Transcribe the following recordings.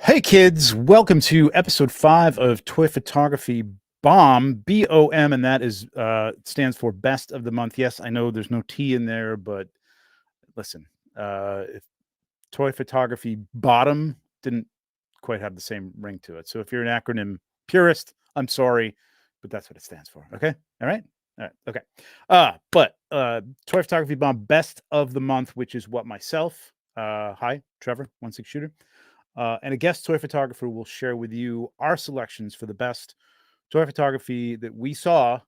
Hey kids, welcome to episode 5 of Toy Photography Bomb, BOM, and that is stands for Best of the Month. Yes, I know there's no T in there, but listen, if Toy Photography Bottom didn't quite have the same ring to it. So if you're an acronym purist, I'm sorry, but that's what it stands for. Okay? All right? All right. Okay. But Toy Photography Bomb Best of the Month, which is what myself, hi, Trevor, 16 shooter, and a guest toy photographer will share with you our selections for the best toy photography that we saw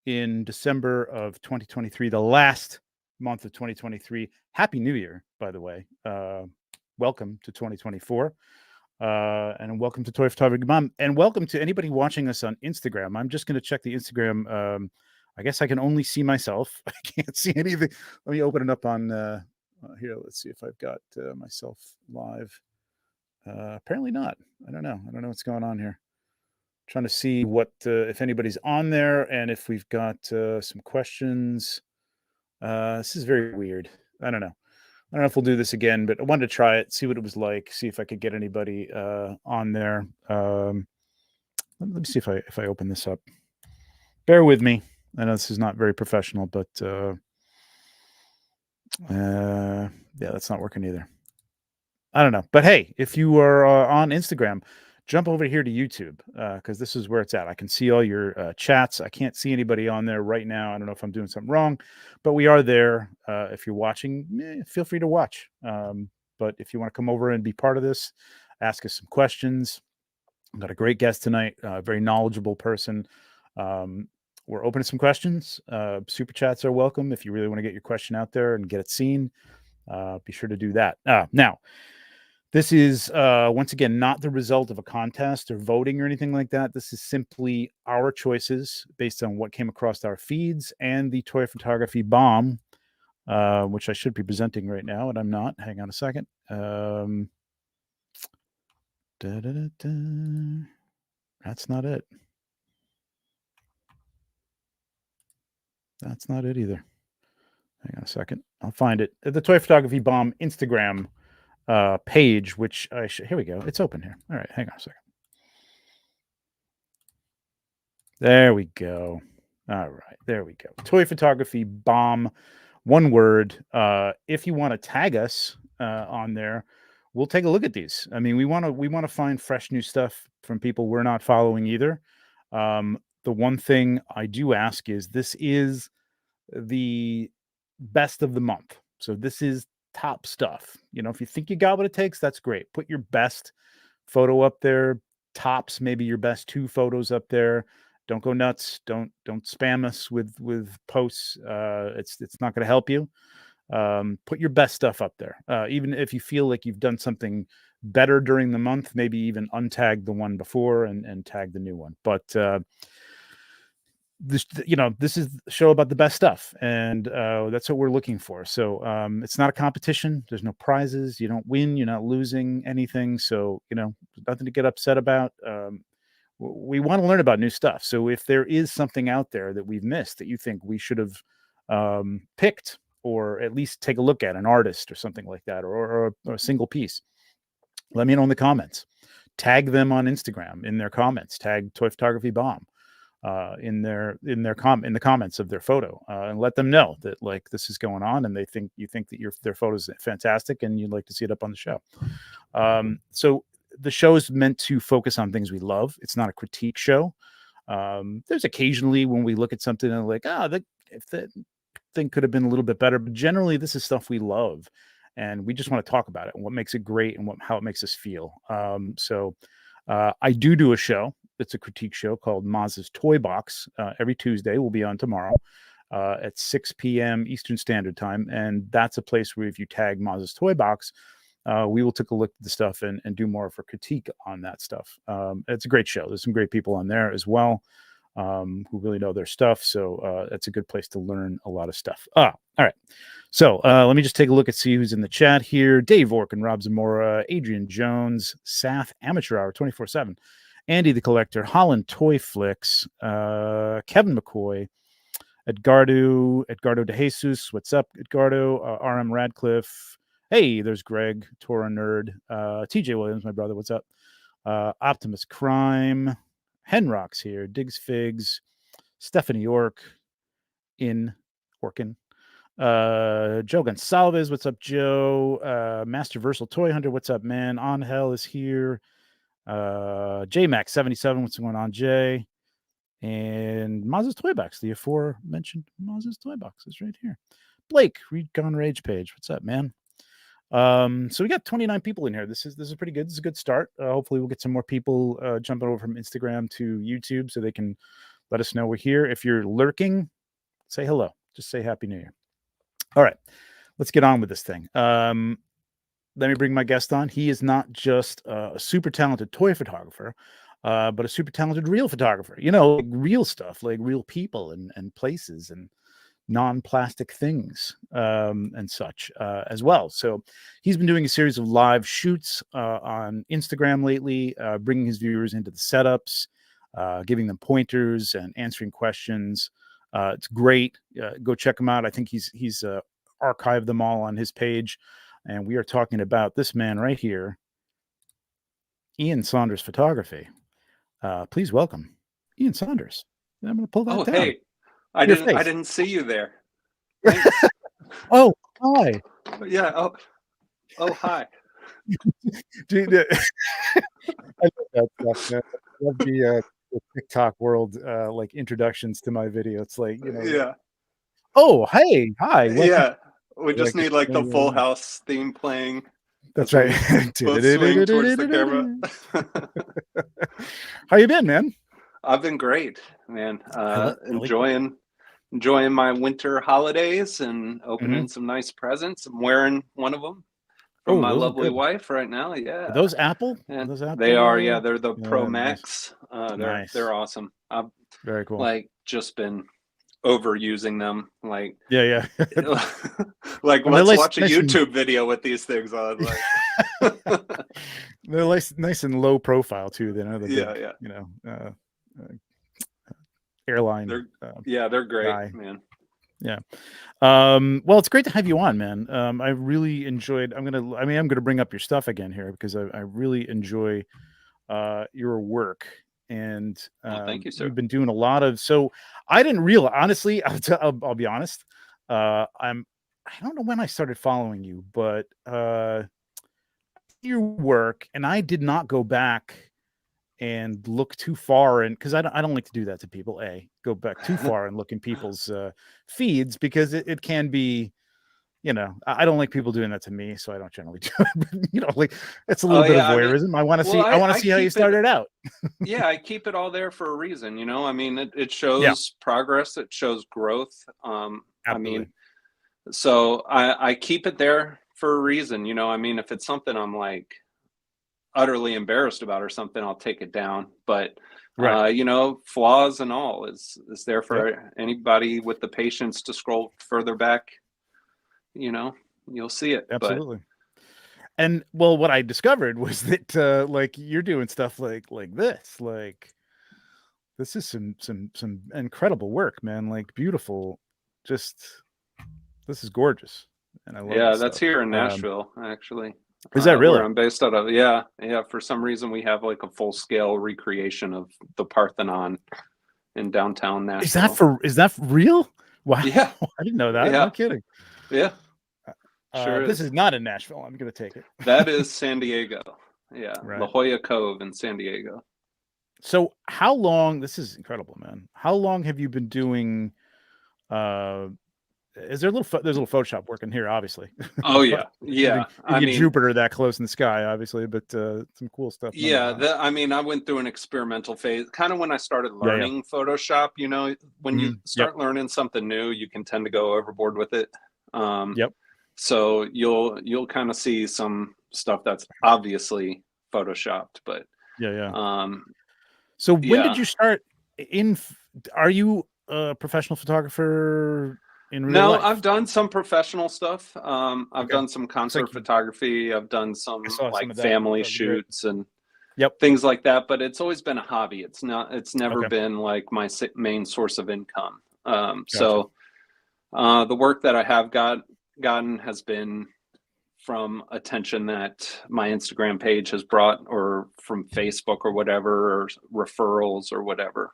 in December of 2023, the last month of 2023. Happy New Year, by the way. Welcome to 2024. And welcome to Toy Photography Mom. And welcome to anybody watching us on Instagram. I'm just going to check the Instagram. I guess I can only see myself. I can't see anything. Let me open it up on here. Let's see if I've got myself live. Apparently not. I don't know. I don't know what's going on here. Trying to see what if anybody's on there and if we've got some questions. This is very weird. I don't know. I don't know if we'll do this again, but I wanted to try it, see what it was like, see if I could get anybody on there. Let me see if I open this up. Bear with me. I know this is not very professional, but yeah, that's not working either. I don't know. But hey, if you are on Instagram, jump over here to YouTube because this is where it's at. I can see all your chats. I can't see anybody on there right now. I don't know if I'm doing something wrong, but we are there. If you're watching, feel free to watch. But if you want to come over and be part of this, ask us some questions. I've got a great guest tonight, a very knowledgeable person. We're open to some questions. Super chats are welcome if you really want to get your question out there and get it seen. Be sure to do that. Now, this is, once again, not the result of a contest or voting or anything like that. This is simply our choices based on what came across our feeds and the Toy Photography Bomb, which I should be presenting right now, and I'm not. Hang on a second. That's not it. That's not it either. Hang on a second. I'll find it. The Toy Photography Bomb Instagram page, which I should. Here we go. It's open here. All right. Hang on a second. There we go. All right, there we go. Toy Photography Bomb, one word. If you want to tag us on there, we'll take a look at these. I mean, we want to find fresh new stuff from people we're not following either. The one thing I do ask is this is the best of the month, so this is top stuff. You know, if you think you got what it takes, that's great. Put your best photo up there, tops maybe your best 2 photos up there. Don't go nuts. Don't spam us with posts. It's not going to help you. Put your best stuff up there. Even if you feel like you've done something better during the month, maybe even untag the one before and tag the new one. But this is a show about the best stuff, and that's what we're looking for. So it's not a competition. There's no prizes. You don't win. You're not losing anything. So nothing to get upset about. We want to learn about new stuff. So if there is something out there that we've missed that you think we should have picked, or at least take a look at, an artist or something like that, or a single piece, let me know in the comments. Tag them on Instagram in their comments. Tag Toy Photography Bomb in the comments of their photo, and let them know that like this is going on, and you think that their photo is fantastic, and you'd like to see it up on the show. So the show is meant to focus on things we love. It's not a critique show. There's occasionally when we look at something and like, if that thing could have been a little bit better, but generally this is stuff we love, and we just want to talk about it and what makes it great and how it makes us feel. So I do a show. It's a critique show called Maz's Toy Box. Every Tuesday. We'll be on tomorrow at 6 p.m. Eastern Standard Time, and that's a place where if you tag Maz's Toy Box, we will take a look at the stuff and do more of a critique on that stuff. It's a great show. There's some great people on there as well who really know their stuff. So it's a good place to learn a lot of stuff. All right. So let me just take a look and see who's in the chat here. Dave Ork and Rob Zamora, Adrian Jones, Sath Amateur Hour 24/7, Andy the Collector, Holland Toy Flicks, Kevin McCoy, Edgardo De Jesus. What's up, Edgardo? RM Radcliffe, Hey, there's Greg, Torah Nerd, TJ Williams, my brother. What's up? Optimus Crime, Henrock's here, Diggs Figs, Stephanie York, Orkin, Joe Gonsalves. What's up, Joe? Master Versal Toy Hunter. What's up, man? On Hell is here. JMax77. What's going on, Jay? And Maz's Toy Box, the aforementioned Maz's Toy Box is right here. Blake, Read Gone Rage page. What's up, man? So we got 29 people in here. This is pretty good. This is a good start. Hopefully we'll get some more people jumping over from Instagram to YouTube so they can let us know we're here. If you're lurking, say hello. Just say Happy New Year. All right, let's get on with this thing. Let me bring my guest on. He is not just a super talented toy photographer, but a super talented real photographer. You know, like real stuff, like real people and places and non-plastic things and such as well. So he's been doing a series of live shoots on Instagram lately, bringing his viewers into the setups, giving them pointers and answering questions. It's great. Go check him out. I think he's archived them all on his page. And we are talking about this man right here, Ian Saunders Photography. Please welcome Ian Saunders. I'm going to pull that down. Hey. I didn't see you there. Oh, hi. Yeah. Oh, hi. Dude, I love that stuff, man. I love the TikTok world, like introductions to my video. It's like, you know. Yeah. Oh, hey, hi. Yeah. We just need like the Full House theme playing. That's right. Both swing towards the camera. How you been, man? I've been great, man. Enjoying my winter holidays and opening some nice presents. I'm wearing one of them from my lovely wife right now. Yeah. Are those Apple? They are. Yeah, they're the Pro Max. Nice. They're awesome. I've very cool. Like just been overusing them. Like yeah. Like let's watch a YouTube video with these things on. Like they're nice and low profile too. They know the big, you know, airline. They're great, guy. Man. Yeah. Well, it's great to have you on, man. I really enjoyed. I'm gonna bring up your stuff again here because I really enjoy your work. And thank you, sir. You've been doing a lot of. So I didn't realize, honestly. I'll be honest. I don't know when I started following you, but your work, and I did not go back and look too far, and because I don't like to do that to people. Go back too far and look in people's feeds because it can be, you know, I don't like people doing that to me, so I don't generally do it. But, you know, like it's a little bit of voyeurism. I want to see. I want to see how you started out. Yeah, I keep it all there for a reason. You know, I mean, it shows progress. It shows growth. I mean, so I keep it there for a reason. You know, I mean, if it's something I'm like utterly embarrassed about or something, I'll take it down. But you know, flaws and all is there for anybody with the patience to scroll further back. You know, you'll see it. Absolutely. And well, what I discovered was that like you're doing stuff like this. Like this is some incredible work, man. Like beautiful. Just this is gorgeous. And I love that's here in Nashville, actually. Is that really? Where I'm based out of? Yeah. For some reason, we have like a full scale recreation of the Parthenon in downtown Nashville. Is that real? Wow. Yeah. I didn't know that. Yeah. No kidding. Yeah. Sure. This is not in Nashville. I'm gonna take it. That is San Diego. Yeah. La Jolla Cove in San Diego. So how long? This is incredible, man. How long have you been doing? Is there there's a little Photoshop working here, obviously. Oh yeah, yeah. I mean, Jupiter that close in the sky, obviously, but some cool stuff. Yeah, I mean, I went through an experimental phase, kind of when I started learning Photoshop. You know, when you start learning something new, you can tend to go overboard with it. So you'll kind of see some stuff that's obviously photoshopped, but so when did you start? Are you a professional photographer? In real life? I've done some professional stuff. I've done some concert photography. I've done some like family shoots and things like that. But it's always been a hobby. It's never been like my main source of income. So the work that I have gotten has been from attention that my Instagram page has brought, or from Facebook or whatever, or referrals or whatever.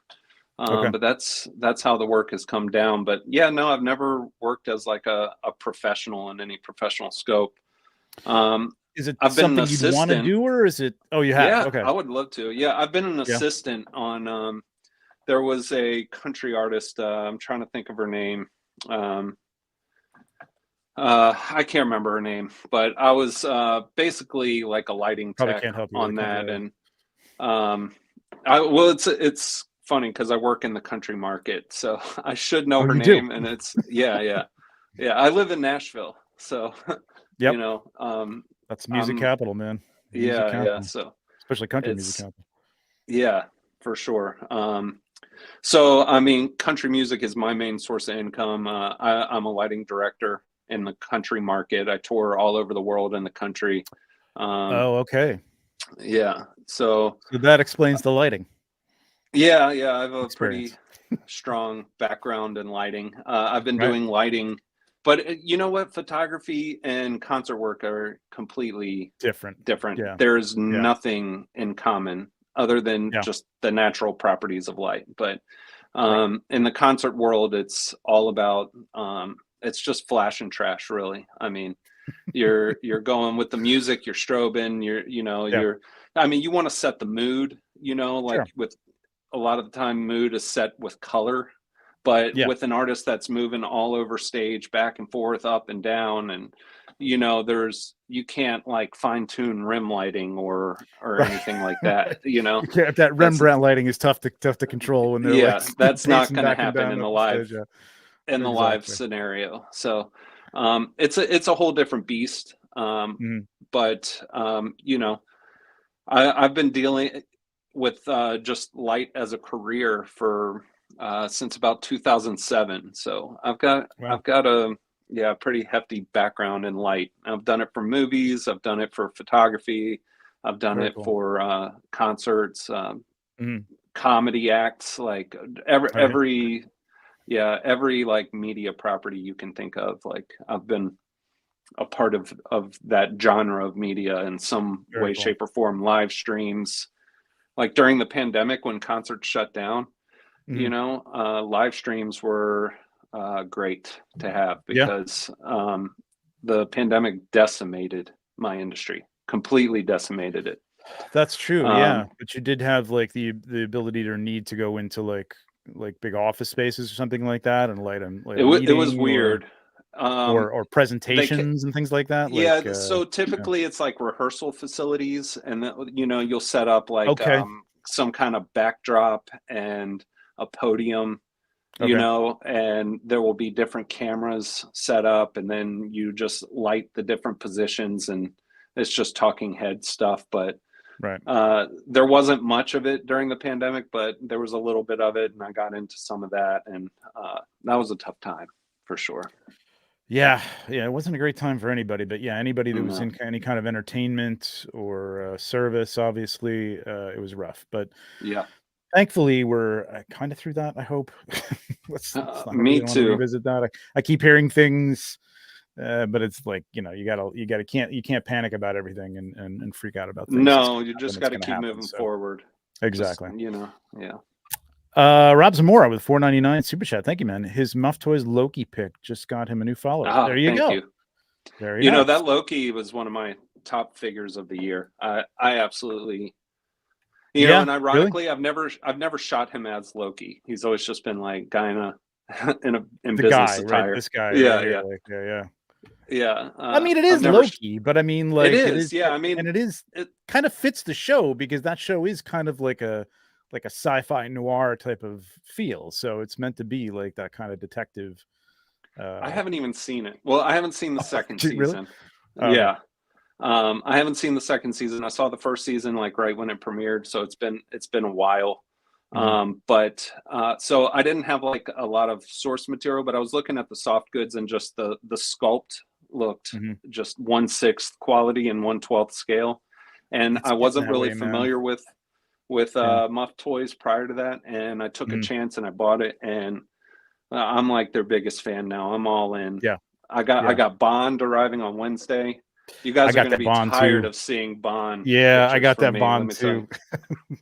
Okay. But that's how the work has come down. But yeah, no, I've never worked as like a professional in any professional scope. Is it I've been an something you'd want to assistant. do, or is it? Oh, you have. Yeah, Okay. I would love to. Yeah, I've been an Yeah. assistant on. There was a country artist. I'm trying to think of her name. I can't remember her name, but I was basically like a lighting Probably tech can't help you on with that. country. And well, it's funny because I work in the country market, so I should know Oh, her you do? name. And it's yeah. I live in Nashville, so Yep. you know, That's music capital, man. Music yeah. capital, So especially country music it's capital. yeah, for sure. So I mean, country music is my main source of income. I'm a lighting director in the country market. I tour all over the world in the country. Oh, okay. Yeah. So that explains the lighting yeah, I have a pretty experience. strong background in lighting. I've been Right. doing lighting, but you know what? Photography and concert work are completely Different. different. Yeah. There's Yeah. nothing in common other than Yeah. just the natural properties of light. But Right. in the concert world, it's all about it's just flash and trash, really. I mean, you're going with the music, you're strobing, Yeah. I mean, you want to set the mood, like Sure. with a lot of the time mood is set with color, but Yeah. with an artist that's moving all over stage, back and forth, up and down, and you can't like fine tune rim lighting or Right. anything like that. That That's Rembrandt lighting is tough to control when they're like yeah, that's not pacing going to back and happen down in up the stage. Yeah. in the live Exactly. scenario. So it's a whole different beast. Mhm. But I've been dealing with just light as a career for since about 2007. So Wow. I've got a pretty hefty background in light. I've done it for movies. I've done it for photography. I've done Very it cool. for concerts, Mhm. comedy acts, like Oh, yeah. every like media property you can think of. Like I've been a part of that genre of media in some Very way, cool. shape, or form. Live streams, like during the pandemic when concerts shut down, Mhm. live streams were great to have Yeah. because the pandemic decimated my industry, completely decimated it. That's true. Yeah. Um, But you did have like the ability or need to go into like big office spaces or something like that and light a it was meeting or weird. Um, or they presentations and things like that. Yeah, Like so yeah. typically it's like rehearsal facilities, and you'll set up like Okay. some kind of backdrop and a podium, Okay. and there will be different cameras set up, and then you just light the different positions, and it's just talking head stuff. But Right. there wasn't much of it during the pandemic, but there was a little bit of it, and I got into some of that, and that was a tough time for sure. Yeah, yeah, it wasn't a great time for anybody, but yeah, anybody that was No. in any kind of entertainment or service, obviously, it was rough. But Yeah. thankfully, we're kind of through that. I hope. Let's not Me really want to too. revisit that. I keep hearing things, but it's like you can't panic about everything and freak out about things. It's No, gonna you happen. just It's got to gonna keep happen. moving So forward. Just, exactly. yeah. Rob Zamora with 4.99 super chat. Thank you, man. His Muff Toys Loki pick just got him a new follower. There Ah, you thank go. you. Very nice. That Loki was one of my top figures of the year. I absolutely, Yeah, and really? ironically, I've never shot him as Loki. He's always just been like guy in The business guy, right? attire. This guy right Yeah, here, yeah, like, yeah. yeah. I mean, it I've is never. Loki, but I mean, It like, it is. is, Yeah. I mean, and it is it. kind of fits the show because that show is kind of like a sci-fi noir type of feel. So it's meant to be like that kind of detective. I Uh, haven't even seen it. Well, I haven't seen the second really? season. Oh, okay. Yeah. I haven't seen the second season. I saw the first season like right when it premiered, so it's been a while. Mhm, But so I didn't have like a lot of source material, but I was looking at the soft goods, and just the sculpt looked mhm. just 1/6 quality and 1/12 scale, and It's I getting wasn't that really way, man. familiar with Yeah. Muff Toys prior to that, and I took a Mhm. chance and I bought it, and I'm like their biggest fan now. I'm all in. Yeah. I Yeah. got Bond arriving on Wednesday. You I guys are got going to that be bond tired too. of seeing Bond Yeah, I pictures got from that me. Let bond me tell you. too.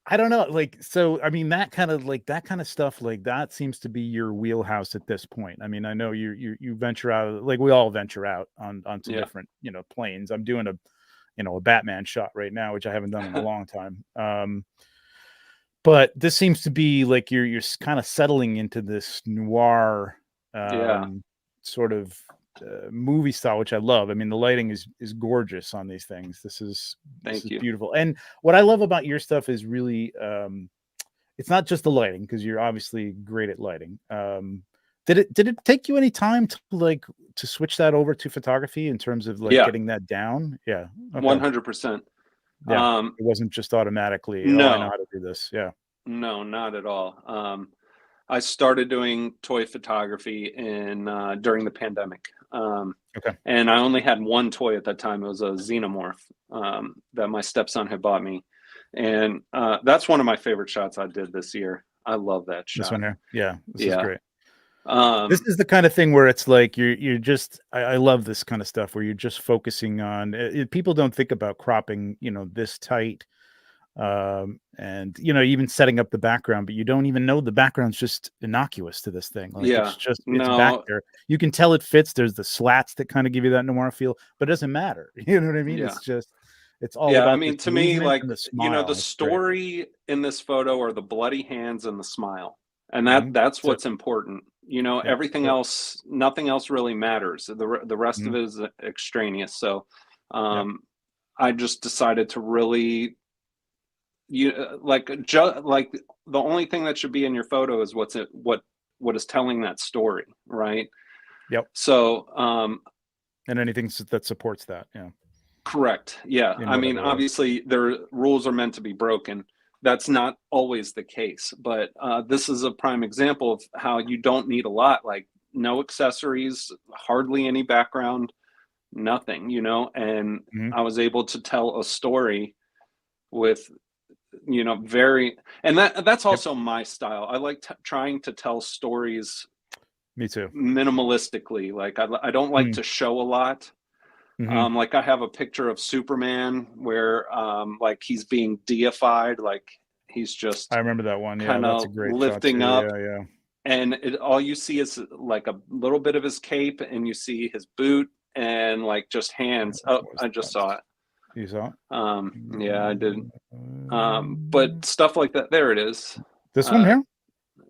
I don't know, like, so I mean, that kind of stuff, like that seems to be your wheelhouse at this point. I mean, I know you venture out, like we all venture out onto Yeah. different, planes. I'm doing a Batman shot right now, which I haven't done in a long time. But this seems to be like you're kind of settling into this noir Yeah. sort of movie style, which I love. I mean, the lighting is gorgeous on these things. This is Thank you. beautiful. And what I love about your stuff is really it's not just the lighting, because you're obviously great at lighting. Did it take you any time to switch that over to photography in terms of like Yeah. getting that down? Yeah. Okay. 100%. Yeah. It wasn't just automatically, oh, I know No, how to do this. Yeah. no, not at all. I started doing toy photography during the pandemic. Okay. And I only had one toy at that time. It was a xenomorph that my stepson had bought me. And that's one of my favorite shots I did this year. I love that This shot. one here. Yeah. This is Yeah. great. This is the kind of thing where it's like you're just I love this kind of stuff where you're just focusing on people don't think about cropping, this tight, and even setting up the background, but you don't even know the background's just innocuous to this thing. Like Yeah. it's back No. there. You can tell it fits. There's the slats that kind of give you that noir feel, but it doesn't matter. You know what I mean? Yeah. It's all Yeah. I about this mean, to me, movement like, and the smile. the It's great. story in this photo are the bloody hands and the smile. And Mm-hmm. that's So what's important. yeah. Everything So, else, nothing else really matters. The rest mhm, of it is extraneous. So, yeah. I just decided to really, like the only thing that should be in your photo is what is telling that story, right? Yep. So, And anything that supports that. Yeah. correct. Yeah. In I mean, whatever way. obviously, their rules are meant to be broken. That's not always the case, but this is a prime example of how you don't need a lot, like no accessories, hardly any background, nothing, and Mhm. I was able to tell a story with, very, and that's Yep. also my style. I like trying to tell stories Me too. minimalistically. Like I don't like Mm. to show a lot. Mhm. Like I have a picture of Superman where like he's being deified, like he's I just remember that one. Yeah, kind that's a of great shot lifting too. up, Yeah, yeah. and all you see is like a little bit of his cape, and you see his boot and like just hands. Oh, What was I just that? saw it. You saw it? Yeah, I did. But stuff like that. There it is. This one Uh, here?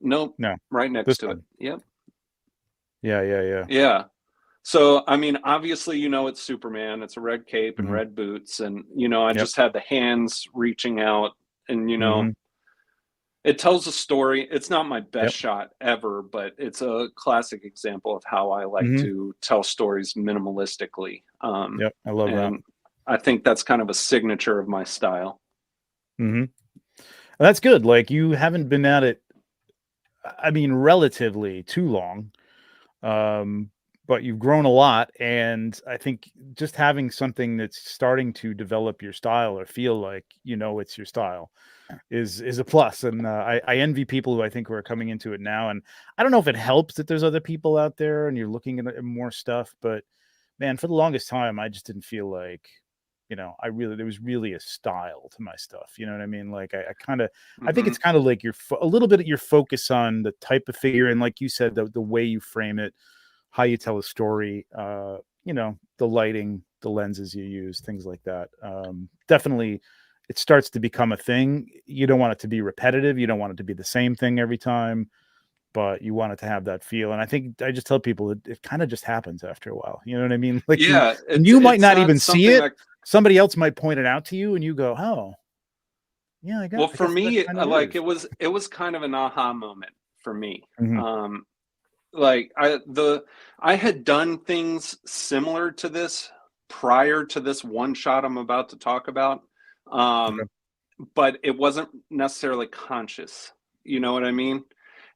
nope, No, right next this to it. one. Yep. Yeah, yeah, yeah. Yeah. So, I mean, obviously, it's Superman. It's a red cape and Mhm. red boots. And, I Yep. just had the hands reaching out. And, Mhm. it tells a story. It's not my best Yep. shot ever, but it's a classic example of how I like Mhm. to tell stories minimalistically. Yep. I love that. And I think that's kind of a signature of my style. Mhm. That's good. Like you haven't been at it, I mean, relatively too long. Um, but you've grown a lot, and I think just having something that's starting to develop your style or feel like it's your style is a plus. And I envy people who are coming into it now. And I don't know if it helps that there's other people out there and you're looking at more stuff, but man, for the longest time, I just didn't feel like, there was really a style to my stuff. You know what I mean? Like I think Hmm. it's kind of like a little bit of your focus on the type of figure. And like you said, the way you frame it, how you tell a story, the lighting, the lenses you use, things like that. Definitely it starts to become a thing. You don't want it to be repetitive. You don't want it to be the same thing every time, but you want it to have that feel. And I think I just tell people it kind of just happens after a while. You know what I mean? Like Yeah. you might It's not not even see something it. that, Somebody else might point it out to you and you go, oh, yeah, well, I for guess that me, kind of like is. it was kind of an aha moment for me. Mhm. Like I had done things similar to this prior to this one shot I'm about to talk about. Okay. Um, but it wasn't necessarily conscious. You know what I mean?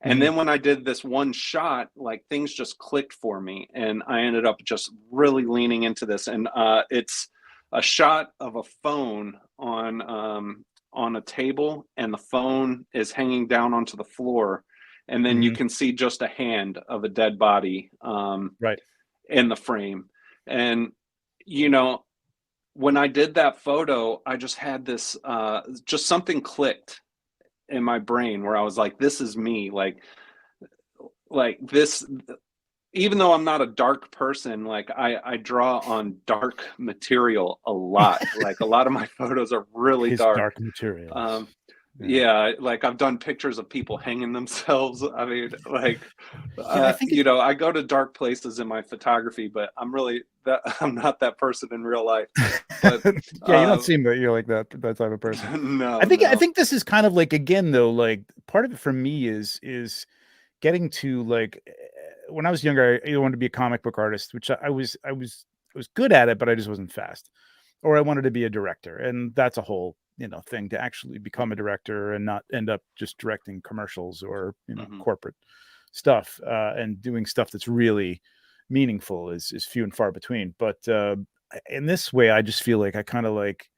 And Mhm. then when I did this one shot, like things just clicked for me, and I ended up just really leaning into this. And it's a shot of a phone on a table, and the phone is hanging down onto the floor, and then you Mhm. can see just a hand of a dead body Right. in the frame. And you know, when I did that photo, I just had this, just something clicked in my brain where I was like, this is me. Like this, even though I'm not a dark person, like I draw on dark material a lot. Like a lot of my photos are really His dark. dark materials. Yeah, like I've done pictures of people hanging themselves. I mean, like, I think you know, I go to dark places in my photography, but I'm not that person in real life. But yeah, you don't seem that you're like that type of person. no, I think this is kind of like, again though, like part of it for me is getting to like when I was younger, I wanted to be a comic book artist, which I was good at it, but I just wasn't fast. Or I wanted to be a director, and that's a whole thing to actually become a director and not end up just directing commercials or corporate stuff and doing stuff that's really meaningful is few and far between. But in this way, I just feel like I kind of like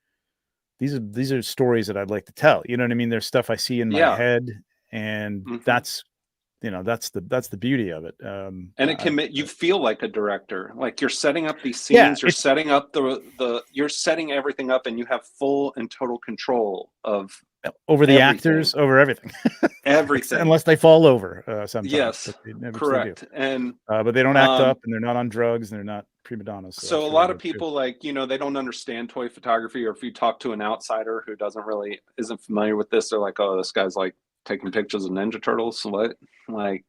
these are stories that I'd like to tell. You know what I mean? There's stuff I see in my head, and that's the beauty of it. And it can make you feel like a director, like you're setting up these scenes, you're setting up you're setting everything up, and you have full and total control of over the actors, over everything. Everything. Unless they fall over sometimes. Yes, correct. And but they don't act up, and they're not on drugs, and they're not prima donnas. So a lot of people like, they don't understand toy photography, or if you talk to an outsider who isn't familiar with this, they're like, oh, this guy's like taking pictures of Ninja Turtles. What? Like,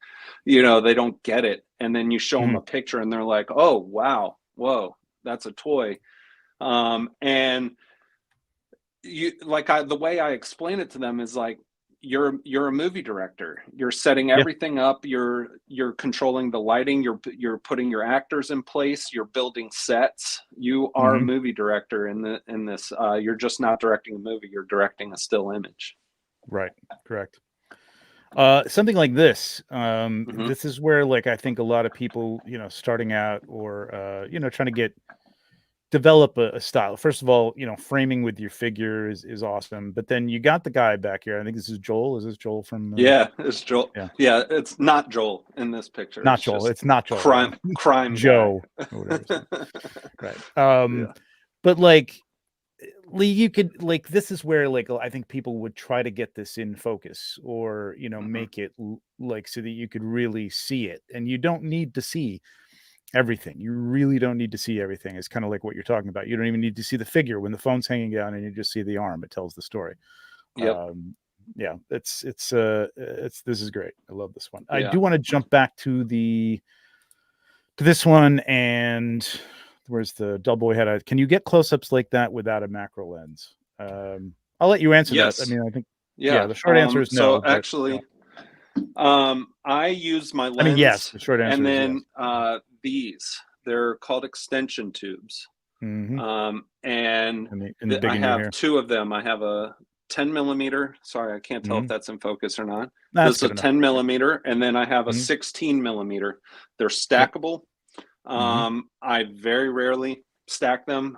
they don't get it. And then you show them a picture and they're like, oh, wow, whoa, that's a toy. And the way I explain it to them is like, you're a movie director. You're setting everything up. You're controlling the lighting. You're putting your actors in place. You're building sets. You are a movie director in this. You're just not directing a movie. You're directing a still image. Right. Correct. Something like this. This is where, like, I think a lot of people, starting out or trying to develop a style. First of all, framing with your figure is awesome. But then you got the guy back here. I think this is Joel. Is this Joel from? Yeah, it's Joel. Yeah, it's not Joel in this picture. Not Joel. It's not Joel. Crime Joe. Right. But like, you could like, this is where like I think people would try to get this in focus, or make it like so that you could really see it, and you don't need to see everything. You really don't need to see everything. It's kind of like what you're talking about. You don't even need to see the figure when the phone's hanging down, and you just see the arm. It tells the story. Yeah, it's this is great. I love this one. I do want to jump back to this one, and where's the double head? Can you get close-ups like that without a macro lens? I'll let you answer that. I mean, I think the short answer is no. So actually, I use my lens. I mean, yes, the short answer. And then they're called extension tubes. And I have two of them. I have a 10 millimeter. Sorry, I can't tell if that's in focus or not. This is a 10 millimeter, and then I have a 16 millimeter. They're stackable. I very rarely stack them.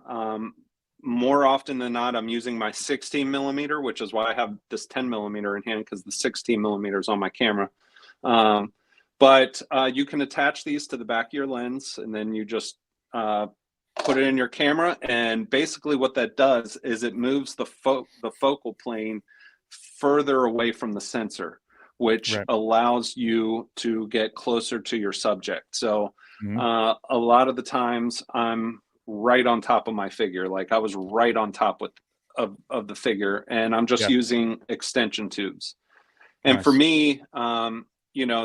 More often than not, I'm using my 16 millimeter, which is why I have this 10 millimeter in hand, because the 16 millimeter is on my camera. But you can attach these to the back of your lens, and then you just put it in your camera. And basically what that does is it moves the focal plane further away from the sensor, which allows you to get closer to your subject. So a lot of the times I'm right on top of my figure. Like I was right on top of the figure, and I'm just using extension tubes. And for me,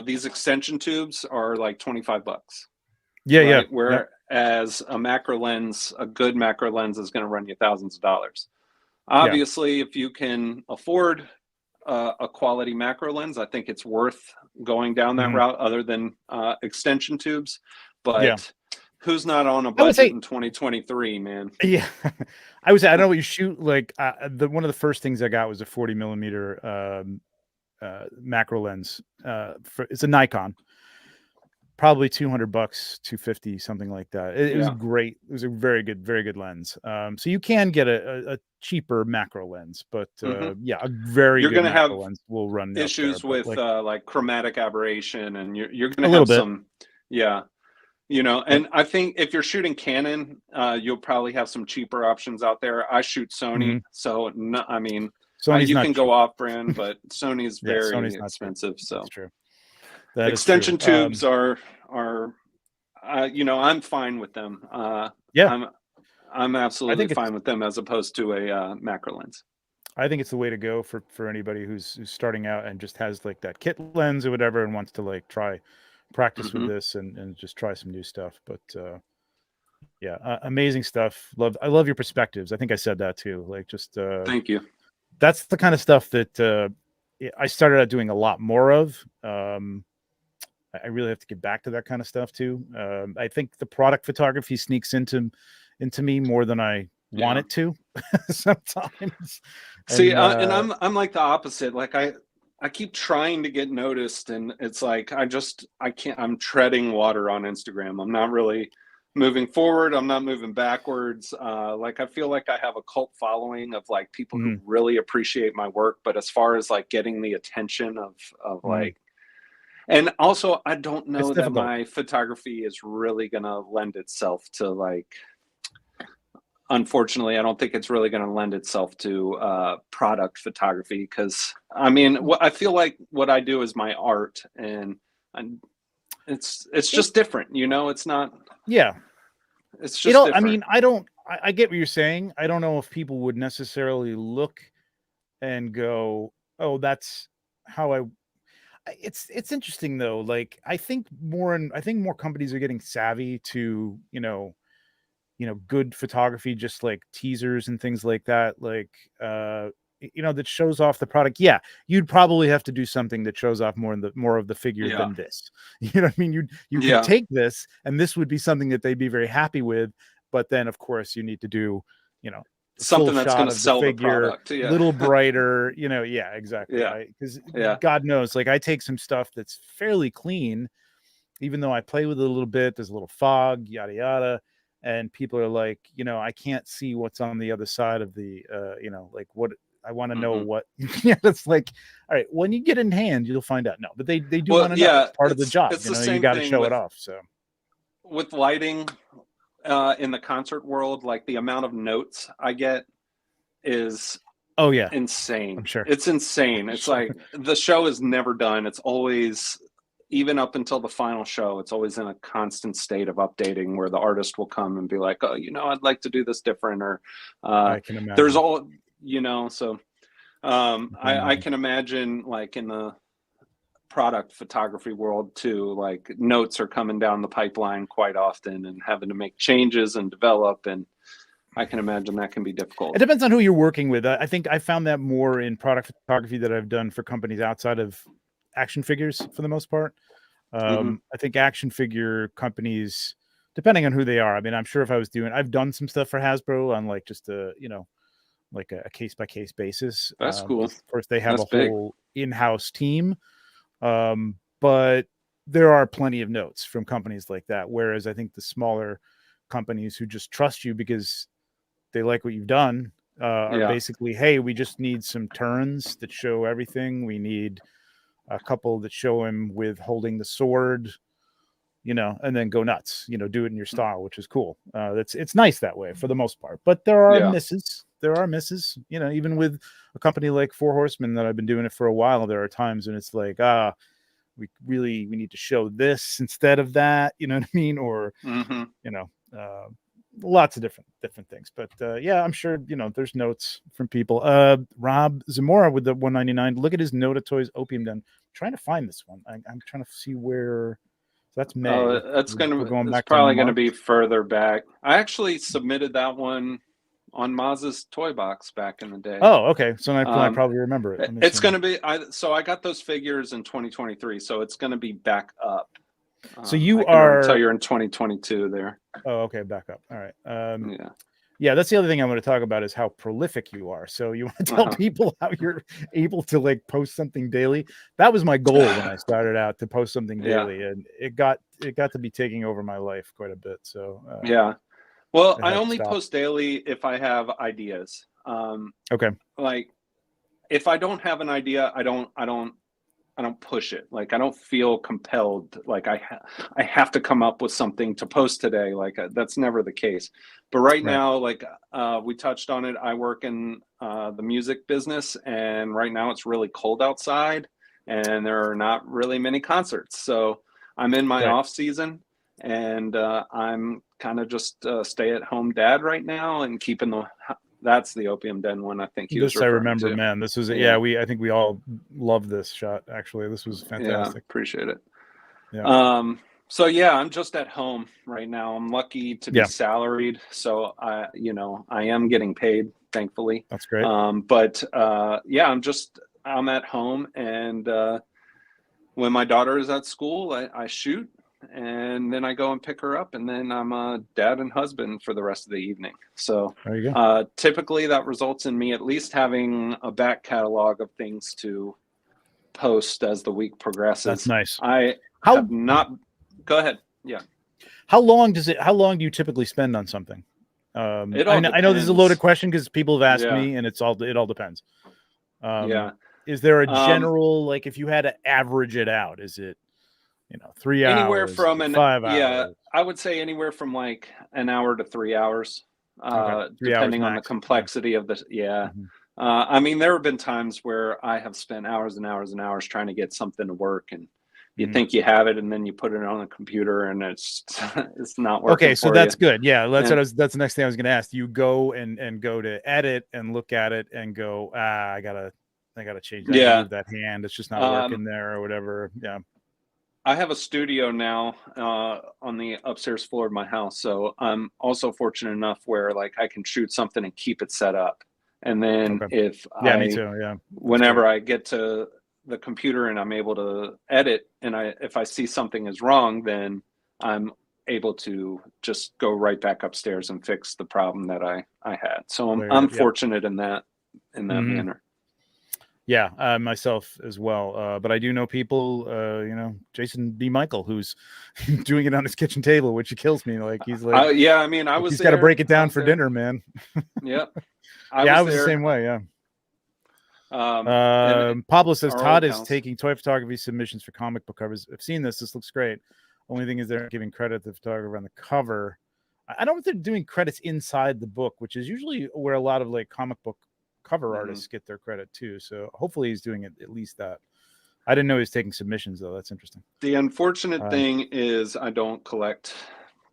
these extension tubes are like $25. Whereas a macro lens, a good macro lens, is going to run you thousands of dollars. Obviously, if you can afford a quality macro lens, I think it's worth going down that route, other than extension tubes. But who's not on a budget in 2023, man? Yeah, I would say, I don't know what you shoot. Like one of the first things I got was a 40 millimeter macro lens. It's a Nikon. Probably $200, $250, something like that. It was great. It was a very good lens. So you can get a cheaper macro lens, but a very you're good gonna have lens will run issues with like chromatic aberration, and you're gonna have some you know, and I think if you're shooting Canon, you'll probably have some cheaper options out there. I shoot Sony, so no, I mean, Sony's you not can cheap. go off brand, but Sony's Yeah, very Sony's not cheap. expensive. So That's true. That is extension true. tubes are you know, I'm fine with them. Yeah. I'm absolutely think fine with them as opposed to a macro lens. I think it's the way to go for anybody who's starting out and just has like that kit lens or whatever and wants to like try practice with this and just try some new stuff. But yeah, amazing stuff. I love your perspectives. I think I said that too. Like just thank you. That's the kind of stuff that I started out doing a lot more of. I really have to get back to that kind of stuff too. I think the product photography sneaks into me more than I want it to sometimes. See, and I'm like the opposite. Like I keep trying to get noticed, and it's like I can't. I'm treading water on Instagram. I'm not really moving forward. I'm not moving backwards. Like I feel like I have a cult following of like people who really appreciate my work, but as far as like getting the attention of like, and also I don't know that my photography is really gonna lend itself to like. Unfortunately, I don't think it's really going to lend itself to product photography because I mean, I feel like what I do is my art, and it's just different, you know. It's not. Yeah, it's just. Different. I mean, I get what you're saying. I don't know if people would necessarily look and go, "Oh, that's how I." It's interesting though. Like I think more companies are getting savvy to good photography, just like teasers and things like that, like that shows off the product. Yeah, you'd probably have to do something that shows off more of the figure than this. You know what I mean? You can take this and this would be something that they'd be very happy with, but then of course you need to do something that's going to sell the product, little brighter, yeah, exactly. Because God knows, like I take some stuff that's fairly clean, even though I play with it a little bit, there's a little fog, yada yada. And people are like, I can't see what's on the other side of the, like what I want to know what, it's like, all right, when you get in hand, you'll find out. No, but they do want to know. It's part of the job. You got to show it off. So with lighting in the concert world, like the amount of notes I get is insane. I'm sure it's insane. It's like the show is never done. It's always, even up until the final show, it's always in a constant state of updating where the artist will come and be like, oh, I'd like to do this different, or I can imagine. There's all, so I can imagine like in the product photography world too, like notes are coming down the pipeline quite often and having to make changes and develop, and I can imagine that can be difficult. It depends on who you're working with. I think I found that more in product photography that I've done for companies outside of action figures for the most part. I think action figure companies, depending on who they are, I mean, I'm sure if I've done some stuff for Hasbro on like just like a case by case basis. That's cool. Of course, they have whole in-house team, but there are plenty of notes from companies like that. Whereas I think the smaller companies who just trust you because they like what you've done are basically, hey, we just need some turns that show everything. We need a couple that show him with holding the sword, and then go nuts, do it in your style, which is cool. It's nice that way for the most part, but there are misses. Even with a company like Four Horsemen that I've been doing it for a while, there are times when it's like, we need to show this instead of that, you know what I mean? Or, lots of different things, but I'm sure there's notes from people. Rob Zamora with the 199. Look at his Note of Toys Opium Den. I'm trying to find this one. I'm trying to see where. So that's May. It's probably going to be further back. I actually submitted that one on Maz's Toy Box back in the day. Oh, okay. So I probably remember it. It's going to be. I got those figures in 2023, so it's going to be back up. So you are. So you're in 2022 there. Oh, okay. Back up. All right. Yeah. That's the other thing I want to talk about is how prolific you are. So you want to tell people how you're able to like post something daily. That was my goal when I started out, to post something daily, and it got to be taking over my life quite a bit. So well, I only post daily if I have ideas. Okay. Like if I don't have an idea, I don't push it. Like, I don't feel compelled. Like I have to come up with something to post today. Like that's never the case. But right now, like we touched on it, I work in the music business, and right now it's really cold outside and there are not really many concerts. So I'm in my off season, and I'm kind of just stay at home dad right now and keeping that's the Opium Den one. I think he was I remember, to. man. This was I think we all loved this shot. Actually, this was fantastic. Yeah, appreciate it. Yeah. So yeah, I'm just at home right now. I'm lucky to be salaried, so I am getting paid, thankfully. That's great. But I'm at home, and when my daughter is at school, I shoot, and then I go and pick her up, and then I'm a dad and husband for the rest of the evening. So there you go. Typically that results in me at least having a back catalog of things to post as the week progresses. That's nice. Go ahead. Yeah. How long do you typically spend on something? I know this is a loaded question because people have asked me, and it all depends. Is there a general, like, if you had to average it out, is it 3 hours? Anywhere from 5 hours? Yeah, I would say anywhere from like an hour to 3 hours, depending on the complexity of the. Yeah. Mm-hmm. I mean, there have been times where I have spent hours and hours and hours trying to get something to work, and you think you have it, and then you put it on the computer, and it's not working. Okay, so that's good. Yeah, that's the next thing I was going to ask. You go and go to edit and look at it and go, I gotta change that. Yeah, move that hand. It's just not working there or whatever. Yeah. I have a studio now on the upstairs floor of my house, so I'm also fortunate enough where like I can shoot something and keep it set up, and then me too. Yeah. Whenever I get to the computer and I'm able to edit, and if I see something is wrong, then I'm able to just go right back upstairs and fix the problem that I had. So I'm fortunate in that manner. Yeah, myself as well. But I do know people, Jason B. Michael, who's doing it on his kitchen table, which kills me. Like he's like, he's got to break it down for dinner, man. Yep. I was the same way. Yeah. Pablo says Todd is taking toy photography submissions for comic book covers. I've seen this. This looks great. Only thing is they're giving credit to the photographer on the cover. I don't know if they're doing credits inside the book, which is usually where a lot of like comic book cover artists get their credit too. So hopefully he's doing it at least that. I didn't know he's taking submissions though. That's interesting. The unfortunate thing is I don't collect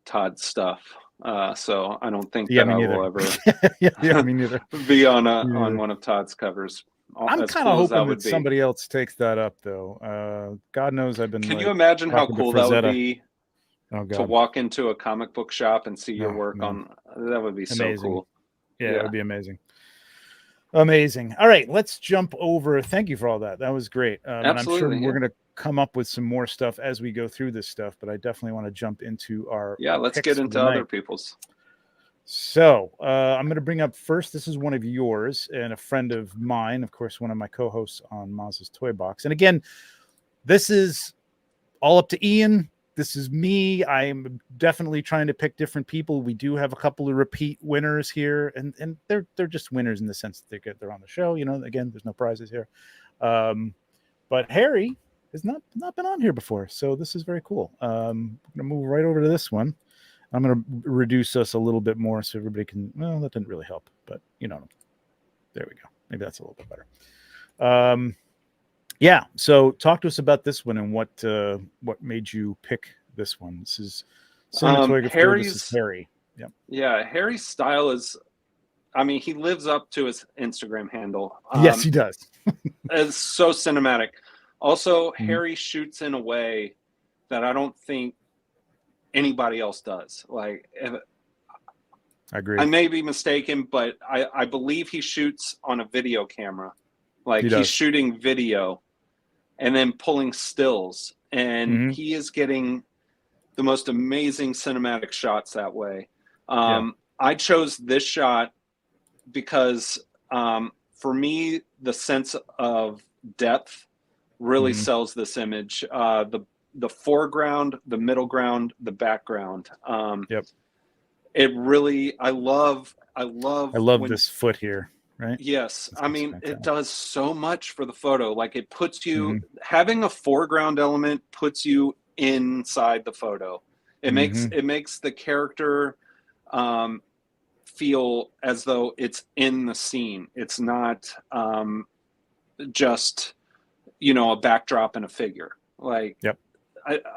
Todd's stuff. So I don't think that I will ever me neither. be on one of Todd's covers. I'm kind of hoping that somebody else takes that up though. God knows I've been. Can you imagine how cool that would be to walk into a comic book shop and see your work on? That would be so cool. Yeah, it would be amazing. Amazing. All right, let's jump over. Thank you for all that. That was great. And I'm sure we're going to come up with some more stuff as we go through this stuff, but I definitely want to jump into our let's get into other people's. So I'm going to bring up first, this is one of yours and a friend of mine, of course, one of my co-hosts on Maz's Toy Box. And again, this is all up to Ian. This is me. I'm definitely trying to pick different people. We do have a couple of repeat winners here, and they're just winners in the sense that they're on the show. Again, there's no prizes here. But Harry has not been on here before, so this is very cool. I'm going to move right over to this one. I'm going to reduce us a little bit more so everybody can. Well, that didn't really help, but there we go. Maybe that's a little bit better. Yeah, so talk to us about this one and what made you pick this one. This is Harry. Yep. Yeah, Harry's style is, he lives up to his Instagram handle. Yes, he does. It's so cinematic. Also, Harry shoots in a way that I don't think anybody else does. Like, I agree. I may be mistaken, but I believe he shoots on a video camera. Like he's shooting video and then pulling stills, and he is getting the most amazing cinematic shots that way. I chose this shot because for me, the sense of depth really sells this image. The foreground, the middle ground, the background. It really, I love this foot here. right? Yes. This I looks mean, it fantastic. does so much for the photo. Like it puts you, Hmm. having a foreground element puts you inside the photo. Hmm. It makes the character um, feel as though it's in the scene. It's not just, a backdrop and a figure. Like Yep.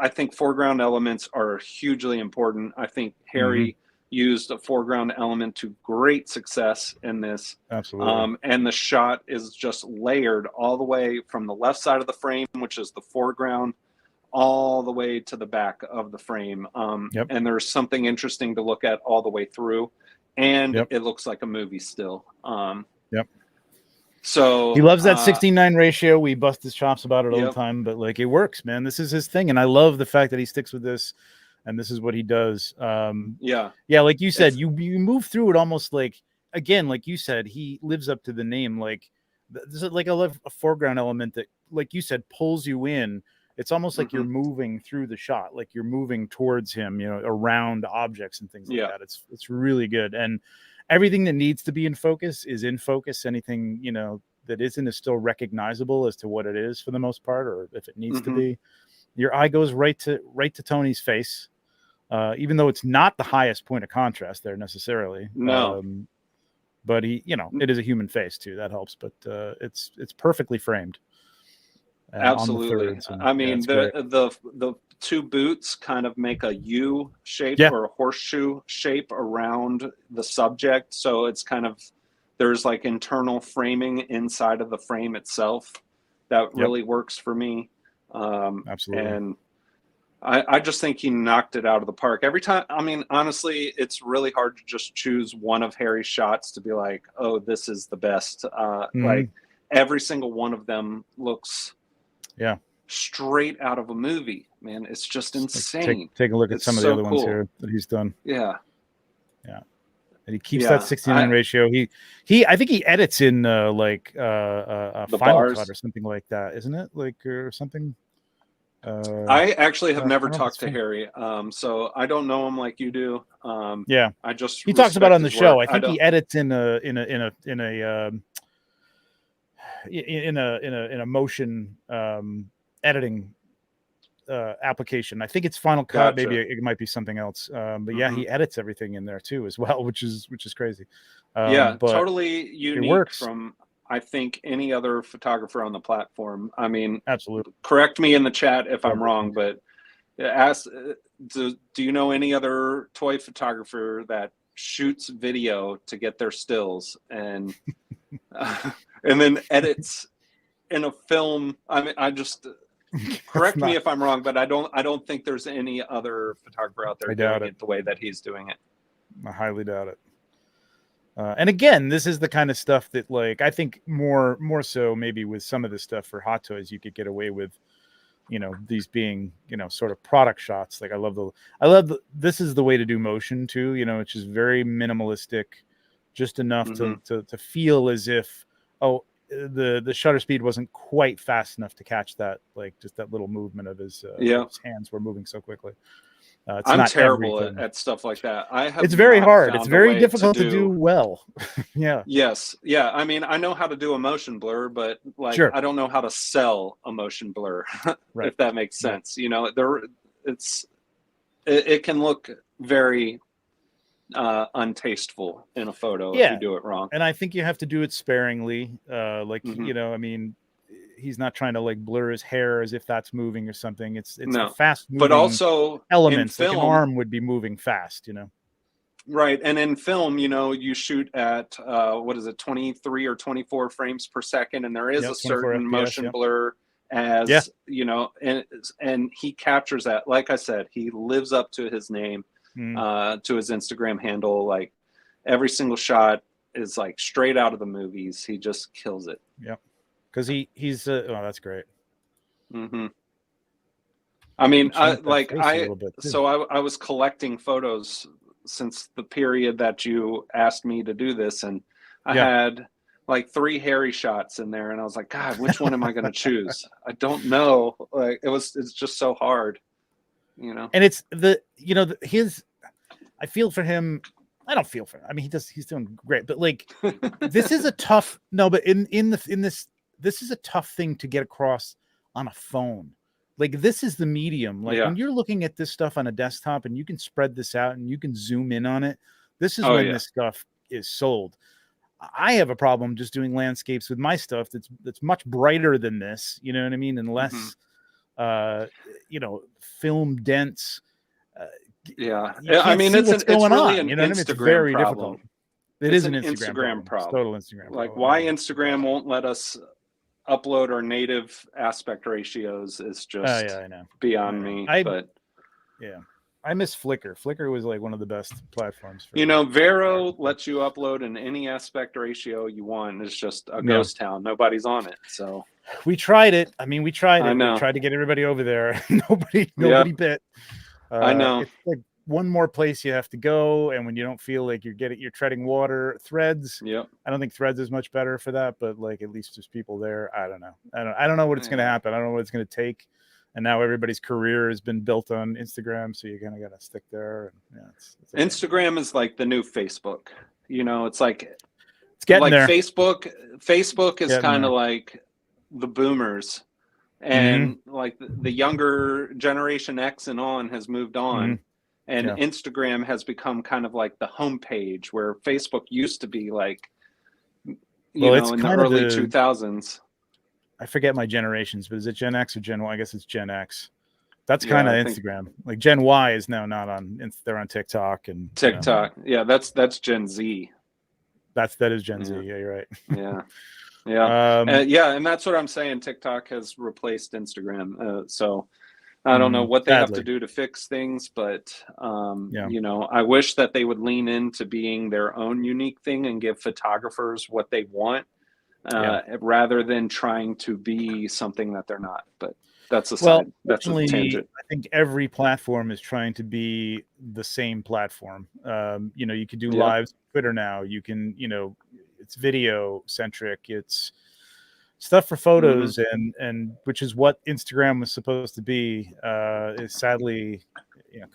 I think foreground elements are hugely important. I think Hmm. Harry used a foreground element to great success in this. Absolutely. And the shot is just layered all the way from the left side of the frame, which is the foreground, all the way to the back of the frame. Yep. And there's something interesting to look at all the way through. And Yep. it looks like a movie still. Yep. He So, loves that 69 ratio. We bust his chops about it all the yep. time, but like it works, man. This is his thing. And I love the fact that he sticks with this and this is what he does. Yeah. Yeah, like you said, It's, you move through it almost like, again, like you said, he lives up to the name. Like this is like a foreground element that, like you said, pulls you in. It's almost like you're mm-hmm. moving through the shot, like you're moving towards him, around objects and things like Yeah. that. It's really good. And everything that needs to be in focus is in focus. Anything, that isn't is still recognizable as to what it is for the most part, or if it needs to Mm-hmm. be. Your eye goes right to Tony's face, even though it's not the highest point of contrast there necessarily. No. But he, it is a human face too. That helps. But it's perfectly framed on the Absolutely. thirds, and I yeah, mean, it's great. the two boots kind of make a U shape Yeah, or a horseshoe shape around the subject. So it's kind of, there's like internal framing inside of the frame itself that yep, really works for me. absolutely. And I just think he knocked it out of the park every time. I mean, honestly, it's really hard to just choose one of Harry's shots to be like, oh, this is the best. Like every single one of them looks Yeah, straight out of a movie, man. It's just like insane. take a look at It's some of the so other ones cool. here that he's done. Yeah. Yeah, and he keeps that Yeah. 69 ratio. I think he edits in a The Final Cut bars. or something like that, isn't it? Like or something. I actually I have don't never know if it's talked to fun. Harry. So I don't know him like you do. Yeah, I just he talks about it respect on the his show. work. I I think don't, he edits in a motion editing application. I think it's Final Cut. Maybe gotcha. it might be something else. But yeah, Hmm. he edits everything in there too as well, which is crazy. Yeah. But Totally it unique works. from, I think, any other photographer on the platform. I mean, Absolutely. correct me in the chat if Yeah, I'm wrong, but ask, do you know any other toy photographer that shoots video to get their stills and and then edits in a film? I mean, I just it's correct me not. if I'm wrong, but I don't think there's any other photographer out there I doubt doing it. it the way that he's doing it. I highly doubt it. And again, this is the kind of stuff that, like, I think more so maybe with some of the stuff for Hot Toys, you could get away with, these being, sort of product shots. Like this is the way to do motion too. It's just very minimalistic, just enough Mm-hmm. to feel as if, oh, the shutter speed wasn't quite fast enough to catch that, like just that little movement of his Yeah. hands were moving so quickly. It's I'm not terrible everything. at stuff like that. I have It's very not hard. It's found a very way difficult to do well. Yeah. Yes. Yeah. I mean, I know how to do a motion blur, but like, Sure. I don't know how to sell a motion blur, Right. if that makes Yep. sense. It can look very untasteful in a photo if you do it wrong. And I think you have to do it sparingly. Mm-hmm. I mean, he's not trying to like blur his hair as if that's moving or something. It's the No, fast but moving also elements, in like an film, arm would be moving fast, right? And in film, you shoot at what is it, 23 or 24 frames per second, and there is Yep, a 24 certain FPS, motion yep. blur as and he captures that. Like I said, he lives up to his name, to his Instagram handle. Like every single shot is like straight out of the movies. He just kills it. Yep. Because he's oh, that's great. Mm-hmm. I mean, I was collecting photos since the period that you asked me to do this, and I had like 3 Harry shots in there, and I was like, God, which one am I going to choose? I don't know. Like it's just so hard, And it's his. I feel for him. I don't feel for him. I mean, he's doing great, but like, this is a tough, no, but in this is a tough thing to get across on a phone. Like, this is the medium. Like, when you're looking at this stuff on a desktop and you can spread this out and you can zoom in on it, this is when this stuff is sold. I have a problem just doing landscapes with my stuff that's much brighter than this, you know what I mean, and less you know, film dense. I mean, it's really an Instagram problem. Difficult. It is an Instagram problem. Total Instagram like problem. Why Instagram won't let us upload our native aspect ratios is just beyond me. But I miss Flickr. Flickr was like one of the best platforms. For Vero lets you upload in any aspect ratio you want. It's just a ghost town. Nobody's on it. So we tried it. I mean, we tried it. We tried to get everybody over there. Nobody bit. I know. It's like one more place you have to go, and when you don't feel like you're treading water, Threads. I don't think Threads is much better for that, but like at least there's people there. I don't know. I don't know what it's going to happen. I don't know what it's going to take. And now everybody's career has been built on Instagram, so you kind of got to stick there. And it's Instagram is like the new Facebook. It's like it's getting like there. Facebook is kind of like the boomers. And like the younger generation X and on has moved on, and Instagram has become kind of like the homepage where Facebook used to be like, in the early 2000s. I forget my generations, but is it Gen X or Gen Y? I guess it's Gen X. That's kind of Instagram. Like Gen Y is now not on. They're on TikTok and TikTok. That's Gen Z. That is Gen Z. Yeah, you're right. And that's what I'm saying. TikTok has replaced Instagram. So I don't know what they have to do to fix things, but I wish that they would lean into being their own unique thing and give photographers what they want, rather than trying to be something that they're not. But that's that's a tangent. I think every platform is trying to be the same platform. You could do lives on Twitter now. You can, it's video centric. It's stuff for photos and which is what Instagram was supposed to be, is sadly,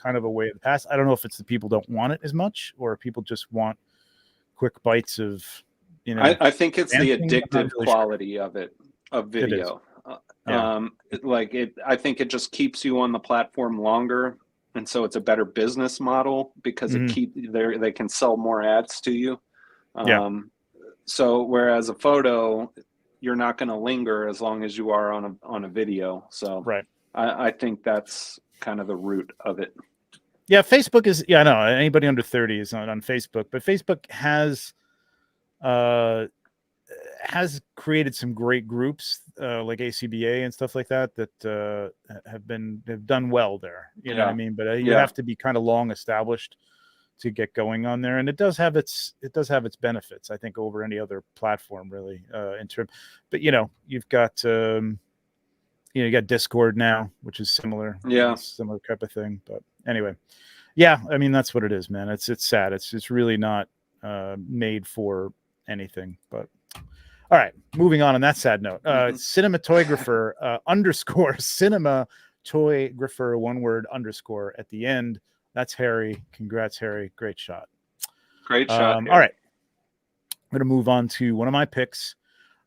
kind of a way of the past. I don't know if it's the people don't want it as much or people just want quick bites of, I think it's the addictive quality of video. I think it just keeps you on the platform longer. And so it's a better business model because they can sell more ads to you. So whereas a photo, you're not going to linger as long as you are on a video. So I think that's kind of the root of it. Yeah, Facebook is. Yeah, I know anybody under 30 is on Facebook, but Facebook has created some great groups like ACBA and stuff like that have done well there. You know what I mean? But you have to be kind of long established to get going on there, and it does have its benefits, I think, over any other platform really in term. But you've got you got Discord now, which is similar type of thing. But anyway, I mean that's what it is, man. It's sad. It's really not made for anything. But all right, moving on that sad note. Cinematographer cinematographer, one word _ at the end. That's Harry. Congrats, Harry. Great shot. Great shot. All right. I'm going to move on to one of my picks.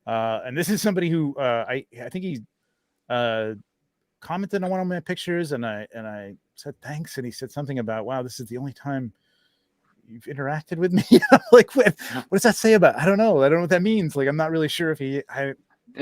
And this is somebody who I think he commented on one of my pictures, and I said thanks, and he said something about, wow, this is the only time you've interacted with me. Like, what does that say about? I don't know what that means. Like, I'm not really sure if it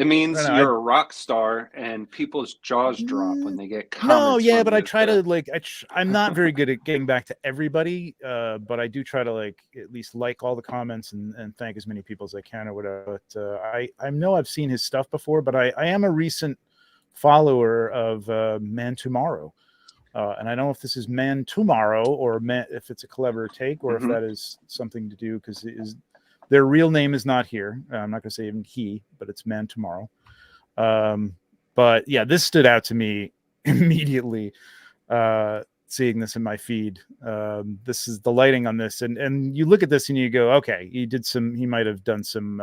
means you're a rock star and people's jaws drop when they get comments. No, but I try to I'm not very good at getting back to everybody, but I do try to at least all the comments and thank as many people as I can or whatever. But I know I've seen his stuff before, but I am a recent follower of Man Tomorrow. And I don't know if this is Man Tomorrow or if it's a clever take or if that is something to do because their real name is not here. I'm not going to say even he, but it's Man Tomorrow. But yeah, this stood out to me immediately seeing this in my feed. This is the lighting on this. And you look at this and you go, okay, he might have done some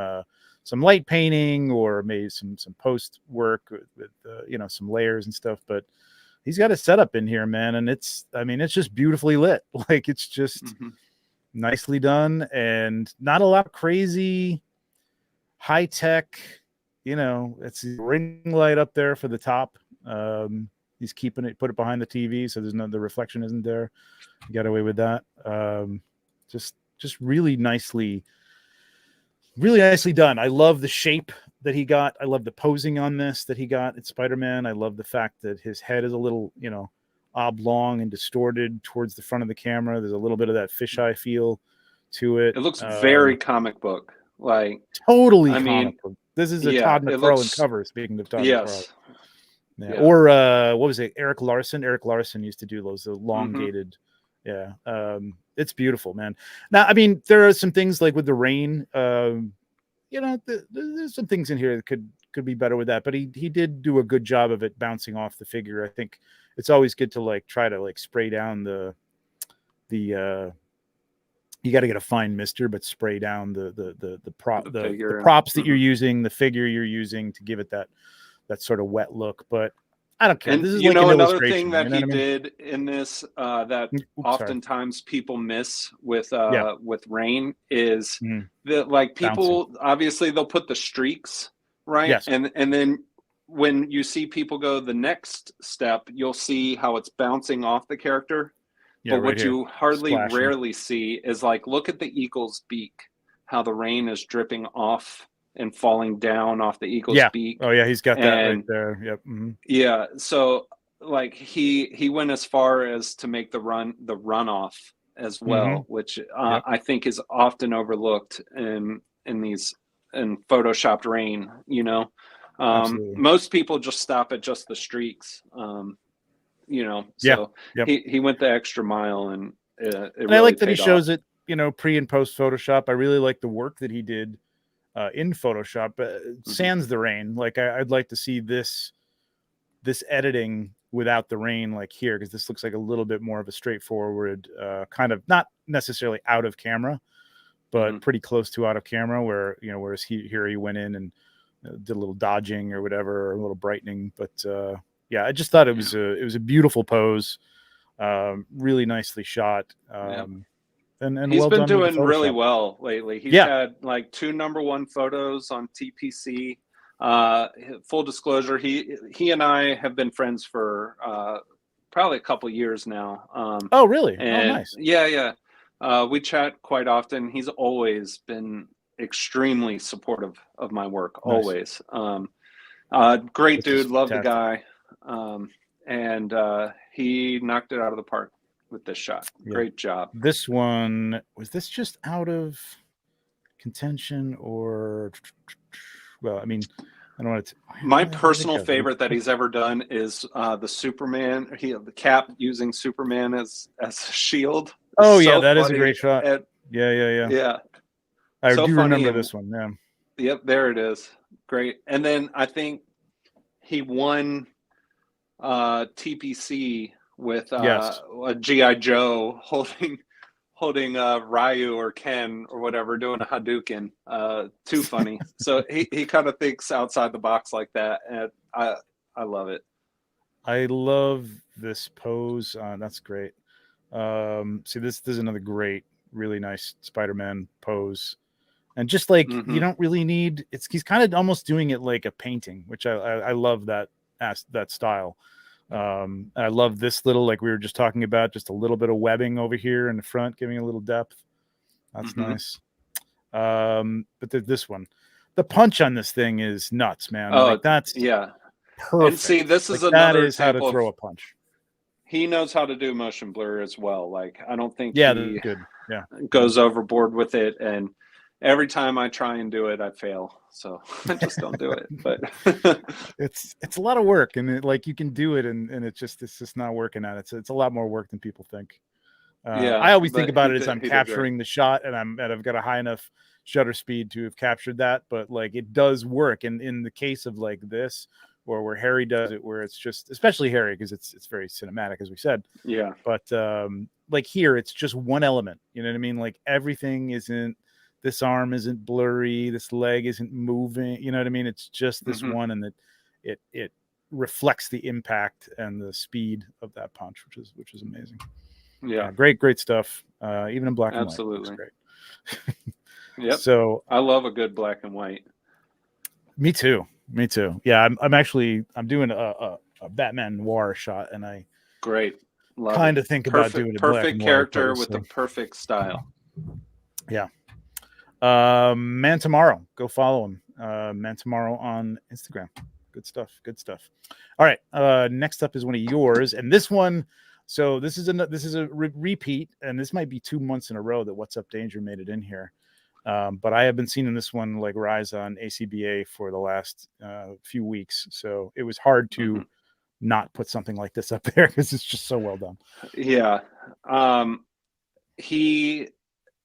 light painting or maybe some post work with some layers and stuff. But he's got a setup in here, man. And it's just beautifully lit. Like it's just, nicely done, and not a lot of crazy high tech. You know, it's a ring light up there for the top. He's keeping it, put it behind the TV, so there's the reflection isn't there. He got away with that. Just really nicely done. I love the shape that he got. I love the posing on this that he got at Spider-Man. I love the fact that his head is a little, you know, oblong and distorted towards the front of the camera. There's a little bit of that fisheye feel to it. It looks very comic book, like totally comic book. This is a Todd McFarlane cover. Speaking of Todd McFarlane. Yeah. Or what was it? Eric Larson. Eric Larson used to do those elongated. Yeah. It's beautiful, man. Now, I mean, there are some things like with the rain. You know, there's some things in here that could be better with that, but he did do a good job of it bouncing off the figure. I think it's always good to like try to like spray down the you got to get a fine mister, but spray down the props that you're using, the figure you're using to give it that sort of wet look. But I don't care. And this is you like know, an another thing that he did in this that oftentimes people miss with rain is that, like, people obviously they'll put the streaks, right? Yes. And then when you see people go the next step, you'll see how it's bouncing off the character. Yeah, but right what here. you hardly Splashing. rarely see is, like, look at the eagle's beak, how the rain is dripping off and falling down off the eagle's beak. Oh yeah, he's got that right there. Yep. Mm-hmm. Yeah. So like he went as far as to make the runoff as well, which I think is often overlooked in photoshopped rain, you know. Most people just stop at just the streaks. You know, so he went the extra mile, and it really I like that he paid shows off. it, you know, pre and post Photoshop. I really like the work that he did in Photoshop, sans the rain. Like I'd like to see this editing without the rain, like here, because this looks like a little bit more of a straightforward kind of, not necessarily out of camera, but pretty close to out of camera, where, you know, whereas here he went in and did a little dodging or whatever, or a little brightening. But yeah, I just thought it was a beautiful pose, really nicely shot. And he's well been done with doing the really Photoshop. well lately. He's had like 2 #1 photos on TPC. Full disclosure, he and I have been friends for probably a couple years now. Oh, really? And oh, nice. Yeah. We chat quite often. He's always been extremely supportive of my work. Nice. Always. Great dude. Love the guy. And he knocked it out of the park with this shot. Great job. This one, was this just out of contention, or, well, I mean, I don't want to. My personal favorite that he's ever done is the Superman. The Cap using Superman as a shield. Oh yeah, that is a great shot. Yeah. I do remember this one. Yeah. Yep, there it is. Great. And then I think he won TPC with a G.I. Joe holding Ryu or Ken or whatever, doing a Hadouken. Too funny. So he kind of thinks outside the box like that, and I love it. I love this pose. That's great. See, this is another great, really nice Spider-Man pose. And just like you don't really need, he's kind of almost doing it like a painting, which I love that style. I love this little, like we were just talking about, just a little bit of webbing over here in the front, giving a little depth. That's nice. But this one, the punch on this thing is nuts, man. Oh, like that's perfect. And see, this is like, another that is how to throw a punch. He knows how to do motion blur as well. Like, I don't think he goes overboard with it, and every time I try and do it, I fail. So I just don't do it. But it's a lot of work, and like you can do it, and it's just not working out. It's a lot more work than people think. I always think about it as I'm capturing the shot, and I've got a high enough shutter speed to have captured that. But like it does work, and in the case of like this, or where Harry does it, where it's just, especially Harry, because it's very cinematic, as we said. Yeah. But like here, it's just one element. You know what I mean? Like everything isn't. This arm isn't blurry. This leg isn't moving. You know what I mean? It's just this one, and that it reflects the impact and the speed of that punch, which is amazing. Yeah, great stuff. even in black Absolutely. and white. It's great. Yep. So I love a good black and white. me too. Yeah, I'm doing a Batman noir shot, and I Great. Love kind it. of think about doing a black Perfect and white character pose, with the so. perfect style. Yeah. Man Tomorrow. Go follow him. Man Tomorrow on Instagram. Good stuff. All right. Next up is one of yours, and this one. So this is a repeat, and this might be 2 months in a row that What's Up Danger made it in here. But I have been seeing this one like rise on ACBA for the last few weeks, so it was hard to not put something like this up there because it's just so well done. Yeah. He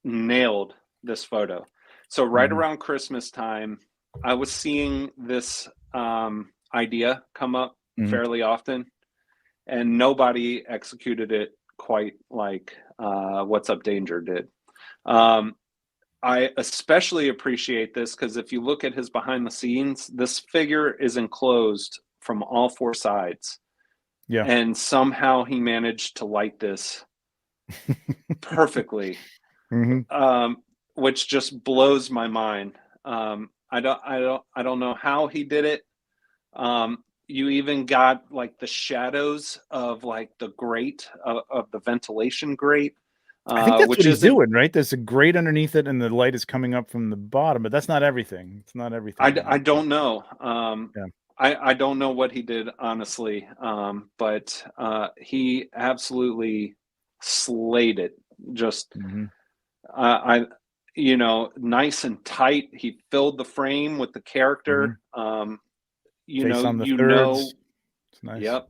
nailed this photo. So right around Christmas time, I was seeing this idea come up fairly often, and nobody executed it quite like What's Up Danger did. I especially appreciate this because if you look at his behind the scenes, this figure is enclosed from all 4 sides. Yeah. And somehow he managed to light this perfectly. Which just blows my mind. I don't know how he did it. You even got like the shadows of like the grate of the ventilation grate. I think that's what he's doing, right? There's a grate underneath it, and the light is coming up from the bottom, but that's not everything. It's not everything. I don't know. I don't know what he did, honestly. But he absolutely slayed it. Just nice and tight. He filled the frame with the character. Face on the thirds. It's nice. Yep.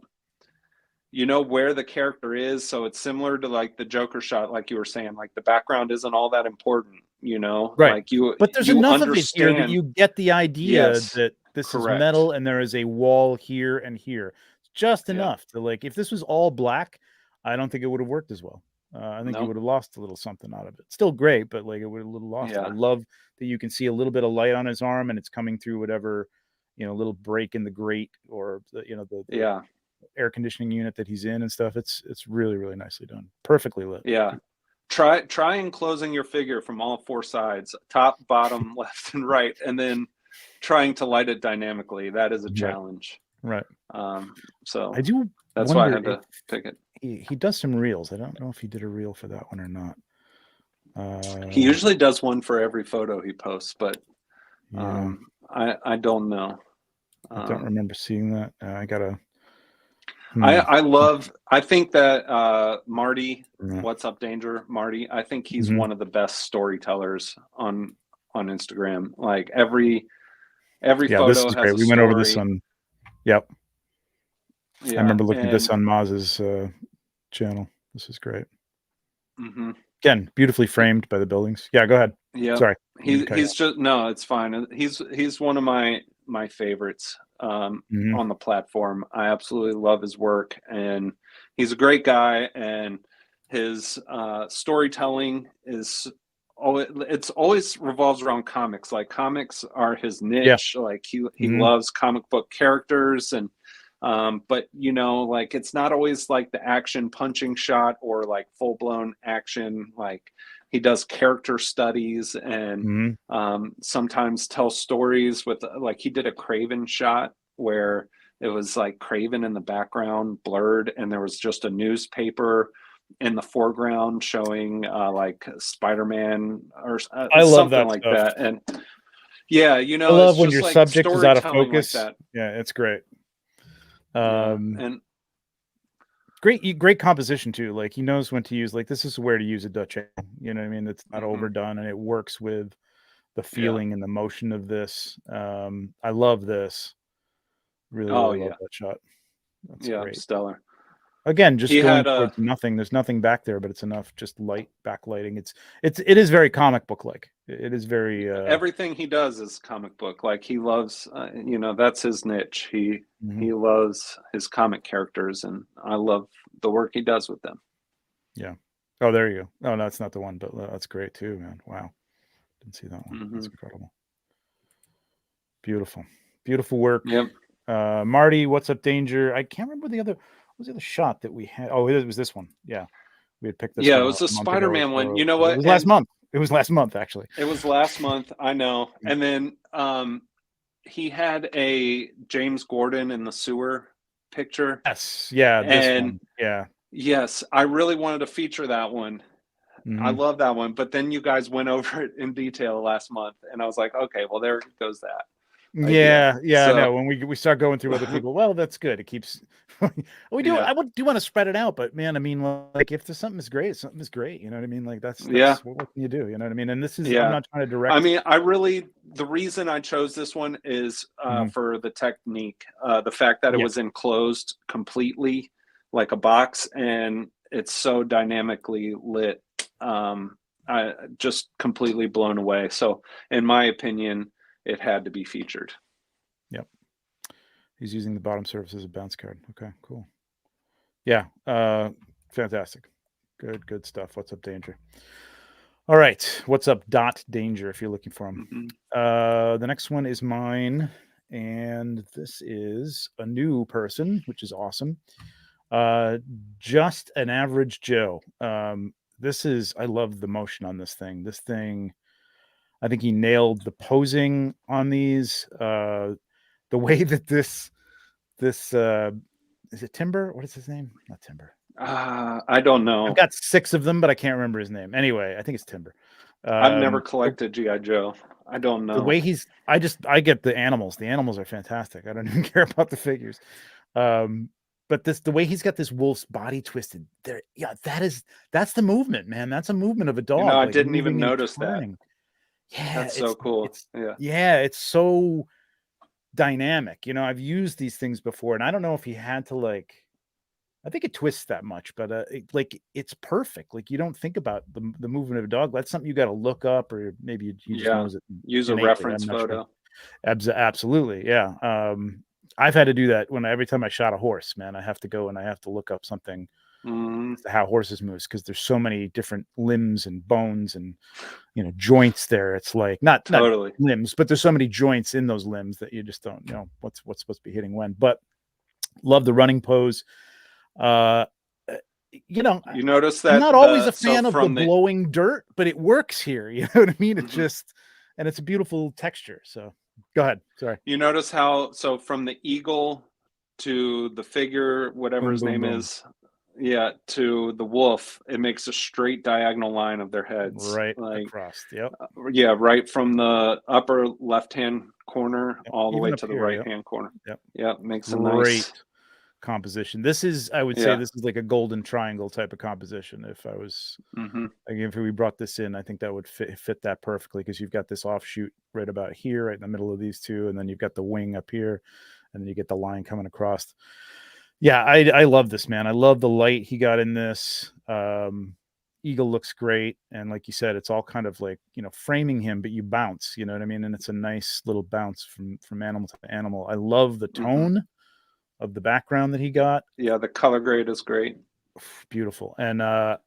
You know where the character is, so it's similar to like the Joker shot, like you were saying. Like the background isn't all that important, right? Like you, but there's enough of it here that you get the idea that this is metal, and there is a wall here and here, just enough to like. If this was all black, I don't think it would have worked as well. I think you would have lost a little something out of it. Still great, but like it would have a little lost. I love that you can see a little bit of light on his arm, and it's coming through whatever little break in the grate or the air conditioning unit that he's in and stuff. It's really, really nicely done. Perfectly lit. Yeah. Try enclosing your figure from all 4 sides, top, bottom, left, and right, and then trying to light it dynamically. That is a challenge. Right. So I do. That's why I had to pick it. He does some reels. I don't know if he did a reel for that one or not. He usually does one for every photo he posts, but I don't know. I don't remember seeing that. I gotta. I think that Marty, What's Up Danger, Marty, I think he's one of the best storytellers on Instagram. Like every photo this is has great. a We went over this on. Yep. Yeah, I remember looking at this on Maz's channel. This is great. Again, beautifully framed by the buildings. Yeah, go ahead. Yeah. Sorry. He's just no, it's fine. He's one of my favorites on the platform. I absolutely love his work, and he's a great guy, and his storytelling is always revolves around comics. Like comics are his niche. Like he loves comic book characters, and but like it's not always like the action punching shot or like full-blown action. Like he does character studies and sometimes tells stories with, like, he did a Craven shot where it was like Craven in the background blurred, and there was just a newspaper in the foreground showing like Spider-Man or I love something that like stuff. that. And yeah, I love when your subject is out of focus. Like yeah, it's great. And great composition too. Like he knows when to use, like, this is where to use a Dutch angle. You know what I mean? It's not overdone, and it works with the feeling and the motion of this. I love this. Really, really love that shot. That's great. Stellar. Again, just going towards nothing. There's nothing back there, but it's enough just backlighting. It is very comic book like. It is very everything he does is comic book. Like he loves, that's his niche. He loves his comic characters, and I love the work he does with them. Yeah. Oh, there you go. Oh, no, that's not the one, but that's great too, man. Wow. Didn't see that one. That's incredible. Beautiful, beautiful work. Yep. Marty, What's Up Danger? I can't remember what was the other shot that we had. Oh, it was this one. Yeah. We had picked this. Yeah, one it was a the month ago or Spider-Man one. so. You know It what? was last month. It was last month, actually. It was last month. I know. And then he had a James Gordon in the sewer picture. Yes. Yeah. This And one. Yeah. yes, I really wanted to feature that one. I love that one. But then you guys went over it in detail last month, and I was like, okay, well, there goes that. Yeah, So, no. When we start going through other people, well, that's good. It keeps we do. Yeah. I do want to spread it out, but man, I mean, like if there's something is great, something is great. You know what I mean? Like that's what can you do? You know what I mean? And this is I'm not trying to direct. I mean, the reason I chose this one is for the technique, the fact that it was enclosed completely like a box, and it's so dynamically lit. I just completely blown away. So, in my opinion, it had to be featured. Yep. He's using the bottom surface as a bounce card. Okay, cool. Yeah, fantastic. Good stuff. What's up, Danger? All right, what's up, Dot Danger? If you're looking for him, the next one is mine, and this is a new person, which is awesome. Just an average Joe. I love the motion on this thing. This thing, I think he nailed the posing on these. The way that this is it Timber? What is his name? Not Timber. I don't know. I've got 6 of them, but I can't remember his name. Anyway, I think it's Timber. I've never collected G.I. Joe. I don't know. The way I get the animals. The animals are fantastic. I don't even care about the figures. But the way he's got this wolf's body twisted there. Yeah, that's the movement, man. That's a movement of a dog. I didn't even notice that. Yeah, that's so cool. It's so dynamic. I've used these things before, and I don't know if he had to I think it twists that much, but it's perfect. Like you don't think about the movement of a dog. That's something you got to look up, or maybe you just knows it. Use a reference photo. Sure. Absolutely, yeah. I've had to do that every time I shot a horse, man. I have to go and I have to look up something as to how horses move, because there's so many different limbs and bones and joints there. It's like not limbs, but there's so many joints in those limbs that you just don't know what's supposed to be hitting when. But love the running pose. You notice that I'm not always a fan of the blowing dirt, but it works here. You know what I mean? It's just, and it's a beautiful texture. So go ahead. Sorry. You notice how, from the eagle to the figure, whatever his name is, to the wolf, it makes a straight diagonal line of their heads. Right across. Yep. Right from the upper left-hand corner all the way to the right-hand corner. Yep. Yep. Makes a nice composition. This is, I would say, this is like a golden triangle type of composition. If I was, if we brought this in, I think that would fit that perfectly, because you've got this offshoot right about here, right in the middle of these two, and then you've got the wing up here, and then you get the line coming across. Yeah, I love this, man. I love the light he got in this. Eagle looks great, and like you said, it's all kind of like framing him, but you bounce. You know what I mean? And it's a nice little bounce from animal to animal. I love the tone of the background that he got. Yeah, the color grade is great. Beautiful. And I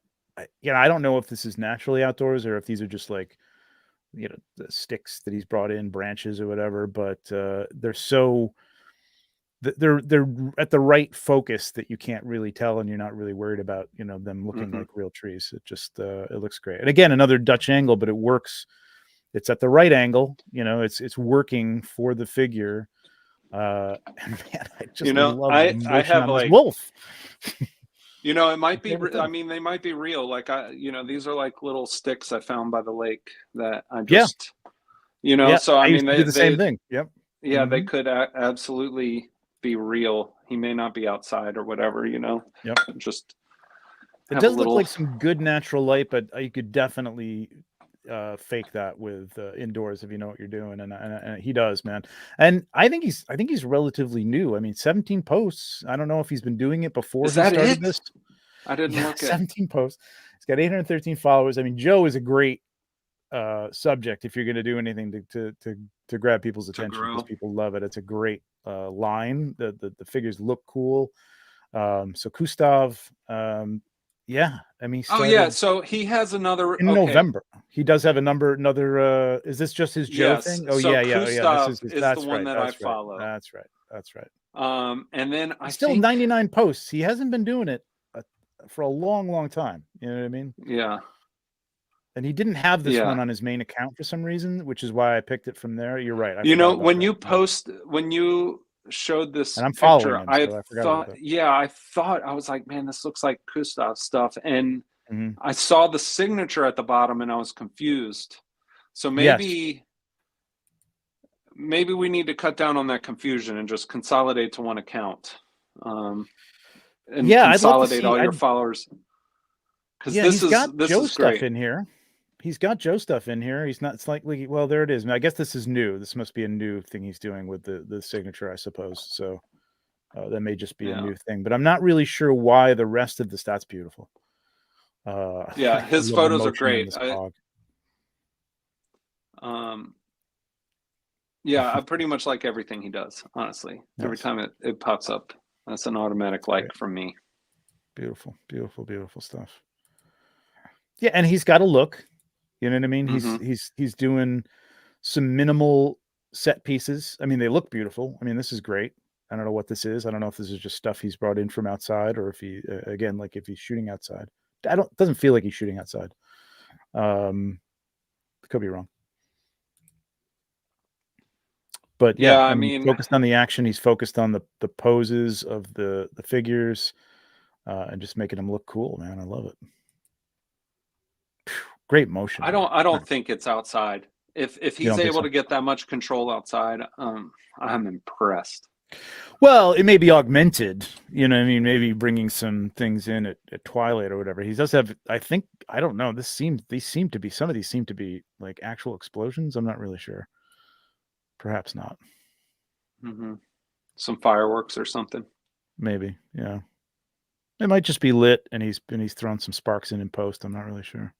don't know if this is naturally outdoors or if these are just like the sticks that he's brought in, branches or whatever, but they're at the right focus that you can't really tell, and you're not really worried about them looking like real trees. It just it looks great. And again, another Dutch angle, but it works. It's at the right angle. It's working for the figure. And man, I just love I have like wolf. It might be. I mean, they might be real. Like these are like little sticks I found by the lake that I just, So I mean, they do the same thing. Yep. Yeah, they could absolutely be real. He may not be outside or whatever. Yep. Just. It does look like some good natural light, but you could definitely fake that with indoors if you know what you're doing, and he does, man. And I think he's relatively new. I mean, 17 posts. I don't know if he's been doing it before. Is that it? This. I didn't look at 17 posts. He's got 813 followers. I mean, Joe is a great subject if you're going to do anything to grab people's attention, because people love it. It's a great line. The figures look cool. So Gustav. Yeah, I mean. So he has another in November. He does have another. Is this just his Joe thing? Oh, so yeah. This is the one that I follow. That's right. And then I still 99 posts. He hasn't been doing it for a long, long time. You know what I mean? Yeah. And he didn't have this Yeah. one on his main account for some reason, which is why I picked it from there. You're right. I You forgot know, about when that. when you showed this And I'm following picture, him, I so I forgot about thought, that. yeah, I was like, man, this looks like Kustav stuff. And Mhm. I saw the signature at the bottom and I was confused. So Yes. maybe we need to cut down on that confusion and just consolidate to one account. And Yeah, I'd love to consolidate see. all your followers. Because Yeah, he's got this Joe is stuff great. in here. He's got Joe stuff in here. He's not slightly well. There it is. I guess this is new. This must be a new thing he's doing with the signature, I suppose. So that may just be a Yeah. new thing. But I'm not really sure why the rest of the stats beautiful. Yeah, I his love the photos are motion on great. this hog. Yeah, I pretty much like everything he does, honestly. Every Yes. time it pops up, that's an automatic like Great. from me. Beautiful, beautiful, beautiful stuff. Yeah, and he's got a look. You know what I mean? Mm-hmm. He's doing some minimal set pieces. I mean, they look beautiful. I mean, this is great. I don't know what this is. I don't know if this is just stuff he's brought in from outside or if he again, like if he's shooting outside. It doesn't feel like he's shooting outside. Could be wrong. But yeah, Yeah, I I mean, mean, focused on the action. He's focused on the poses of the figures, and just making them look cool, man. I love it. Great motion. I don't think it's outside. If You he's don't think able so? to get that much control outside, I'm impressed. Well, it may be augmented. You know, I mean, maybe bringing some things in at twilight or whatever. He does have. I think I don't know. These seem to be some of these seem to be like actual explosions. I'm not really sure. Perhaps not. Mm-hmm. Some fireworks or something. Maybe. Yeah. It might just be lit, and he's thrown some sparks in post. I'm not really sure.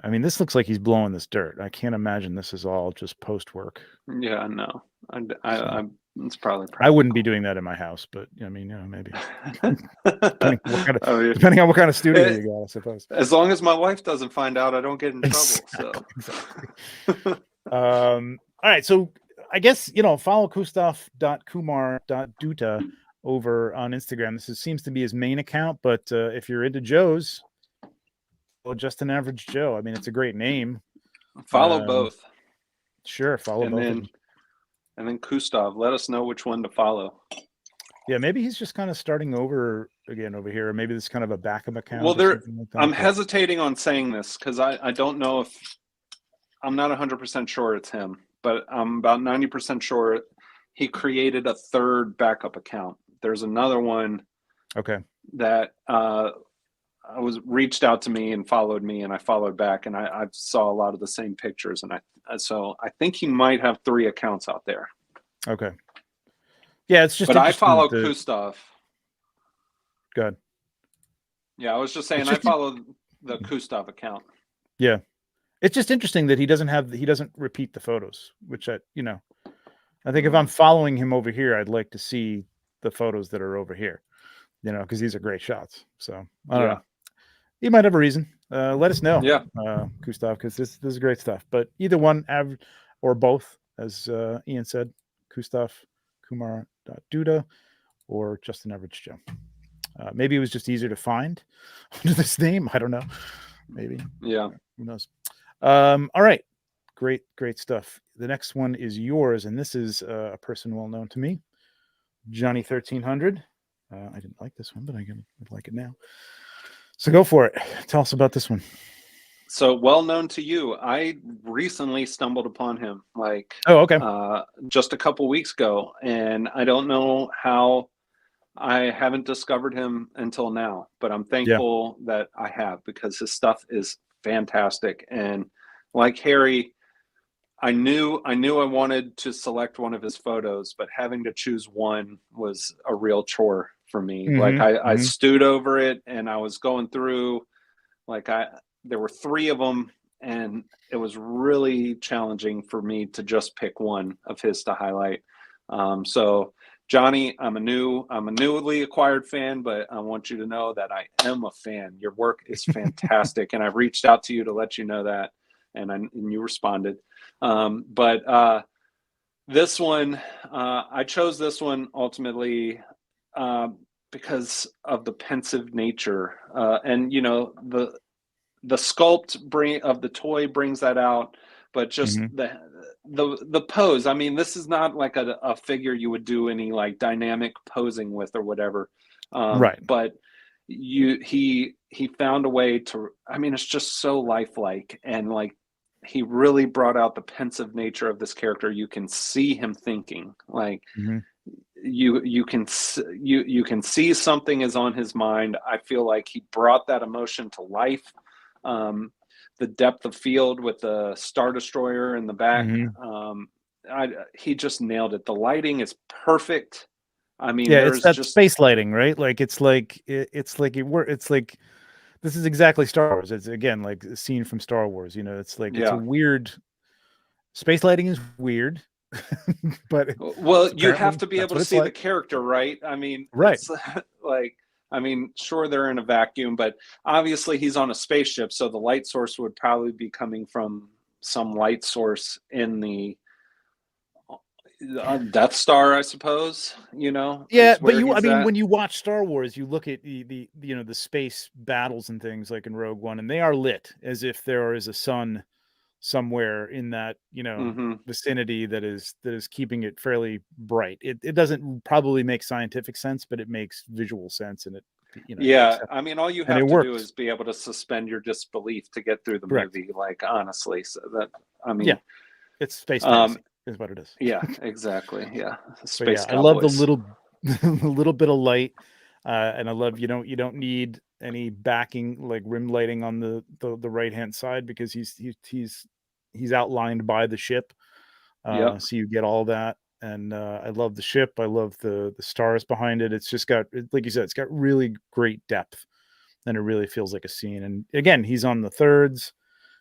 I mean, this looks like he's blowing this dirt. I can't imagine this is all just post work. Yeah, no, So, it's probably I wouldn't be practical. doing that in my house, but I mean, you know, maybe Oh, yeah. depending on what kind of studio you got, I suppose. As long as my wife doesn't find out, I don't get in trouble. Exactly. All right, so I guess follow Kustav.kumar.duta over on Instagram. This seems to be his main account, but if you're into Joe's, well, Just an Average Joe. I mean, it's a great name. Follow both. Sure, follow both of them. And then Kustav, let us know which one to follow. Yeah, maybe he's just kind of starting over again over here. Maybe this is kind of a backup account. Well, like I'm hesitating on saying this because I don't know if I'm not 100% sure it's him, but I'm about 90% sure he created a third backup account. There's another one. Okay. That was reached out to me and followed me, and I followed back, and I saw a lot of the same pictures, and so I think he might have 3 accounts out there. Okay. Yeah, it's just. But I follow Kustav. Good. Yeah, I was just saying I follow the Kustav account. Yeah, it's just interesting that he doesn't repeat the photos, which I think if I'm following him over here, I'd like to see the photos that are over here, because these are great shots. So I don't know. You might have a reason. Let us know, Kustav, because this is great stuff. But either one, or both, as Ian said, Kustav Kumar.duta or Just an Average Joe. Maybe it was just easier to find under this name. I don't know. Maybe. Yeah. Who knows? All right. Great stuff. The next one is yours, and this is a person well known to me, Johnny 1300. I didn't like this one, but I like it now. So go for it. Tell us about this one. So well known to you. I recently stumbled upon him, just a couple weeks ago, and I don't know how I haven't discovered him until now, but I'm thankful that I have, because his stuff is fantastic. And like Harry, I knew I wanted to select one of his photos, but having to choose one was a real chore for me. Mm-hmm. I stewed over it, and I was going through, there were 3 of them, and it was really challenging for me to just pick one of his to highlight. So Johnny, I'm a newly acquired fan, but I want you to know that I am a fan. Your work is fantastic, and I reached out to you to let you know that, and you responded. But this one, I chose this one ultimately because of the pensive nature, and you know, the sculpt of the toy brings that out, but just Mhm. the pose. I mean, this is not like a figure you would do any like dynamic posing with or whatever. Right. But he found a way to. I mean, it's just so lifelike, and like he really brought out the pensive nature of this character. You can see him thinking, like Mhm. you can see something is on his mind. I feel like he brought that emotion to life. Um, the depth of field with the Star Destroyer in the back. Mhm. He just nailed it. The lighting is perfect. I mean, Yeah, it's there's that just space lighting, right? Like it's like it's like this is exactly Star Wars. It's again like a scene from Star Wars. You know, it's like it's a yeah. weird space lighting is weird, but Well, you have apparently to be that's able what to it's see the like. character, right? I mean, Right. it's like, I mean, sure, they're in a vacuum, but obviously he's on a spaceship, so the light source would probably be coming from some light source in the Death Star, I suppose, you know, Yeah, is but where I he's mean, at. when you watch Star Wars, you look at the you know the space battles and things like in Rogue One, and they are lit as if there is a sun somewhere in that Hmm. vicinity that is keeping it fairly bright. It doesn't probably make scientific sense, but it makes visual sense, and it you Yeah, accept I mean, all you and it have to do works. is be able to suspend your disbelief to get through the Correct. movie, like honestly. So that, I Yeah, mean, it's space um, fantasy is what it is. yeah, exactly. Yeah, But yeah, Space I love the Cowboys. little the little bit of light, and I love you don't need any backing like rim lighting on the right hand side because he's outlined by the ship, Yep. so you get all that. And I love the ship. I love the stars behind it. It's just got like you said, it's got really great depth, and it really feels like a scene. And again, he's on the thirds.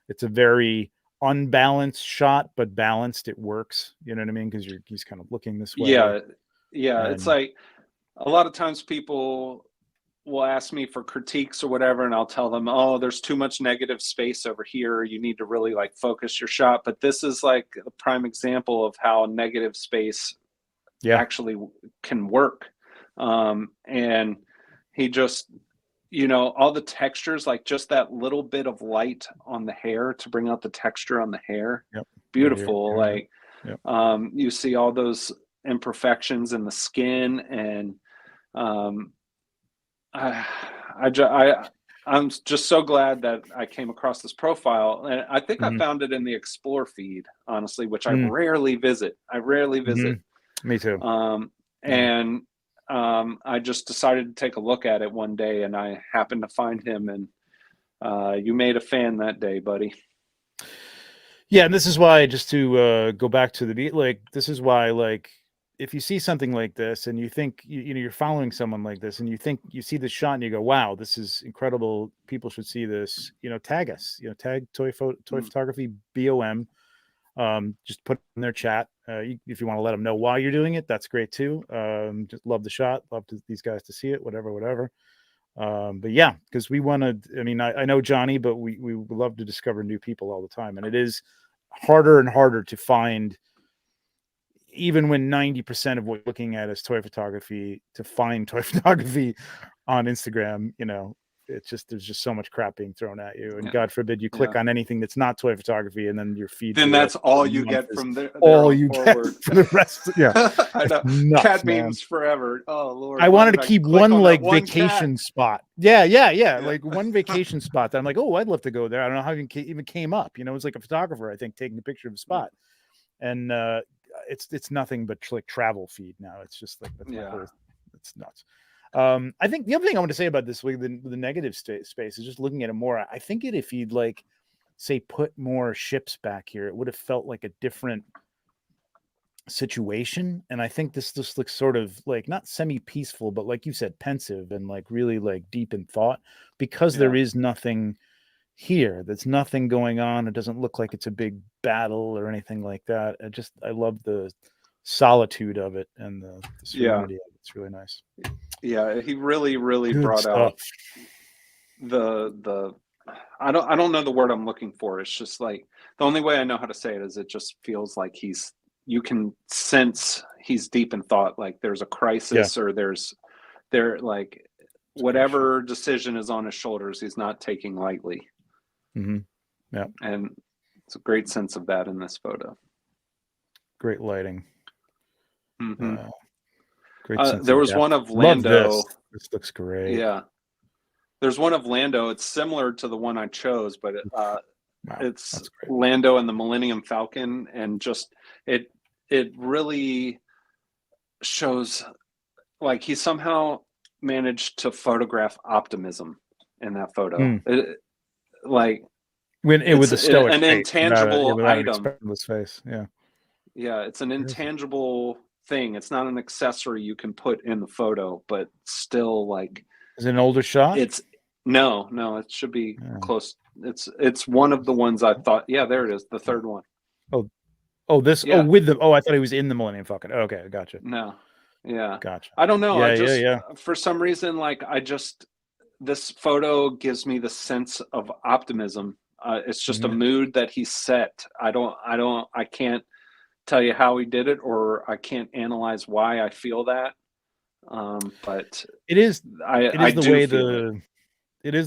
It's a very unbalanced shot, but balanced. It works. You know what I mean? Because he's kind of looking this way, Yeah, yeah. It's and like a lot of times people will ask me for critiques or whatever, and I'll tell them, "Oh, there's too much negative space over here. You need to really like focus your shot." But this is like a prime example of how negative space yeah. actually can work. And he just, you know, all the textures, like just that little bit of light on the hair to bring out the texture on the hair, Yep. Right here. beautiful. Yeah. Like Yep. you see all those imperfections in the skin, and um, I, I'm just so glad that I came across this profile, and I think I Mhm. found it in the Explore feed, honestly, which I Mm. rarely visit. I rarely visit, Mhm. Me too. um, Yeah. and I just decided to take a look at it one day, and I happened to find him, and you made a fan that day, buddy. Yeah, and this is why just to go back to the beat, like this is why like if you see something like this and you think you know you're following someone like this and you think you see this shot and you go, wow, this is incredible. People should see this. You know, tag us. You know, tag toy Mm. photography BOM. Just put in their chat. If you want to let them know why you're doing it, that's great too. Just love the shot. Love these guys to see it. Whatever, whatever. But yeah, because we want to. I mean, I know Johnny, but we love to discover new people all the time, and it is harder and harder to find, even when 90% of what you're looking at is toy photography, to find toy photography on Instagram. You know, it's just there's just so much crap being thrown at you, and Yeah, God forbid you yeah. click on anything that's not toy photography, and then your feed for Then the rest that's all of the you month get is from there all on you get forward. for the rest. Yeah, I it's know. nuts, Cat man. memes forever. Oh Lord, I why wanted did to I keep click one on that like one cat? vacation spot. Yeah. Yeah. Like one vacation spot that I'm like, oh, I'd love to go there. I don't know how it even came up. You know, it was like a photographer, I think, taking a picture of a spot, and it's nothing but like travel feed now. It's just like that's my Yeah. whole. It's nuts. I think the other thing I want to say about this, like the negative space, is just looking at it more. I think if you'd like, say, put more ships back here, it would have felt like a different situation. And I think this just looks sort of like not semi-peaceful, but like you said, pensive and like really like deep in thought, because there Yeah. is nothing here. There's nothing going on. It doesn't look like it's a big battle or anything like that. I love the solitude of it and the Yeah. serenity of it. It's really nice. Yeah. He really Good brought stuff. out the I don't know the word I'm looking for. It's just like the only way I know how to say it is it just feels like you can sense he's deep in thought, like there's a Yeah. crisis or there's they're like, whatever decision is on his shoulders, he's not taking lightly. Yeah. And it's a great sense of that in this photo. Great lighting. Great sense there of was depth. one of Lando. This looks great. Yeah. There's one of Lando. It's similar to the one I chose, but it's Lando and the Millennium Falcon, and just it really shows like he somehow managed to photograph optimism in that photo. Like when it was a stoic an intangible item. Face. Yeah. Yeah, it's an intangible thing. It's not an accessory you can put in the photo, but still, like, is it an older shot? It's no, it should be close. It's one of the ones I thought. Yeah, there it is, the third one. This. Yeah. With the. I thought he was in the Millennium Falcon. Okay, gotcha. No, yeah, gotcha. I don't know. Yeah, for some reason, like, this photo gives me the sense of optimism. It's just a mood that he set. I can't tell you how he did it, or I can't analyze why I feel that. But it is the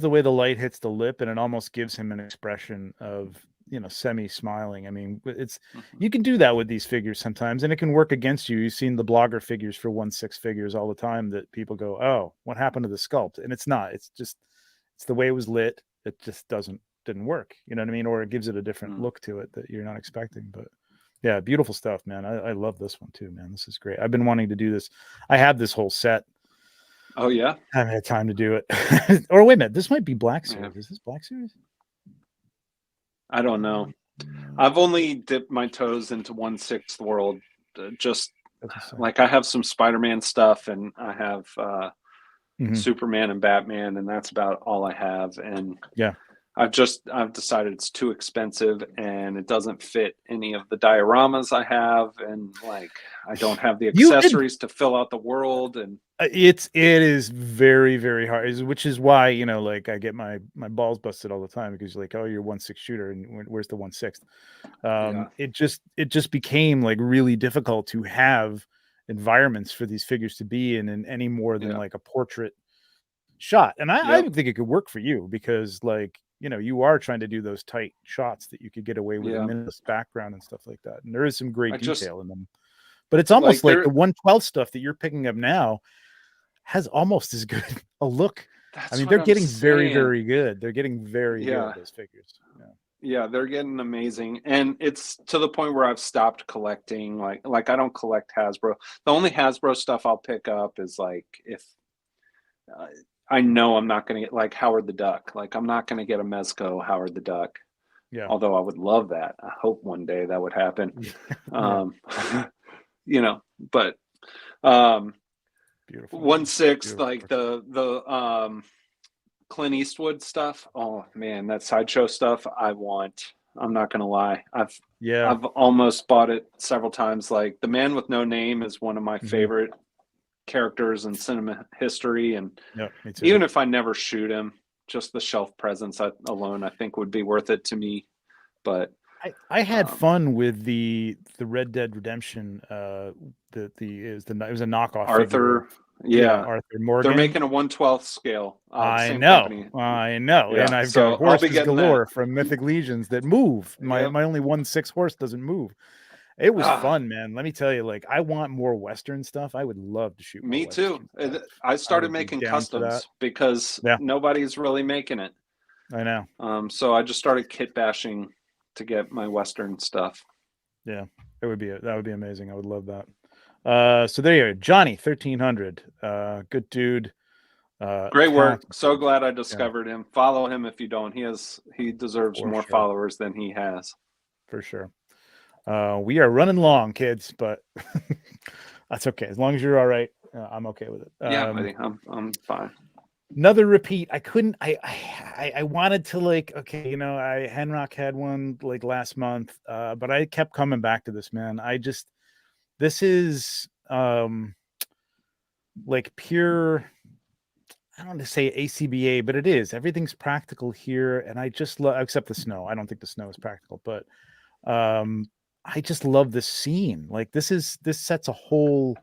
way the light hits the lip, and it almost gives him an expression of, semi-smiling. I mean, it's you can do that with these figures sometimes, and it can work against you. You've seen the blogger figures for 1/6 figures all the time that people go, "Oh, what happened to the sculpt?" And it's not. It's the way it was lit. It just didn't work. You know what I mean? Or it gives it a different look to it that you're not expecting. But yeah, beautiful stuff, man. I love this one too, man. This is great. I've been wanting to do this. I have this whole set. Oh yeah, I haven't had time to do it. Or wait a minute, this might be Black Series. Yeah. Is this Black Series? I don't know. I've only dipped my toes into 1/6 world. Just like I have some Spider-Man stuff, and I have Superman and Batman, and that's about all I have. And yeah, I've decided it's too expensive, and it doesn't fit any of the dioramas I have, and like I don't have the accessories to fill out the world. And it is very, very hard, which is why, like I get my balls busted all the time, because like, oh, you're 1/6 shooter, and where's the 1/6? It just became like really difficult to have environments for these figures to be in any more than like a portrait shot. And I think it could work for you, because like, you are trying to do those tight shots that you could get away with a minimalist background and stuff like that. And there is some great detail in them, but it's almost like the 1/12 stuff that you're picking up now has almost as good a look. I mean, they're getting very, very good. They're getting very good at those figures. Yeah, they're getting amazing. And it's to the point where I've stopped collecting. Like I don't collect Hasbro. The only Hasbro stuff I'll pick up is like if I know I'm not going to get like Howard the Duck. Like I'm not going to get a Mezco Howard the Duck. Yeah. Although I would love that. I hope one day that would happen. But beautiful. 1/6, like the Clint Eastwood stuff. Oh man, that sideshow stuff I want. I'm not going to lie. I've almost bought it several times. Like The Man with No Name is one of my favorite characters in cinema history, and even if I never shoot him, just the shelf presence alone I think would be worth it to me. But I had fun with the Red Dead Redemption. It was a knockoff Arthur figure. Arthur Morgan. They're making a 1/12 scale. I know, yeah. And I've got horses galore from Mythic Legions that move. My only 1/6 horse doesn't move. It was fun, man. Let me tell you, like, I want more Western stuff. I would love to shoot. Me too. I started making customs because nobody's really making it. I know. So I just started kit bashing to get my Western stuff. Yeah, that would be amazing. I would love that. So there you are, Johnny 1300. Good dude. Great work. So glad I discovered him. Follow him if you don't. He deserves more followers than he has. For sure. We are running long, kids, but that's okay. As long as you're all right, I'm okay with it. Yeah, buddy, I'm fine. Another repeat. I wanted to Henrock had one like last month, but I kept coming back to this, man. This is like pure, I don't want to say ACBA, but it is. Everything's practical here, and I just love, except the snow. I don't think the snow is practical, but I just love this scene. Like this sets a whole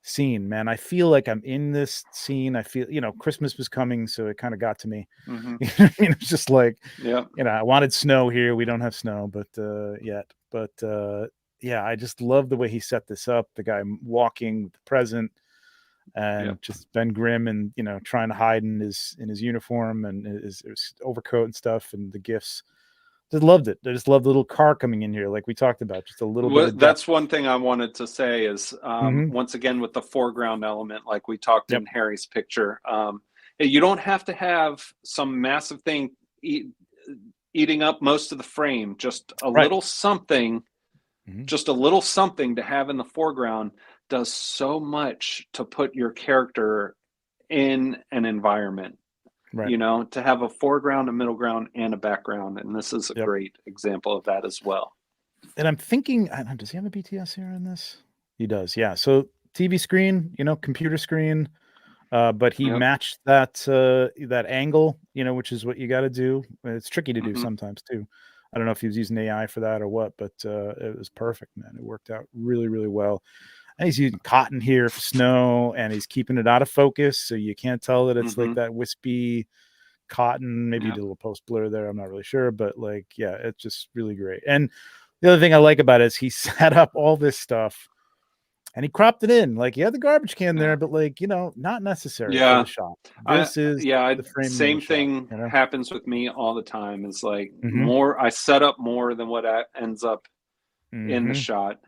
scene, man. I feel like I'm in this scene. I feel, Christmas was coming, so it kind of got to me. Mm-hmm. You know what I mean? It's just like, Yeah. I wanted snow here. We don't have snow, but yet. But yeah, I just love the way he set this up. The guy walking with the present, and just Ben Grimm, and trying to hide in his uniform and his overcoat and stuff, and the gifts. Just loved it. I just love the little car coming in here, like we talked about. Just a little bit of depth. That's one thing I wanted to say is Mhm. once again with the foreground element, like we talked Yep. in Harry's picture. You don't have to have some massive thing eating up most of the frame. Just a Right. little something, Mhm. just a little something to have in the foreground does so much to put your character in an environment. Right. To have a foreground, a middle ground, and a background, and this is a Yep. great example of that as well. And I'm thinking, does he have a BTS here in this? He does, yeah. So TV screen, computer screen, but he Yep. matched that angle, which is what you got to do. It's tricky to do Mhm. sometimes too. I don't know if he was using AI for that or what, but it was perfect, man. It worked out really, really well. And he's using cotton here for snow, and he's keeping it out of focus, so you can't tell that it's like Mhm. that wispy cotton. Maybe he Yep. did a little post blur there. I'm not really sure, but like, yeah, it's just really great. And the other thing I like about it is he set up all this stuff and he cropped it in. Like, he had the garbage can there, but like, not necessary for the shot. This is the framing of Same the shot. thing happens with me all the time. Is like Mhm. I set up more than what ends up in the Mhm. shot.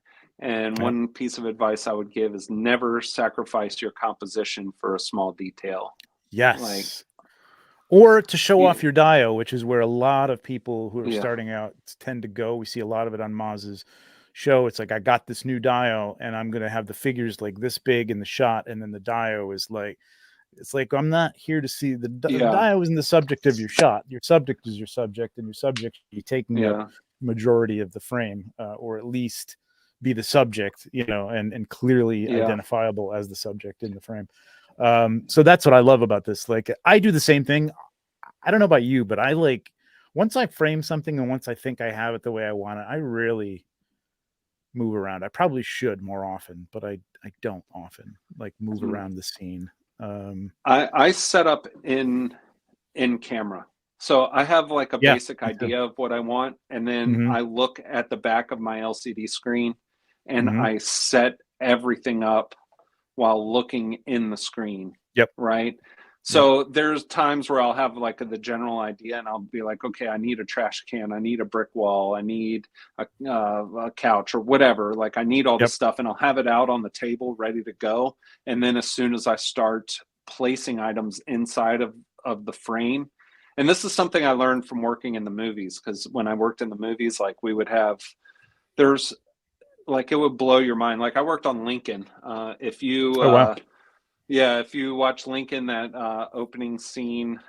And Yep. one piece of advice I would give is never sacrifice your composition for a small detail. Yes. Or to show Yeah. off your dio, which is where a lot of people who are Yeah. starting out tend to go. We see a lot of it on Maz's show. It's like, I got this new dio and I'm going to have the figures like this big in the shot. And then the dio is like, it's like, I'm not here to see the dio isn't the subject of your shot. Your subject is your subject, and your subject should be taking up majority of the frame, or at least be the subject, and clearly identifiable as the subject in the frame. So that's what I love about this. Like, I do the same thing. I don't know about you, but I like, once I frame something and once I think I have it the way I want it, I really move around. I probably should more often, but I don't often like move around the scene. I set up in camera. So I have like a basic me too. idea of what I want, and then I look at the back of my LCD screen and I set everything up while looking in the screen. Yep. Right. So there's times where I'll have like the general idea and I'll be like, okay, I need a trash can, I need a brick wall, I need a couch or whatever. Like, I need all this stuff, and I'll have it out on the table ready to go. And then as soon as I start placing items inside of the frame, and this is something I learned from working in the movies, because when I worked in the movies, like, we would have, there's like, it would blow your mind. Like, I worked on Lincoln. If you if you watch Lincoln, that opening scene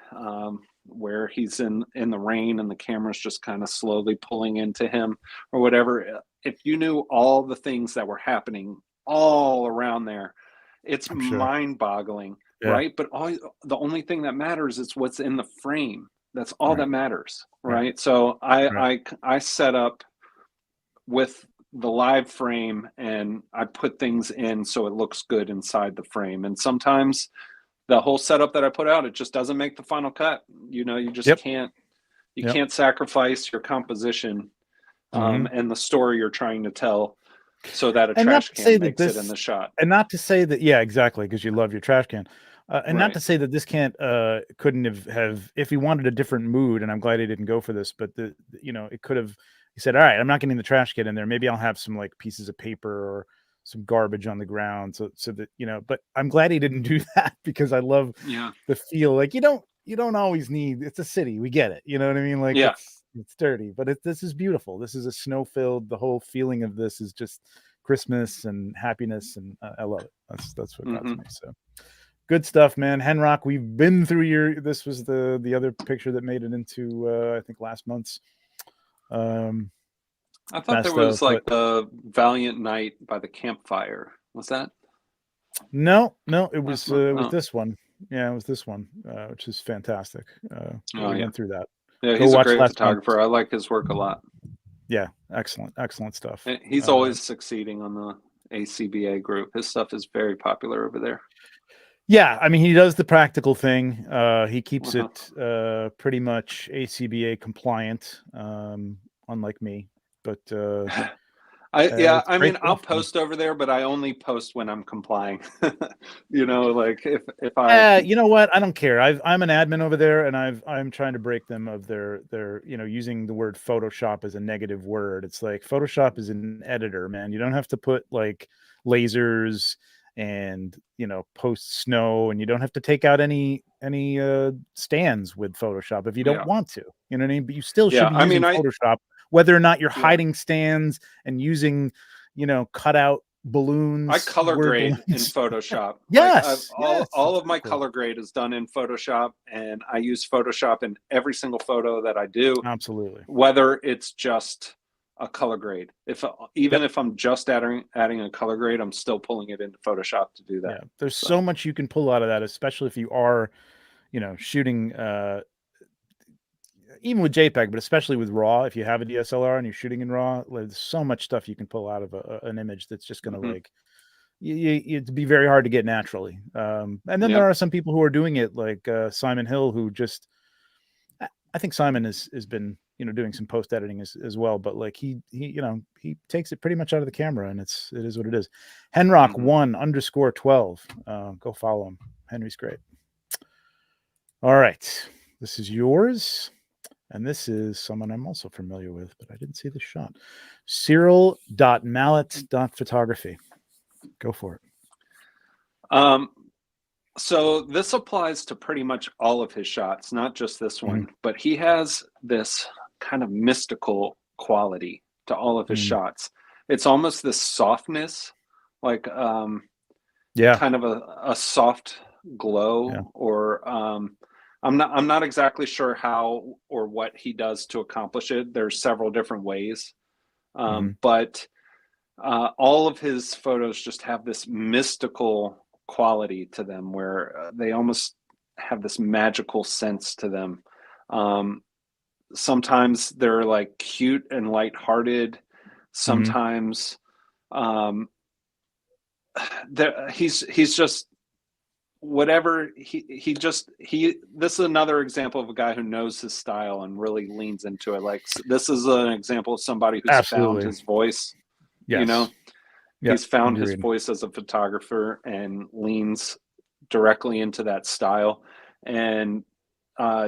where he's in the rain and the camera's just kind of slowly pulling into him or whatever, if you knew all the things that were happening all around there, it's mind-boggling. Right? But the only thing that matters is what's in the frame. That's all that matters, right? So I set up with the live frame, and I put things in so it looks good inside the frame. And sometimes the whole setup that I put out, it just doesn't make the final cut. You just can't sacrifice your composition and the story you're trying to tell so that a trash can makes it in the shot. And not to say that, exactly, because you love your trash can. And not to say that this couldn't have if he wanted a different mood, and I'm glad he didn't go for this, but it could have. He said, all right, I'm not getting the trash can in there. Maybe I'll have some like pieces of paper or some garbage on the ground. So that, but I'm glad he didn't do that, because I love the feel. Like, you don't always need, it's a city. We get it. You know what I mean? Like, it's dirty, but this is beautiful. This is a snow filled, the whole feeling of this is just Christmas and happiness. And I love it. That's what got to me. So good stuff, man. Henrock, we've been through this was the other picture that made it into, I think, last month's. I thought there was like the Valiant Night by the campfire. Was that? No, it was this one. Yeah, it was this one, which is fantastic. We went through that. Yeah, he's a great photographer. I like his work a lot. Yeah, excellent stuff. And he's always succeeding on the ACBA group. His stuff is very popular over there. Yeah, I mean, he does the practical thing. He keeps it pretty much ACBA compliant, unlike me. But I mean, I'll post over there, but I only post when I'm complying. Like if I you know what, I don't care. I'm an admin over there, and I'm trying to break them of their using the word Photoshop as a negative word. It's like Photoshop is an editor, man. You don't have to put like lasers and post snow, and you don't have to take out any stands with Photoshop if you don't want to. You know what I mean? But you still should be using Photoshop, whether or not you're hiding stands and using cut out balloons. I color grade in Photoshop. Yes, all of my color grade is done in Photoshop, and I use Photoshop in every single photo that I do. Absolutely. Whether it's just a color grade, if I'm just adding a color grade, I'm still pulling it into Photoshop to do that. Yeah, there's so much you can pull out of that, especially if you are, shooting. Even with JPEG, but especially with RAW, if you have a DSLR and you're shooting in RAW, there's so much stuff you can pull out of an image that's just going to it'd be very hard to get naturally. And then there are some people who are doing it, like Simon Hill, who just, I think Simon has been doing some post editing as well, but like he takes it pretty much out of the camera, and it is what it is. Henrock 1_12. Go follow him. Henry's great. All right, this is yours. And this is someone I'm also familiar with, but I didn't see the shot. Cyril.mallet.photography. Go for it. So this applies to pretty much all of his shots, not just this one, but he has this kind of mystical quality to all of his shots. It's almost this softness, like kind of a soft glow, or I'm not exactly sure how or what he does to accomplish it. There's several different ways, but all of his photos just have this mystical quality to them, where they almost have this magical sense to them. Sometimes they're like cute and lighthearted. Sometimes he's just whatever this is another example of a guy who knows his style and really leans into it. Like, this is an example of somebody who's found his voice. He's found his voice as a photographer and leans directly into that style. And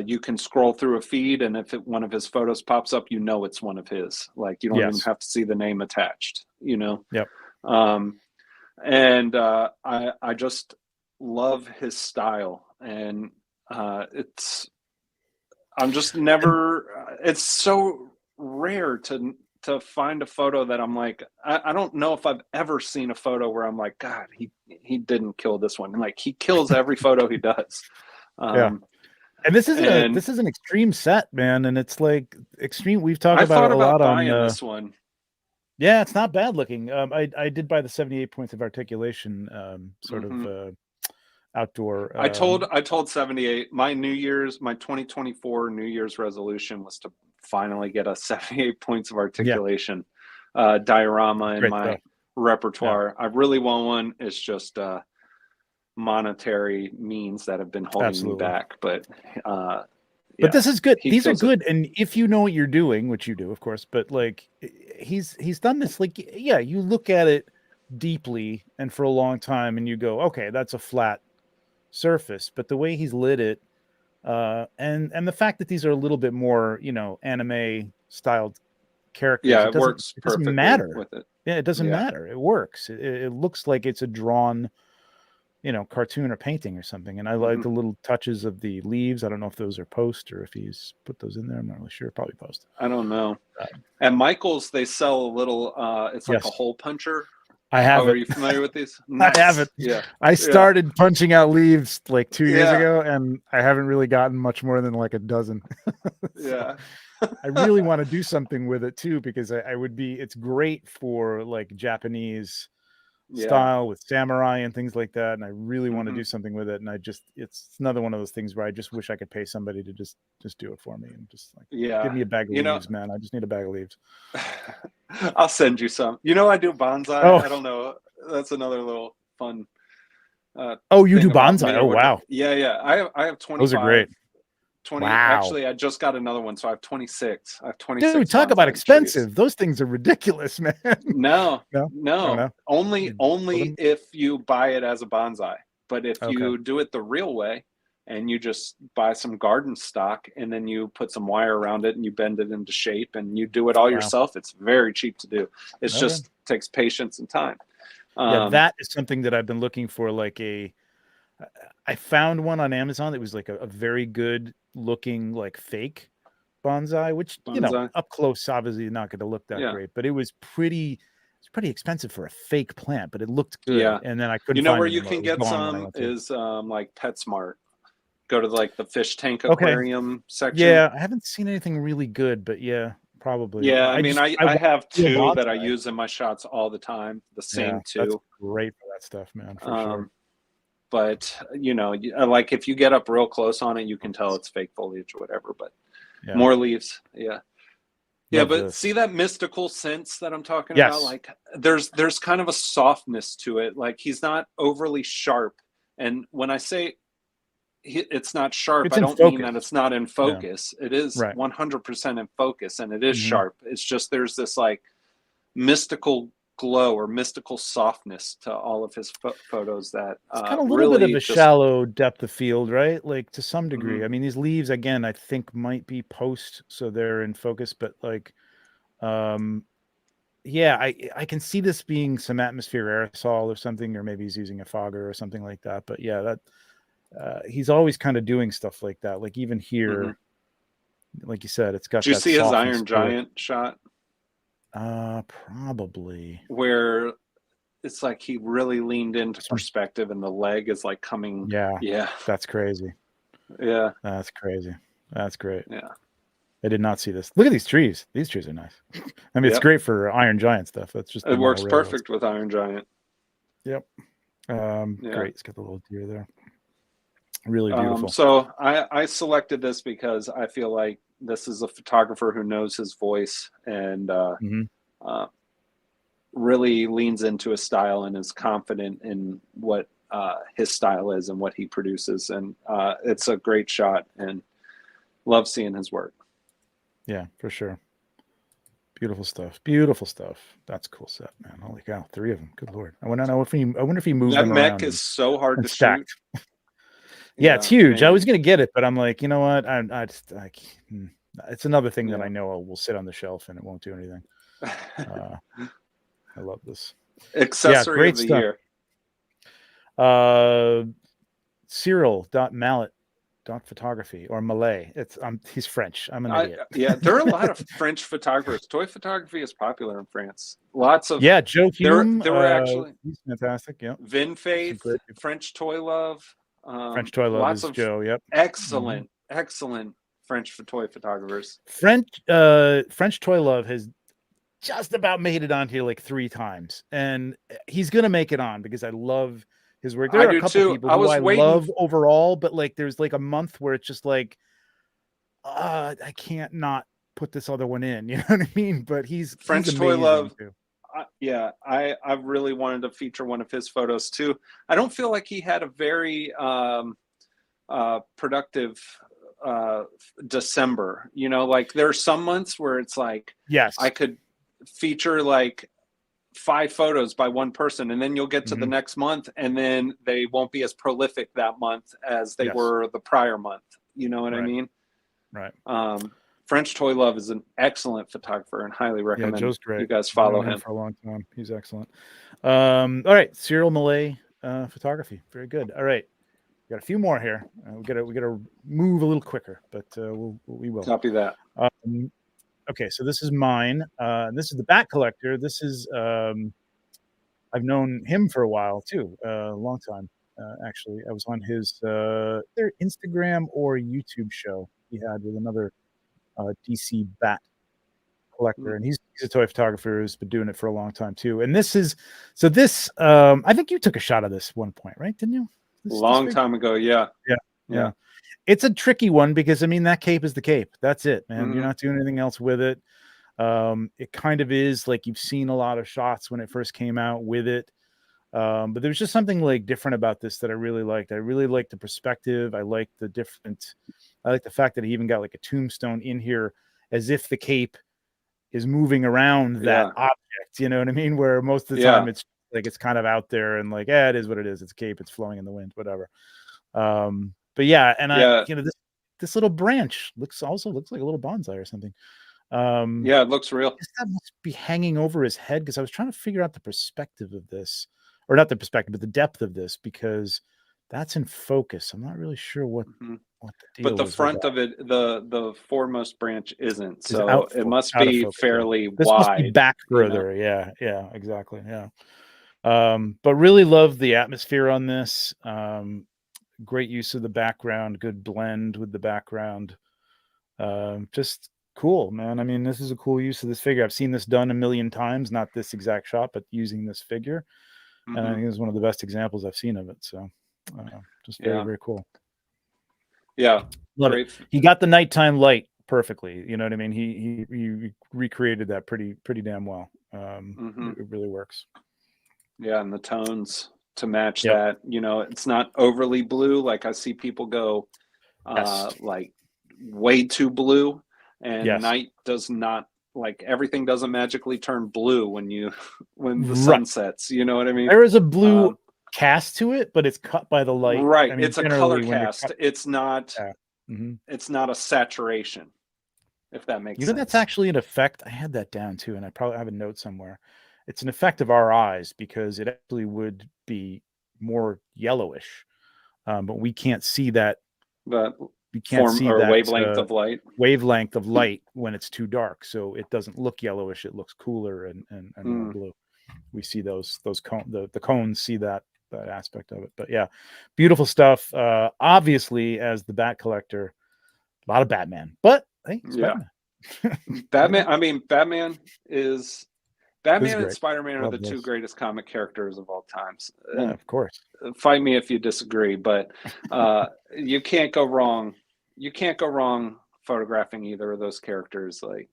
you can scroll through a feed, and if one of his photos pops up, it's one of his. Like, you don't even have to see the name attached. And I just love his style, and it's so rare to find a photo that I'm like, I don't know if I've ever seen a photo where I'm like, God, he didn't kill this one. And like, he kills every photo he does. And this is an extreme set, man, and it's like extreme. We've talked about it a lot on this one. Yeah, it's not bad looking. I did buy the 78 points of articulation, sort of outdoor. I told 78. My 2024 New Year's resolution was to finally get a 78 points of articulation diorama in my repertoire. I really want one. It's just monetary means that have been holding me back. But this is good. These are good, and if you know what you're doing, which you do, of course. But like, he's done this. Like, you look at it deeply and for a long time, and you go, okay, that's a flat surface. But the way he's lit it, and the fact that these are a little bit more, anime styled characters, it works. It doesn't matter with it. Yeah, it doesn't matter. It works. It looks like it's a drawn, cartoon or painting or something. And I like the little touches of the leaves. I don't know if those are post or if he's put those in there. I'm not really sure. Probably post. I don't know. At Michael's, they sell a little. It's like a hole puncher. I have. Are you familiar with these? Nice. I have it. Yeah. I started punching out leaves like 2 years ago, and I haven't really gotten much more than like a dozen. Yeah. I really want to do something with it too, because it's great for like Japanese style with samurai and things like that. And I really want to do something with it. And it's another one of those things where I just wish I could pay somebody to just do it for me, and just like, give me a bag of leaves, man. I just need a bag of leaves. I'll send you some. I do bonsai. I don't know. that's another little fun. Oh, you thing do about bonsai? me Oh, or whatever. wow. Yeah. I have Those are 25. great. 20. Wow. Actually, I just got another one, so I have 26. I have 26 Dude, talk about bonsai trees. expensive. Those things are ridiculous, man. No, No? Oh, no. no? Only You build only 'em? if you buy it as a bonsai. But if Okay. you do it the real way and you just buy some garden stock and then you put some wire around it and you bend it into shape and you do it all Wow. yourself, it's very cheap to do. It's Okay. just takes patience and time. Yeah, that is something that I've been looking for. Like I found one on Amazon that was like a very good looking like fake bonsai, which you know bonsai. up close obviously not going to look that Yeah. great, but it was pretty expensive for a fake plant, but it looked good. Yeah. And then I couldn't You know find where it you anymore. can It was get gone when I some went to. is like PetSmart. Go to like the fish tank Okay. aquarium section. Yeah, I haven't seen anything really good, but yeah, probably. Yeah, I mean, I want have to do a two that I bonsai. use in my shots all the time. The same That's two. great for that stuff, man, for sure. But you know, like if you get up real close on it, you can tell it's fake foliage or whatever. But Yeah. more leaves, yeah. Yeah, Love but this. see that mystical sense that I'm talking Yes. about? Like there's kind of a softness to it. Like he's not overly sharp. And when I say it's not sharp, It's I in don't mean focus. that it's not in focus. It is Right. 100% in focus, and it is Mhm. sharp. It's just there's this like mystical glow or mystical softness to all of his photos that It's got a little really bit of a just shallow depth of field, right? Like to some degree. Mhm. I mean, these leaves again, I think might be post, so they're in focus, but like yeah, I can see this being some atmosphere aerosol or something, or maybe he's using a fogger or something like that. But yeah, that he's always kind of doing stuff like that. Like even here, like you said, it's got Did you that see his softness Iron to it. Giant shot Probably. where it's like he really leaned into perspective and the leg is like coming. Yeah. That's crazy. Yeah. That's crazy. That's great. Yeah. I did not see this. Look at these trees. These trees are nice. I mean, it's great for Iron Giant stuff. That's just it works perfect with Iron Giant. Yep. Great. It's got the little deer there. Really beautiful. So I selected this because I feel like this is a photographer who knows his voice and really leans into his style and is confident in what his style is and what he produces. And it's a great shot and love seeing his work. Yeah, for sure. Beautiful stuff. Beautiful stuff. That's a cool set, man. Holy cow, 3 of them. Good Lord. I wonder if he moved them around. That mech is so hard to stacked. shoot. Yeah, it's huge. Man. I was gonna get it, but I'm like, you know what? It's another thing that I know will sit on the shelf and it won't do anything. I love this. Accessory great of the stuff. Year. Cyril.mallet.photography or Malay. It's he's French. I'm an idiot. Yeah, there are a lot of French photographers. Toy photography is popular in France. Lots of Joe Hume. There were actually he's fantastic. Yeah. Vin Faith, French Toy Love. French Toy Love lots is of Joe. Yep. Excellent French toy photographers. French Toy Love has just about made it on here like 3 times, and he's gonna make it on because I love his work. There are a couple people who I love overall, but like there's like a month where it's just like I can't not put this other one in. You know what I mean? But he's French Toy Love. I really wanted to feature one of his photos too. I don't feel like he had a very productive December. You know, like there are some months where it's like, yes, I could feature like 5 photos by one person, and then you'll get to the next month and then they won't be as prolific that month as they were the prior month. You know what I mean? Right. French Toy Love is an excellent photographer and highly recommend Joe's great. You guys follow him for a long time. He's excellent. All right, Cyril Malay photography. Very good. All right, we got a few more here. We gotta move a little quicker, but we will. Copy that. Okay, so this is mine. This is the Bat Collector. This is I've known him for a while too, a long time actually. I was on his either Instagram or YouTube show he had with another DC Bat collector, and he's a toy photographer who's been doing it for a long time too. And this is I think you took a shot of this one point, right? Didn't you? Long time ago, yeah. It's a tricky one because I mean that cape is the cape. That's it, man. You're not doing anything else with it. It kind of is like you've seen a lot of shots when it first came out with it. But there was just something like different about this that I really liked. I really liked the perspective. I liked I like the fact that he even got like a tombstone in here as if the cape is moving around that object. You know what I mean? Where most of the time it's like it's kind of out there and like, it is what it is. It's cape. It's flowing in the wind, whatever. But yeah, and this little branch looks like a little bonsai or something. It looks real. That must be hanging over his head, because I was trying to figure out the perspective of this, or not the perspective, but the depth of this, because that's in focus. I'm not really sure what the deal but the front of it, the foremost branch isn't, so it must be fairly this wide. Must be back further. Yeah, exactly. Yeah. But really love the atmosphere on this. Great use of the background, good blend with the background. Just cool, man. I mean, this is a cool use of this figure. I've seen this done a million times, not this exact shot, but using this figure. And I think it's one of the best examples I've seen of it. So just very, very cool. Yeah. Love it. He got the nighttime light perfectly. You know what I mean? He recreated that pretty damn well. It really works. Yeah, and the tones to match that. You know, it's not overly blue. Like I see people go like way too blue, and night does not, like, everything doesn't magically turn blue when the sun sets. You know what I mean? There is a blue cast to it, but it's cut by the light. Right. I mean, it's a color cast. It's not it's not a saturation, if that makes sense. That's actually an effect. I had that down too, and I probably have a note somewhere. It's an effect of our eyes, because it actually would be more yellowish, but we can't see that. But we can't see that wavelength of light. Wavelength of light when it's too dark, so it doesn't look yellowish. It looks cooler and more blue. We see those the cones see that aspect of it. But yeah, beautiful stuff. Obviously, as the Bat collector, a lot of Batman, but hey, Batman. Batman. I mean, Batman and Spider-Man are the two greatest comic characters of all times. Yeah, of course. Fight me if you disagree, but you can't go wrong. You can't go wrong photographing either of those characters. Like,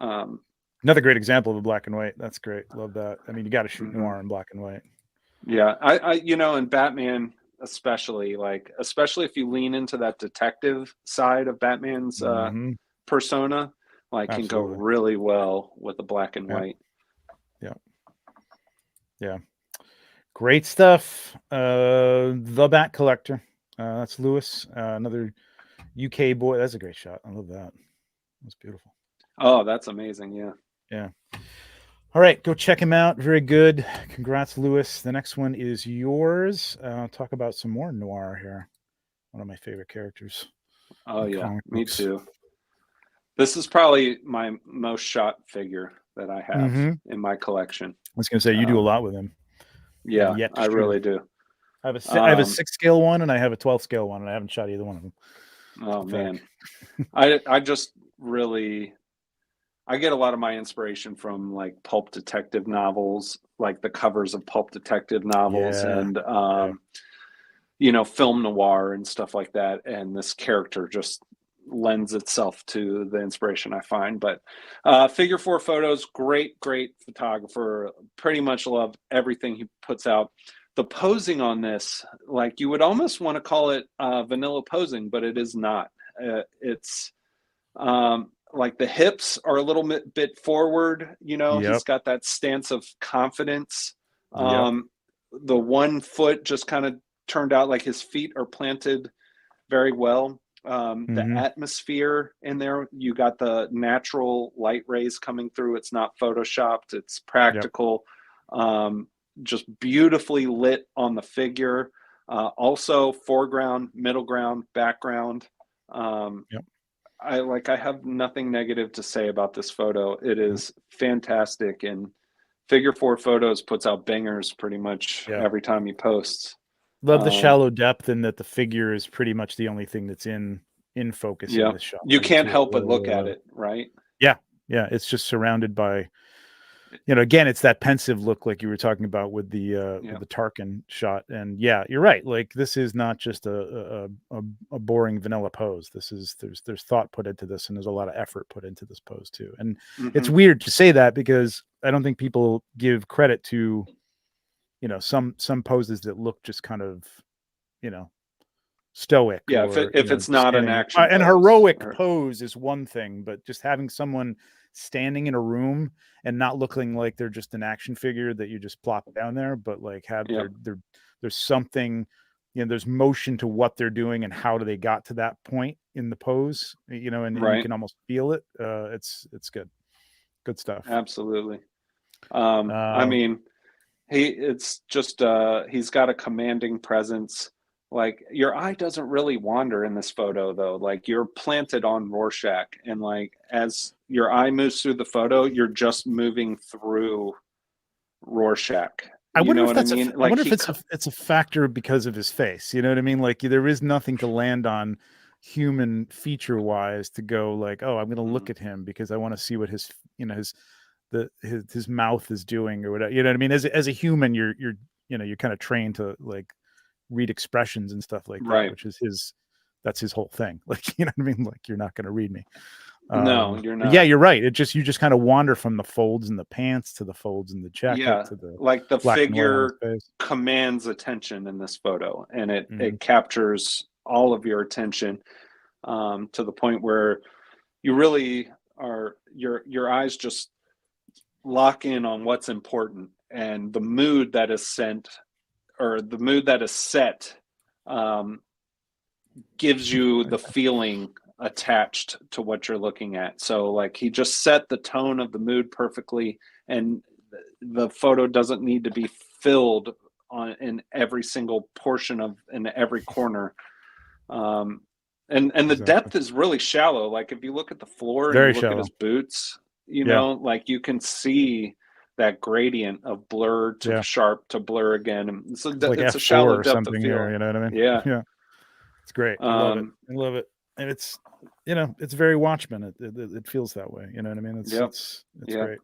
another great example of a black and white. That's great. Love that. I mean, you got to shoot noir in black and white. Yeah, I and Batman especially if you lean into that detective side of Batman's persona. Can go really well with the black and white. Yeah. Great stuff. The Bat collector. That's Lewis, another UK boy. That's a great shot. I love that. That's beautiful. Oh, that's amazing. Yeah. All right, go check him out. Very good. Congrats, Lewis. The next one is yours. Talk about some more noir here. One of my favorite characters. Oh yeah, me too. This is probably my most shot figure that I have in my collection. I was going to say, you do a lot with him. Yeah, I really do. I have a 6 scale one, and I have a 12 scale one, and I haven't shot either one of them. Oh man, I just really, I get a lot of my inspiration from like pulp detective novels, like the covers of pulp detective novels, and film noir and stuff like that. And this character just lends itself to the inspiration I find. But Figure 4 Photos, great photographer. Pretty much love everything he puts out. The posing on this, like, you would almost want to call it vanilla posing, but it is not. It's like the hips are a little bit forward. He's got that stance of confidence. The one foot just kind of turned out, like his feet are planted very well. The atmosphere in there, you got the natural light rays coming through. It's not photoshopped, it's practical. Just beautifully lit on the figure. Also foreground, middle ground, background. I have nothing negative to say about this photo. It is fantastic, and Figure 4 Photos puts out bangers pretty much every time he posts. Love the shallow depth, and that the figure is pretty much the only thing that's in focus in this shot. You can't help but look at it, right? Yeah, it's just surrounded by, again, it's that pensive look like you were talking about with the Tarkin shot. And yeah, you're right. Like, this is not just a boring vanilla pose. There's thought put into this, and there's a lot of effort put into this pose too. And it's weird to say that, because I don't think people give credit to you know, some poses that look just kind of, you know, stoic. Yeah, or if it's not an standing. action And pose, heroic or, pose is one thing, but just having someone standing in a room and not looking like they're just an action figure that you just plop down there, but like have yep. there's something, you know, there's motion to what they're doing and how they got to that point in the pose, you know, and you Right. can almost feel it. It's good stuff. Absolutely. I mean, it's just he's got a commanding presence. Like, your eye doesn't really wander in this photo though. Like, you're planted on Rorschach, and like as your eye moves through the photo, you're just moving through Rorschach. I You wonder know if what I that's mean? I Like wonder if it's a factor because of his face. You know what I mean? Like there is nothing to land on human feature wise to go like, oh, I'm going to look at him because I want to see what his, you know, his mouth is doing or whatever. You know what I mean? As a human, you're you know, you're kind of trained to like read expressions and stuff like that, right. which is that's his whole thing. Like, you know what I mean? Like you're not going to read me. No, you're But yeah, not. you're right. You just kind of wander from the folds in the pants to the folds in the jacket Yeah, to the like the black and white on his figure face. commands attention in this photo, and it Mhm. it captures all of your attention, to the point where you really are your eyes just lock in on what's important, and the mood that is sent, or the mood that is set, um, gives you the feeling attached to what you're looking at. So like he just set the tone of the mood perfectly, and the photo doesn't need to be filled on in every single portion of in every corner. Um, and the Exactly. depth is really shallow. Like if you look at the floor and you Very look at shallow. his boots, you Yeah. know, like you can see that gradient of blur to Yeah. sharp to blur again. And so It's like it's a shallow F4 or depth of something here. field. You know what I mean? Yeah. Yeah. It's great. I love it. Um, I love it. And it's, you know, it's very Watchmen. It feels that way. You know what I mean? yep. It's Yeah. great.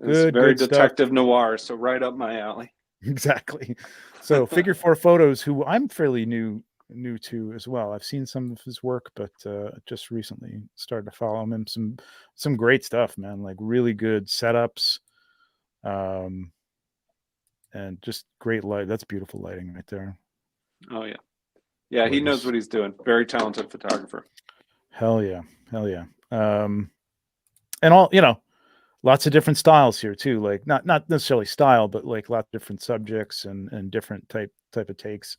It's very Good stuff. detective noir. So right up my alley. Exactly. So Figure 4 Photos, who I'm fairly new to as well. I've seen some of his work, but just recently started to follow him. Some great stuff, man. Like really good setups. And just great light. That's beautiful lighting right there. Oh yeah. Yeah, he knows Gorgeous. what he's doing. Very talented photographer. Hell yeah. Hell yeah. And all, you know, lots of different styles here too. Like not necessarily style, but like lots of different subjects and different type of takes.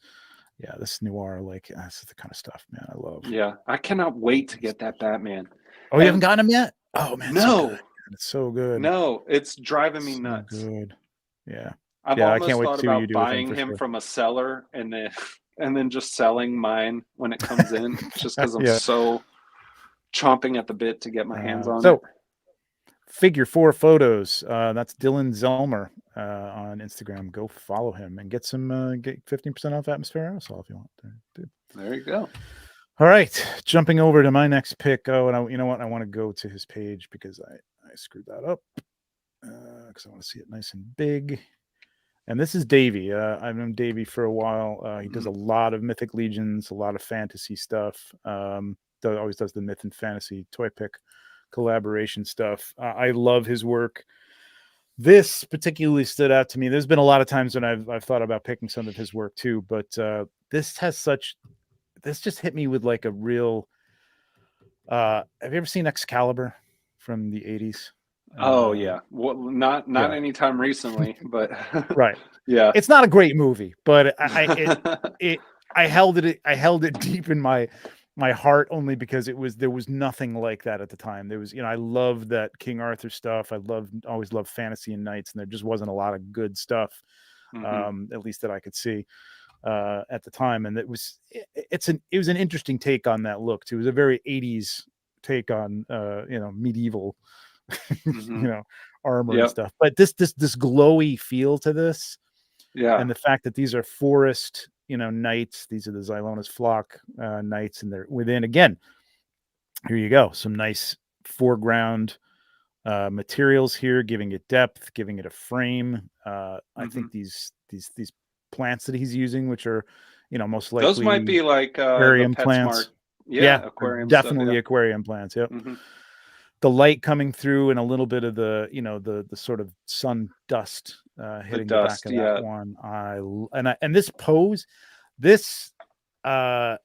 Yeah, this noir, like that's the kind of stuff, man, I love. Yeah, I cannot wait to get that Batman. Oh, you haven't gotten him yet? Oh man, so good. No, Man. It's so good. no, it's driving me So nuts. good. Yeah. I've Yeah, I can't almost wait to thought see what you about do with him buying for him sure. from a seller and then and then just selling mine when it comes in, just because I'm Yeah. so chomping at the bit to get my hands on So it. Figure 4 Photos. That's Dylan Zelmer on Instagram. Go follow him and get some get 15% off Atmosphere Aerosol if you want. Dude. There you go. All right, jumping over to my next pick. Oh, and you know what? I want to go to his page because I screwed that up because I want to see it nice and big. And this is Davey. I've known Davey for a while. He does a lot of Mythic Legions, a lot of fantasy stuff. Always does the Myth and Fantasy Toy Pick collaboration stuff. I love his work. This particularly stood out to me. There's been a lot of times when I've thought about picking some of his work too, but this just hit me with like a real. Have you ever seen Excalibur from the 80s? Oh yeah. Well, not Yeah. anytime recently, but Right. yeah. It's not a great movie, but I held it deep in my heart only because there was nothing like that at the time. There was, you know, I loved that King Arthur stuff. Always loved fantasy and knights, and there just wasn't a lot of good stuff, at least that I could see at the time. And it was an interesting take on that look too. It was a very 80s take on you know, medieval you know, armor and stuff. But this glowy feel to this. Yeah. And the fact that these are forest, you know, knights, these are the Xylonis flock knights, and they're within, again, here you go, some nice foreground materials here, giving it depth, giving it a frame. I think these plants that he's using, which are, you know, most likely those might be like aquarium the plants. PetSmart. Yeah, aquarium definitely stuff, yeah. aquarium plants. Yep. The light coming through and a little bit of the, you know, the sort of sun dust hitting the back of that one. And this pose, this I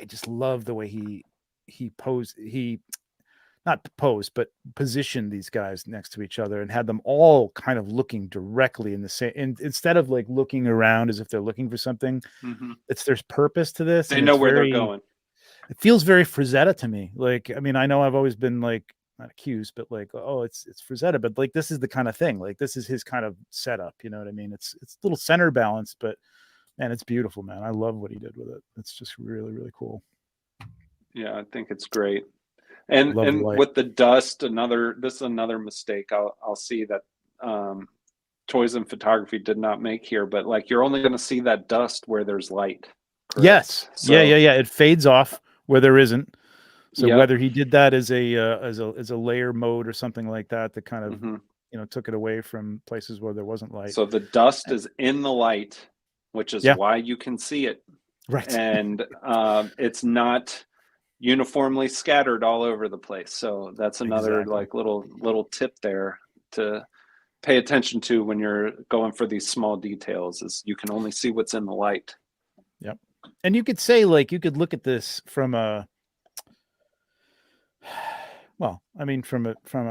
just love the way he posed. He not posed, but positioned these guys next to each other and had them all kind of looking directly in the same. Instead of like looking around as if they're looking for something, there's purpose to this. They know where they're going. It feels very Frazetta to me. Like, I mean, I know I've always been like, not accused, but like, oh, it's Frazetta, but like, this is the kind of thing, like, this is his kind of setup. You know what I mean? It's a little center balance, but man, it's beautiful, man. I love what he did with it. It's just really, really cool. Yeah, I think it's great. And with the dust, this is another mistake I'll see that Toys and Photography did not make here, but like, you're only going to see that dust where there's light. Correct? Yes. So, yeah. It fades off where there isn't. So whether he did that as a layer mode or something like that, that kind of took it away from places where there wasn't light. So the dust is in the light, which is why you can see it. Right. And it's not uniformly scattered all over the place. So that's another like little tip there to pay attention to when you're going for these small details, is you can only see what's in the light. Yep. And you could say, like, you could look at this from a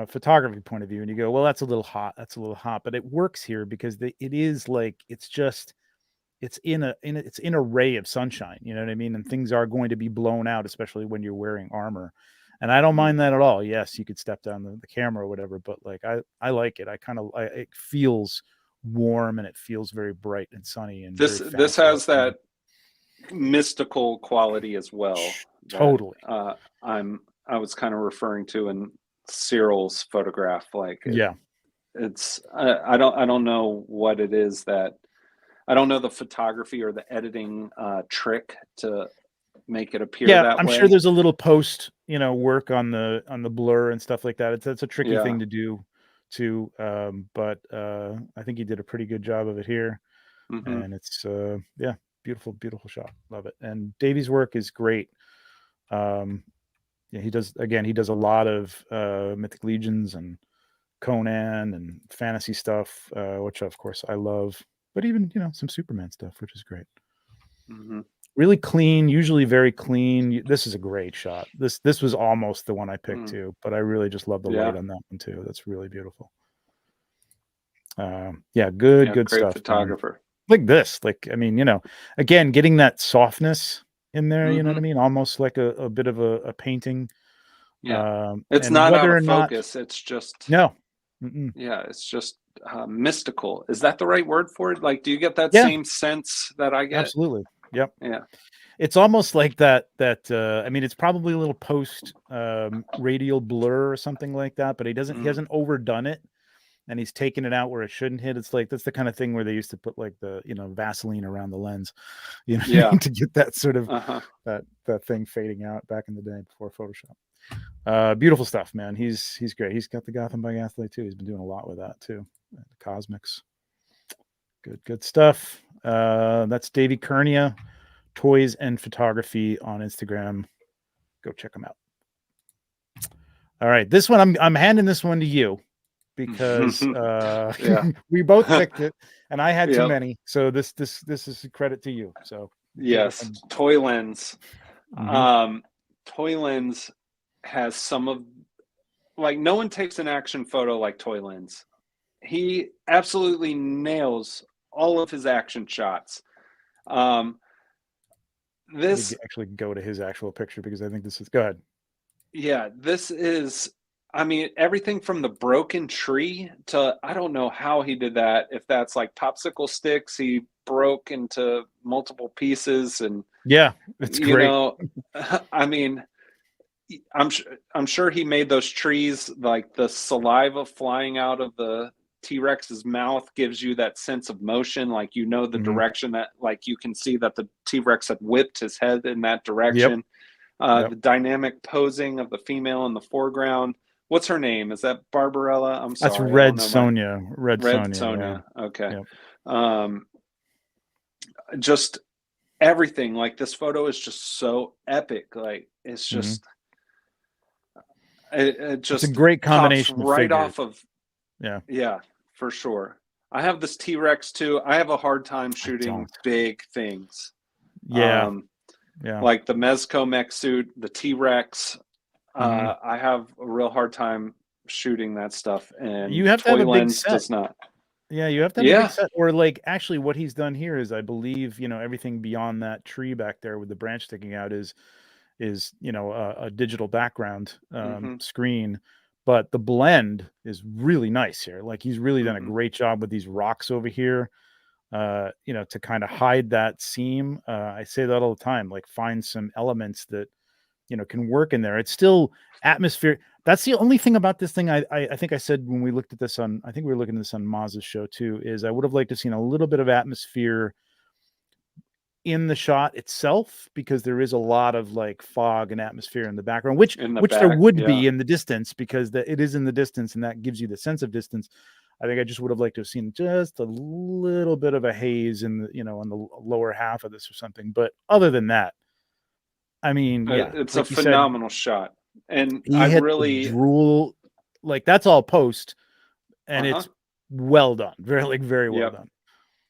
photography point of view, and you go, well, that's a little hot, but it works here because it is like, it's in a ray of sunshine, you know what I mean? And things are going to be blown out, especially when you're wearing armor. And I don't mind that at all. Yes, you could step down the camera or whatever, but like, I like it. It feels warm and it feels very bright and sunny. And this has that mystical quality as well. Totally. I was kind of referring to in Cyril's photograph, like it's I don't know what it is that I don't know the photography or the editing trick to make it appear that way. I'm sure there's a little post work on the blur and stuff like that. It's a tricky thing to do too, but I think he did a pretty good job of it here. And it's beautiful shot. Love it. And Davy's work is great. He does a lot of Mythic Legions and Conan and fantasy stuff, which of course I love, but even some Superman stuff, which is great. Really clean, usually very clean. This is a great shot. This was almost the one I picked too, but I really just love the light on that one too. That's really beautiful. Good great stuff. Photographer. Like this, like, I mean, again, getting that softness in there, you know what I mean? Almost like a bit of a painting. It's not out of focus. It's just it's just mystical. Is that the right word for it? Like, do you get that same sense that I get? Absolutely. Yep. Yeah. It's almost like that I mean, it's probably a little post radial blur or something like that, but he hasn't overdone it. And he's taken it out where it shouldn't hit. It's like, that's the kind of thing where they used to put like the, Vaseline around the lens, to get that sort of that thing fading out back in the day before Photoshop. Beautiful stuff, man. He's great. He's got the Gotham by Gaslight too. He's been doing a lot with that too. The Cosmics. Good stuff. That's Davy Kernia, Toys and Photography on Instagram. Go check him out. All right. This one, I'm handing this one to you, because we both picked it and I had too many. So this is a credit to you. So yes, Toy Lens. Toy Lens has some of, like, no one takes an action photo like Toy Lens. He absolutely nails all of his action shots. This actually go to his actual picture, because I think this is good. Yeah, this is, I mean, everything from the broken tree to, I don't know how he did that. If that's like popsicle sticks, he broke into multiple pieces, and it's great. I mean, I'm sure he made those trees, like the saliva flying out of the T-Rex's mouth gives you that sense of motion, like the direction that, like, you can see that the T-Rex had whipped his head in that direction. The dynamic posing of the female in the foreground. What's her name? Is that Barbarella? I'm sorry. That's Red Sonja. Red Sonja. Yeah. Okay. Just everything. Like, this photo is just so epic. Like, it's just it just, it's a great combination right figures. off of. Yeah, for sure. I have this T-Rex too. I have a hard time shooting big things. Yeah. Like the Mezco mech suit, the T-Rex. I have a real hard time shooting that stuff, and you have to have a big set. does not. Yeah, you have to have a big set. Or like, actually what he's done here is, I believe, everything beyond that tree back there with the branch sticking out is a digital background screen, but the blend is really nice here. Like, he's really done a great job with these rocks over here, to kind of hide that seam. I say that all the time, like, find some elements that can work in there. It's still atmosphere. That's the only thing about this thing. I think I said when we looked at this on, I think we were looking at this on Maz's show too, is I would have liked to seen a little bit of atmosphere in the shot itself, because there is a lot of like fog and atmosphere in the background, which there would be in the distance, because it is in the distance, and that gives you the sense of distance. I think I just would have liked to have seen just a little bit of a haze in the, on the lower half of this or something. But other than that, I mean, yeah, it's like a phenomenal shot. And I really drool, like, that's all post, and it's well done. Very well done.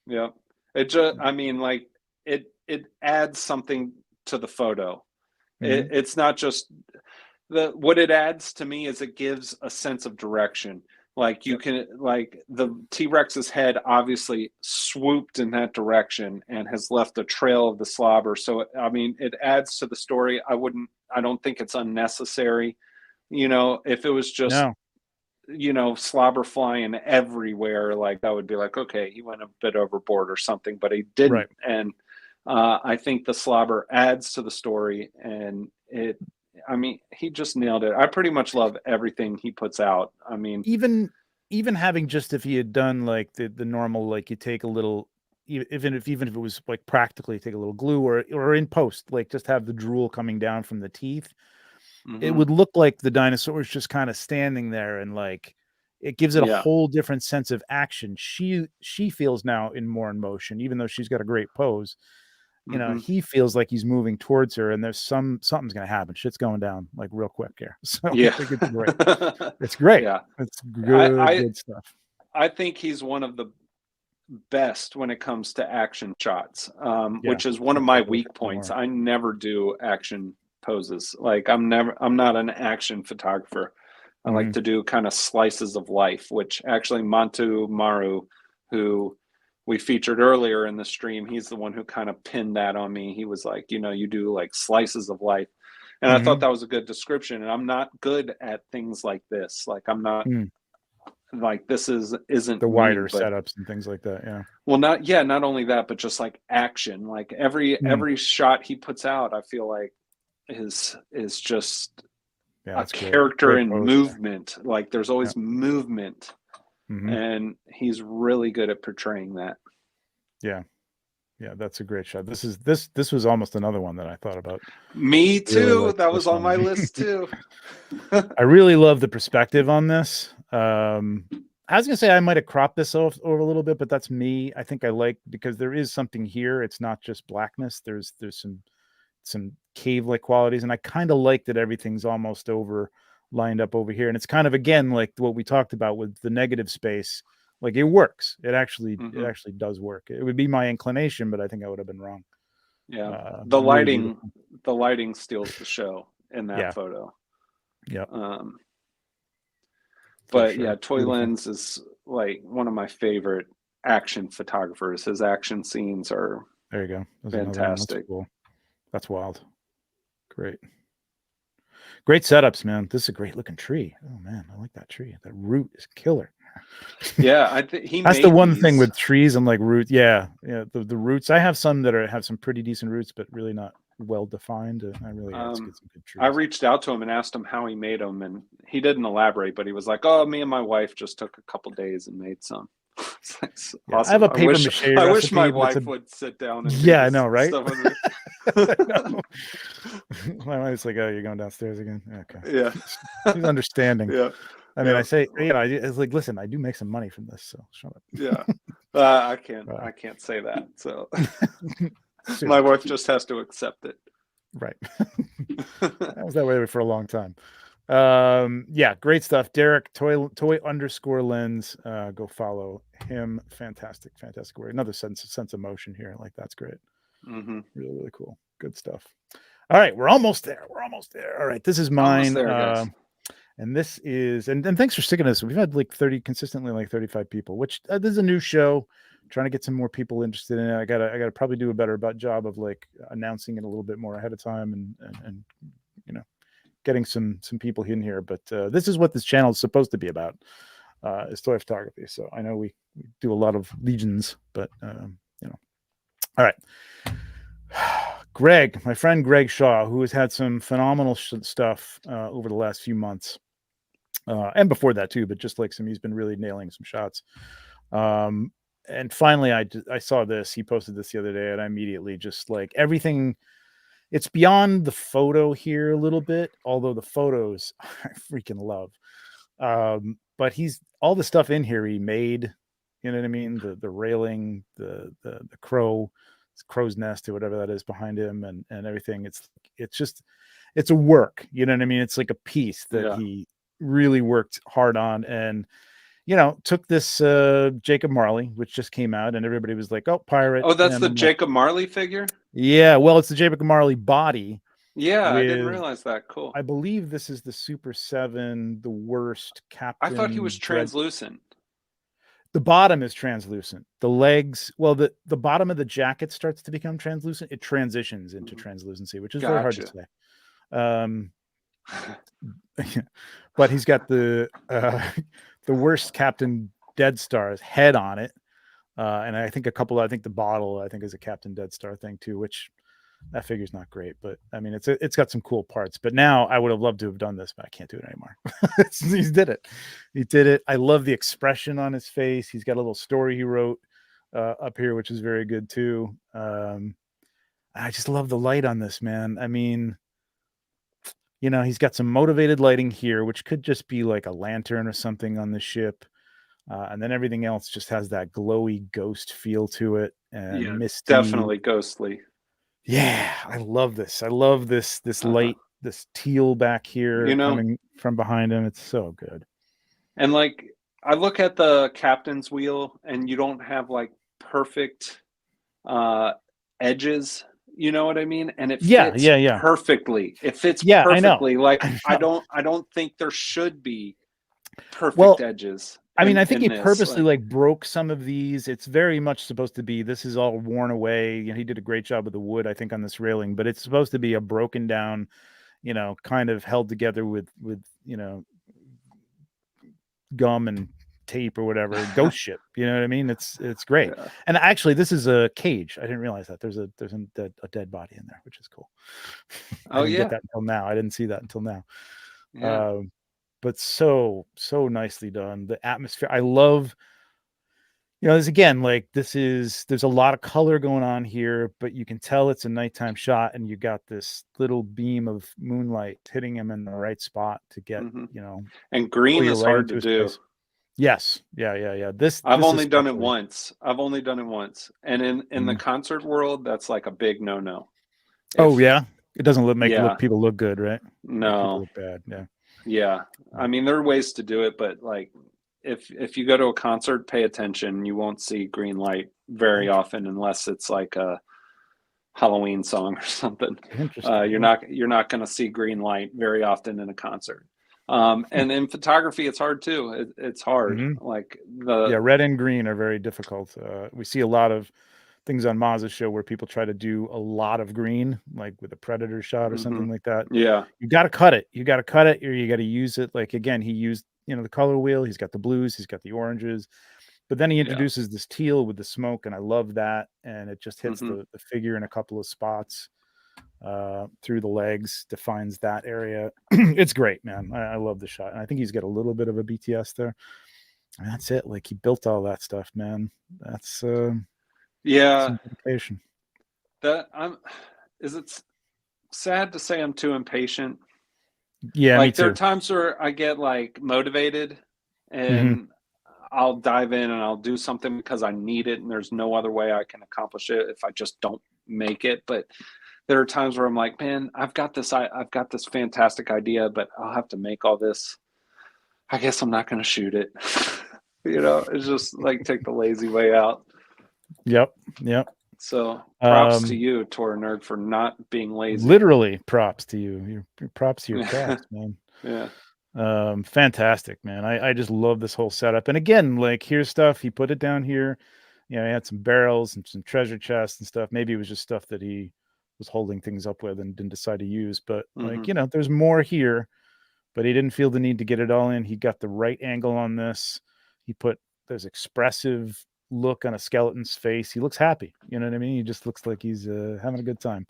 Yeah. It just, I mean, like, it adds something to the photo. It's not just what it adds to me is it gives a sense of direction. Like, you can, like, the T-Rex's head obviously swooped in that direction and has left a trail of the slobber. So, I mean, it adds to the story. I don't think it's unnecessary. If it was just, slobber flying everywhere, like, that would be like, okay, he went a bit overboard or something, but he didn't. Right. And I think the slobber adds to the story, and I mean, he just nailed it. I pretty much love everything he puts out. I mean, even having just, if he had done like the normal, like, you take a little, even if it was like practically take a little glue, or in post, like, just have the drool coming down from the teeth, it would look like the dinosaur is just kind of standing there, and like, it gives it a whole different sense of action. She feels now more in motion, even though she's got a great pose. He feels like he's moving towards her, and there's something's going to happen. Shit's going down like real quick here. So I think it's great. It's great. Yeah. It's good stuff. I think he's one of the best when it comes to action shots, which is one of my weak points. I never do action poses. Like, I'm not an action photographer. I like to do kind of slices of life, which actually Mantu Maru, who we featured earlier in the stream, he's the one who kind of pinned that on me. He was like, you do like slices of life. And I thought that was a good description. And I'm not good at things like this. Like, I'm not like, this isn't the wider setups and things like that. Yeah. Well, not only that, but just like action, like every shot he puts out, I feel like is just a character in movement. Like, there's always movement. And he's really good at portraying that. Yeah, that's a great shot. This was almost another one that I thought about. Me too. Really, that was on my list too. I really love the perspective on this. I was gonna say I might have cropped this over a little bit, but that's me. I think I like, because there is something here. It's not just blackness. There's some cave-like qualities, and I kind of like that everything's almost lined up over here, and it's kind of, again, like what we talked about with the negative space. Like, it works. It actually does work. It would be my inclination, but I think I would have been wrong. Yeah. The lighting steals the show in that photo. Yeah. But sure. Toy Lens is like one of my favorite action photographers. His action scenes are there. You go. Fantastic. That's cool. That's wild. Great setups, man. This is a great looking tree. Oh man, I like that tree. That root is killer. Yeah, I think that's the one thing with trees and like roots. Yeah. The roots. I have some that have some pretty decent roots, but really not well defined. I really had to get some good trees. I reached out to him and asked him how he made them, and he didn't elaborate. But he was like, "Oh, me and my wife just took a couple days and made some." Awesome. I have a paper mache. I wish my wife would sit down and I know, right? My wife's like, "Oh, you're going downstairs again?" Okay. Yeah. She's understanding. Yeah. I mean, I say, it's like, listen, I do make some money from this, so shut up. Yeah. I can't say that. So my wife just has to accept it. Right. That was that way for a long time. Yeah, great stuff. Derek toy_lens. Go follow him. Fantastic work. Another sense of motion here. Like, that's great. Mm-hmm. Really, really cool. Good stuff. All right, we're almost there. All right, this is mine. There, and this is, and thanks for sticking to this. We've had like consistently like 35 people, which this is a new show. Trying to get some more people interested in it. I gotta probably do a better job of like announcing it a little bit more ahead of time and you know, getting some people in here. But this is what this channel is supposed to be about, is toy photography. So I know we do a lot of legions, but you know. All right. Greg, my friend Greg Shaw, who has had some phenomenal stuff over the last few months, and before that too, but just like he's been really nailing some shots. And finally, I saw this. He posted this the other day, and I immediately just like everything. It's beyond the photo here a little bit, although the photos I freaking love. But all the stuff in here he made. You know what I mean? The railing, the crow's nest or whatever that is behind him, and everything. It's a work. You know what I mean? It's like a piece that he really worked hard on, and took this Jacob Marley, which just came out, and everybody was like, "Oh, pirate!" Oh, that's the Jacob Marley figure. Yeah, well, it's the Jacob Marley body. Yeah, I didn't realize that. Cool. I believe this is the Super 7, the worst Captain. I thought he was translucent. The bottom is translucent. The legs, well, the bottom of the jacket starts to become translucent. It transitions into translucency, which is very hard to say. But he's got the worst Captain Dead Star's head on it, and I think the bottle is a Captain Dead Star thing too, which that figure's not great, but I mean it's got some cool parts. But now I would have loved to have done this, but I can't do it anymore. He did it. I love the expression on his face. He's got a little story he wrote up here, which is very good too. I just love the light on this, man. I mean, he's got some motivated lighting here, which could just be like a lantern or something on the ship. And then everything else just has that glowy ghost feel to it. And misty. Definitely ghostly. Yeah, I love this. I love this light, this teal back here coming from behind him. It's so good. And like, I look at the captain's wheel, and you don't have like perfect edges. You know what I mean? And it fits perfectly. It fits perfectly. Like I don't think there should be perfect edges. I mean, I think he purposely broke some of these. It's very much supposed to be, this is all worn away. He did a great job with the wood, I think, on this railing, but it's supposed to be a broken down, kind of held together with gum and tape or whatever, ghost ship. You know what I mean? It's great. Yeah. And actually, this is a cage. I didn't realize that there's a dead body in there, which is cool. I didn't get that until now. I didn't see that until now. Yeah. But so nicely done. The atmosphere, I love. There's a lot of color going on here, but you can tell it's a nighttime shot, and you got this little beam of moonlight hitting him in the right spot to get, And green is hard to do. Yes. Yeah. I've only done it once. And in the concert world, that's like a big no-no. It doesn't make people look good, right? No. Look bad. Yeah. Yeah. I mean, there are ways to do it, but like if you go to a concert, pay attention. You won't see green light very often unless it's like a Halloween song or something. You're not going to see green light very often in a concert. And in photography, it's hard too. It's hard. Mm-hmm. Like red and green are very difficult. We see a lot of things on Maz's show where people try to do a lot of green, like with a Predator shot or something like that. Yeah. You got to cut it. Or you got to use it. Like, again, he used, the color wheel. He's got the blues. He's got the oranges. But then he introduces this teal with the smoke, and I love that. And it just hits the figure in a couple of spots through the legs, defines that area. It's great, man. I love the shot. And I think he's got a little bit of a BTS there. And that's it. Like, he built all that stuff, man. That's dedication. Is it sad to say I'm too impatient? Yeah, like me too. There are times where I get like motivated and I'll dive in and I'll do something because I need it, and there's no other way I can accomplish it if I just don't make it. But there are times where I'm like, man, I've got this fantastic idea, but I'll have to make all this. I guess I'm not going to shoot it. It's just like take the lazy way out. Yep. So props to you, Torah Nerd, for not being lazy. Literally props to you. Your props to your craft, man. Yeah. Fantastic, man. I just love this whole setup. And again, like here's stuff. He put it down here. He had some barrels and some treasure chests and stuff. Maybe it was just stuff that he was holding things up with and didn't decide to use. But like, there's more here, but he didn't feel the need to get it all in. He got the right angle on this. He put this expressive look on a skeleton's face. He looks happy. You know what I mean? He just looks like he's having a good time.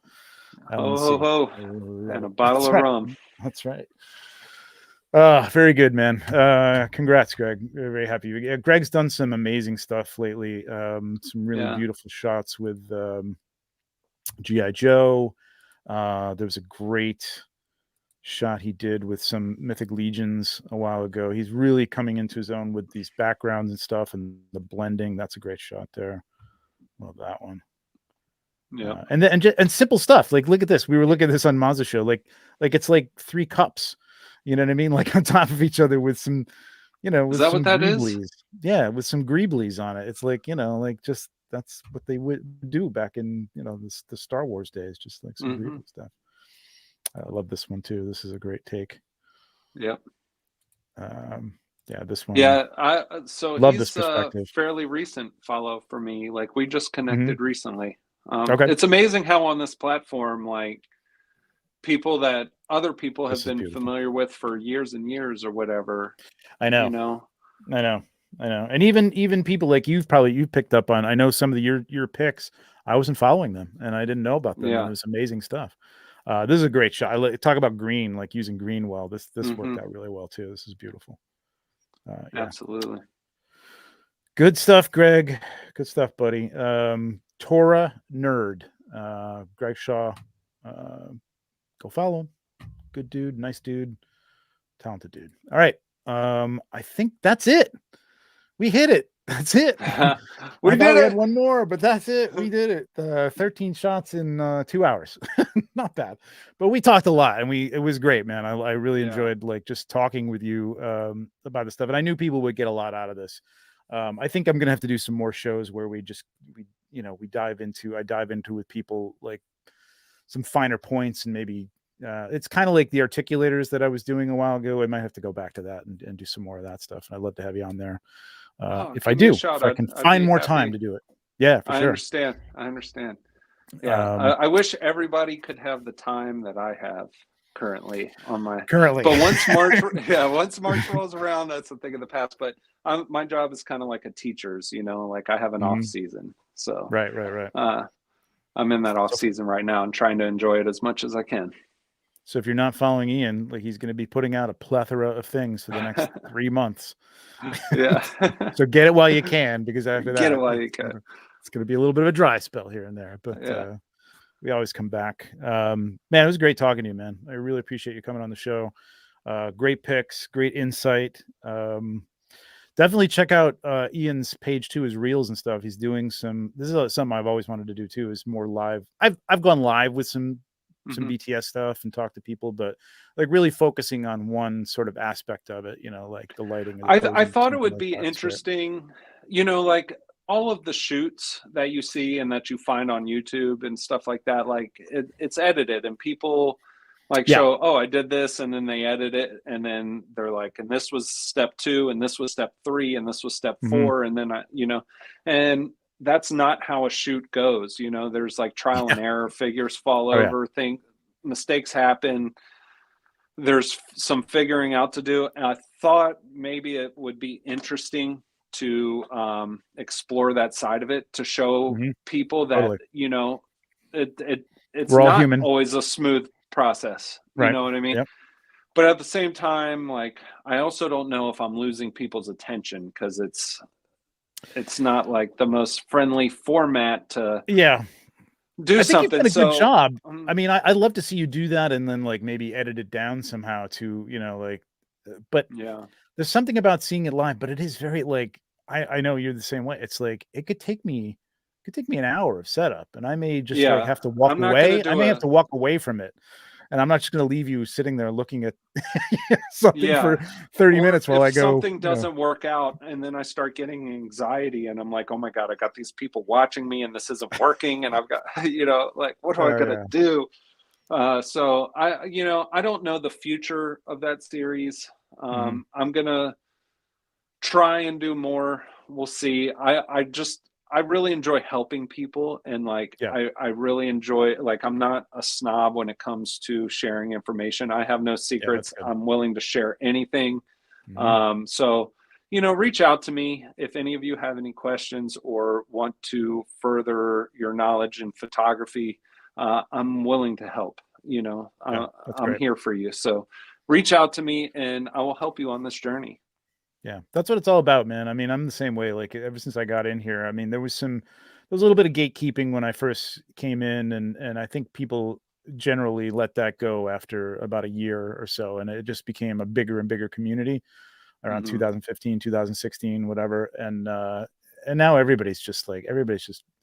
And a bottle of rum. That's right. Very good, man. Congrats, Greg. Very, very happy. Greg's done some amazing stuff lately. Some really beautiful shots with G.I. Joe. There was a great shot he did with some Mythic Legions a while ago. He's really coming into his own with these backgrounds and stuff and the blending. That's a great shot there. Love that one. Yeah. And simple stuff. Like, look at this. We were looking at this on Mazda Show. Like it's like 3 cups. You know what I mean? Like on top of each other with some, with is that some what that greeblies. is? Yeah, with some greeblies on it. It's like, like just that's what they would do back in, the Star Wars days, just like some greeble stuff. I love this one too. This is a great take. Yep. Yeah, this one. Yeah, love he's this perspective. Fairly recent follow for me. Like we just connected recently. Okay. It's amazing how on this platform, like other people have been familiar with for years and years or whatever. I know. I know. And even people like you've picked up on. I know some of your picks. I wasn't following them and I didn't know about them. Yeah. And it was amazing stuff. This is a great shot. Talk about green, like using green well. This worked out really well too. This is beautiful. Yeah. Absolutely. Good stuff, Greg. Good stuff, buddy. Torah Nerd. Greg Shaw. Go follow him. Good dude, nice dude, talented dude. All right. I think that's it. We hit it. That's it. We had one more, but that's it. We did it. 13 shots in 2 hours. Not bad. But we talked a lot and it was great, man. I really enjoyed like just talking with you about this stuff. And I knew people would get a lot out of this. I think I'm gonna have to do some more shows where I dive into with people like some finer points and maybe it's kind of like the articulators that I was doing a while ago. I might have to go back to that and do some more of that stuff. And I'd love to have you on there. If I can find more time to do it. Yeah, for sure. I understand. Yeah. I wish everybody could have the time that I have currently. But once March rolls around, that's a thing of the past. But my job is kind of like a teacher's, like I have an off season. So right. I'm in that off season right now and trying to enjoy it as much as I can. So if you're not following Ian, like he's going to be putting out a plethora of things for the next 3 months. Yeah. So get it while you can, because after that, get it while you can. It's going to be a little bit of a dry spell here and there, but we always come back. Man, it was great talking to you, man. I really appreciate you coming on the show. Great picks, great insight. Definitely check out Ian's page too, his reels and stuff. He's doing this is something I've always wanted to do too, is more live. I've gone live with some BTS stuff and talk to people, but like really focusing on one sort of aspect of it, like the lighting. I thought it would be interesting, like all of the shoots that you see and that you find on YouTube and stuff like that, like it's edited and people show, oh, I did this, and then they edit it, and then they're like, and this was step 2, and this was step 3, and this was step 4, and then and that's not how a shoot goes. There's like trial and error, figures fall over, mistakes happen. There's some figuring out to do. And I thought maybe it would be interesting to explore that side of it, to show people that, it's We're all not human. Always a smooth process. You know what I mean? Yep. But at the same time, like, I also don't know if I'm losing people's attention, because it's not like the most friendly format to do something. You've done a good job. I mean, I'd love to see you do that and then like maybe edit it down somehow to, but there's something about seeing it live, but it is very like, I know you're the same way. It's like, it could take me could take me an hour of setup, and I may just like Yeah, have to walk I'm not gonna away. I do may have a to walk away from it, and I'm not just going to leave you sitting there looking at something for yeah. 30 Or minutes while if I go, something doesn't work out and then I start getting anxiety and I'm like, oh my God, I got these people watching me and this isn't working and I've got, like, what am I oh gonna yeah, do? So I don't know the future of that series. hmm I'm gonna try and do more. We'll see. I really enjoy helping people, and like yeah, I really enjoy, like, I'm not a snob when it comes to sharing information. I have no yeah, that's secrets. good. I'm willing to share anything. hmm So reach out to me if any of you have any questions or want to further your knowledge in photography. I'm willing to help. Yeah, that's I'm great. here for you. So reach out to me, and I will help you on this journey. Yeah, that's what it's all about, man. I mean, I'm the same way. Like ever since I got in here, I mean, there was a little bit of gatekeeping when I first came in, and I think people generally let that go after about a year or so, and it just became a bigger and bigger community around Hmm. 2015, 2016, whatever. And now everybody's just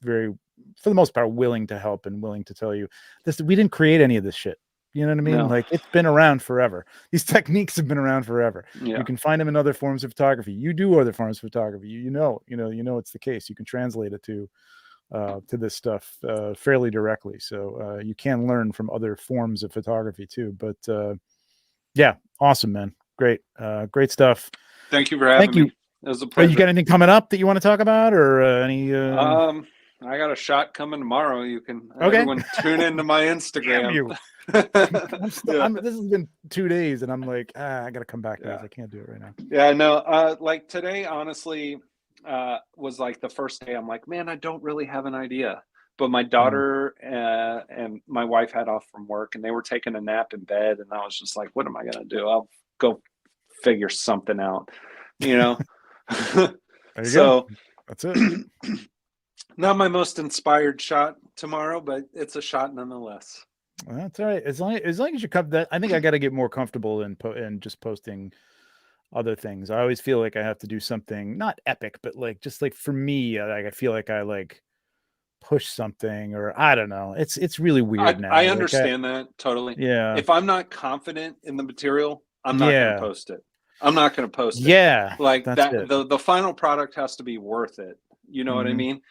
very, for the most part, willing to help and willing to tell you this. We didn't create any of this shit. You know what I mean? No. Like it's been around forever. These techniques have been around forever. You Yeah. can find them in other forms of photography. You do other forms of photography. You know it's the case. You can translate it to this stuff fairly directly. So you can learn from other forms of photography too. But yeah, awesome, man. Great stuff. Thank you for Thank having me. you. It was a You got pleasure. anything coming up that you want to talk about, or any? Um, I got a shot coming tomorrow. You can Okay. everyone tune into my Damn Instagram. you! Yeah. This has been 2 days, and I'm like, I got to come back to this. Yeah. I can't do it right now. Yeah, no, like today, honestly, was like the first day I'm like, man, I don't really have an idea. But my Mm. daughter and my wife had off from work and they were taking a nap in bed. And I was just like, what am I going to do? I'll go figure something out, you know? There you go. So, That's it. not my most inspired shot tomorrow, but it's a shot nonetheless. Well, that's all right. As long as you come that, I think I got to get more comfortable in just posting other things. I always feel like I have to do something not epic, but like just like for me, like I feel like I like push something, or I don't know. It's really weird now. I Like understand that totally. yeah, If I'm not confident in the material, I'm not going to yeah, post it. I'm not going to post it. yeah. Like That's that, it. the final product has to be worth it. You know what I hmm mean?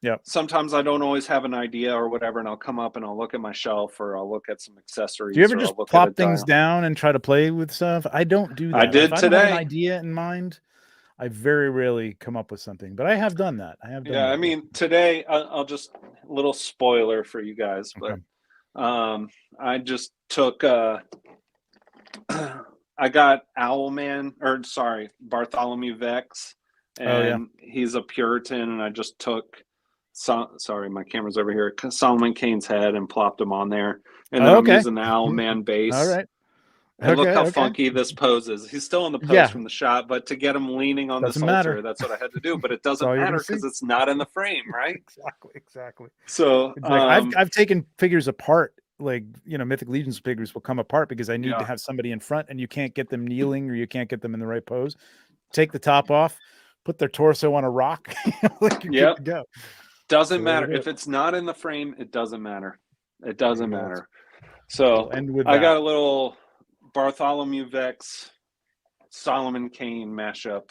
Yep. Sometimes I don't always have an idea or whatever, and I'll come up and I'll look at my shelf or I'll look at some Do you accessories ever or I'll just look at a plop things dial. down and try to play with stuff? I don't do I that. If did I don't have an today. idea in mind, I very rarely come up with something. But I have done that. I have done Yeah, I that. mean, today I'll just little spoiler for you guys, but Okay. I just took I got Owlman, or sorry, Bartholomew Vex, Oh yeah. and he's a Puritan, and I just took sorry, my camera's over here. Solomon Kane's head and plopped him on there, and then Oh, I'm okay. using the Owlman All base. right. And look Okay. how Okay. funky this pose is. He's still in the pose Yeah. from the shot, but to get him leaning on this Doesn't altar, matter. that's what I had to do. But it That's doesn't all you're gonna matter see. because it's not in the frame, right? Exactly. Exactly. So, It's like I've taken figures apart, like Mythic Legions figures will come apart because I need to yeah, have somebody in front, and you can't get them kneeling or you can't get them in the right pose. Take the top off, put their torso on a rock, like you're good yep. to go. That's Doesn't the way to matter do if it. it's not in the frame. It doesn't matter. It There you doesn't go. matter. We'll So end with I that. got a little Bartholomew Vex, Solomon Kane mashup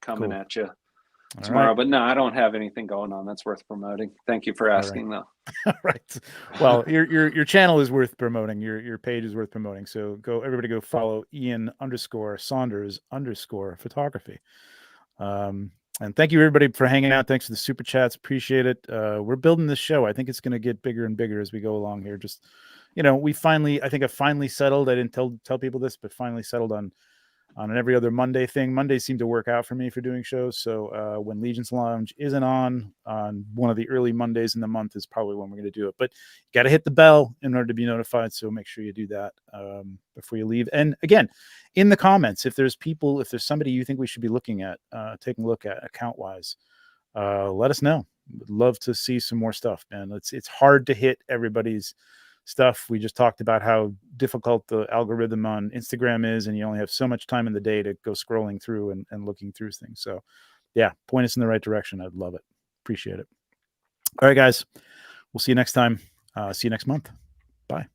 coming Cool. at you All right. tomorrow. But no, I don't have anything going on that's worth promoting. Thank you for All right. asking, though. All right. Well, your channel is worth promoting. Your page is worth promoting. So everybody go follow Ian_Saunders_photography. And thank you everybody for hanging out. Thanks for the super chats. Appreciate it. We're building this show. I think it's going to get bigger and bigger as we go along here. Just, I think I finally settled. I didn't tell people this, but finally settled on an every other Monday thing. Mondays seem to work out for me for doing shows. So when Legion's Lounge isn't on one of the early Mondays in the month is probably when we're going to do it. But you got to hit the bell in order to be notified. So make sure you do that before you leave. And again, in the comments, if there's somebody you think we should be looking at, taking a look at account wise, let us know. Would love to see some more stuff, man. It's hard to hit everybody's stuff. We just talked about how difficult the algorithm on Instagram is, and you only have so much time in the day to go scrolling through and looking through things. So yeah, point us in the right direction. I'd love it. Appreciate it. All right, guys. We'll see you next time. See you next month. Bye.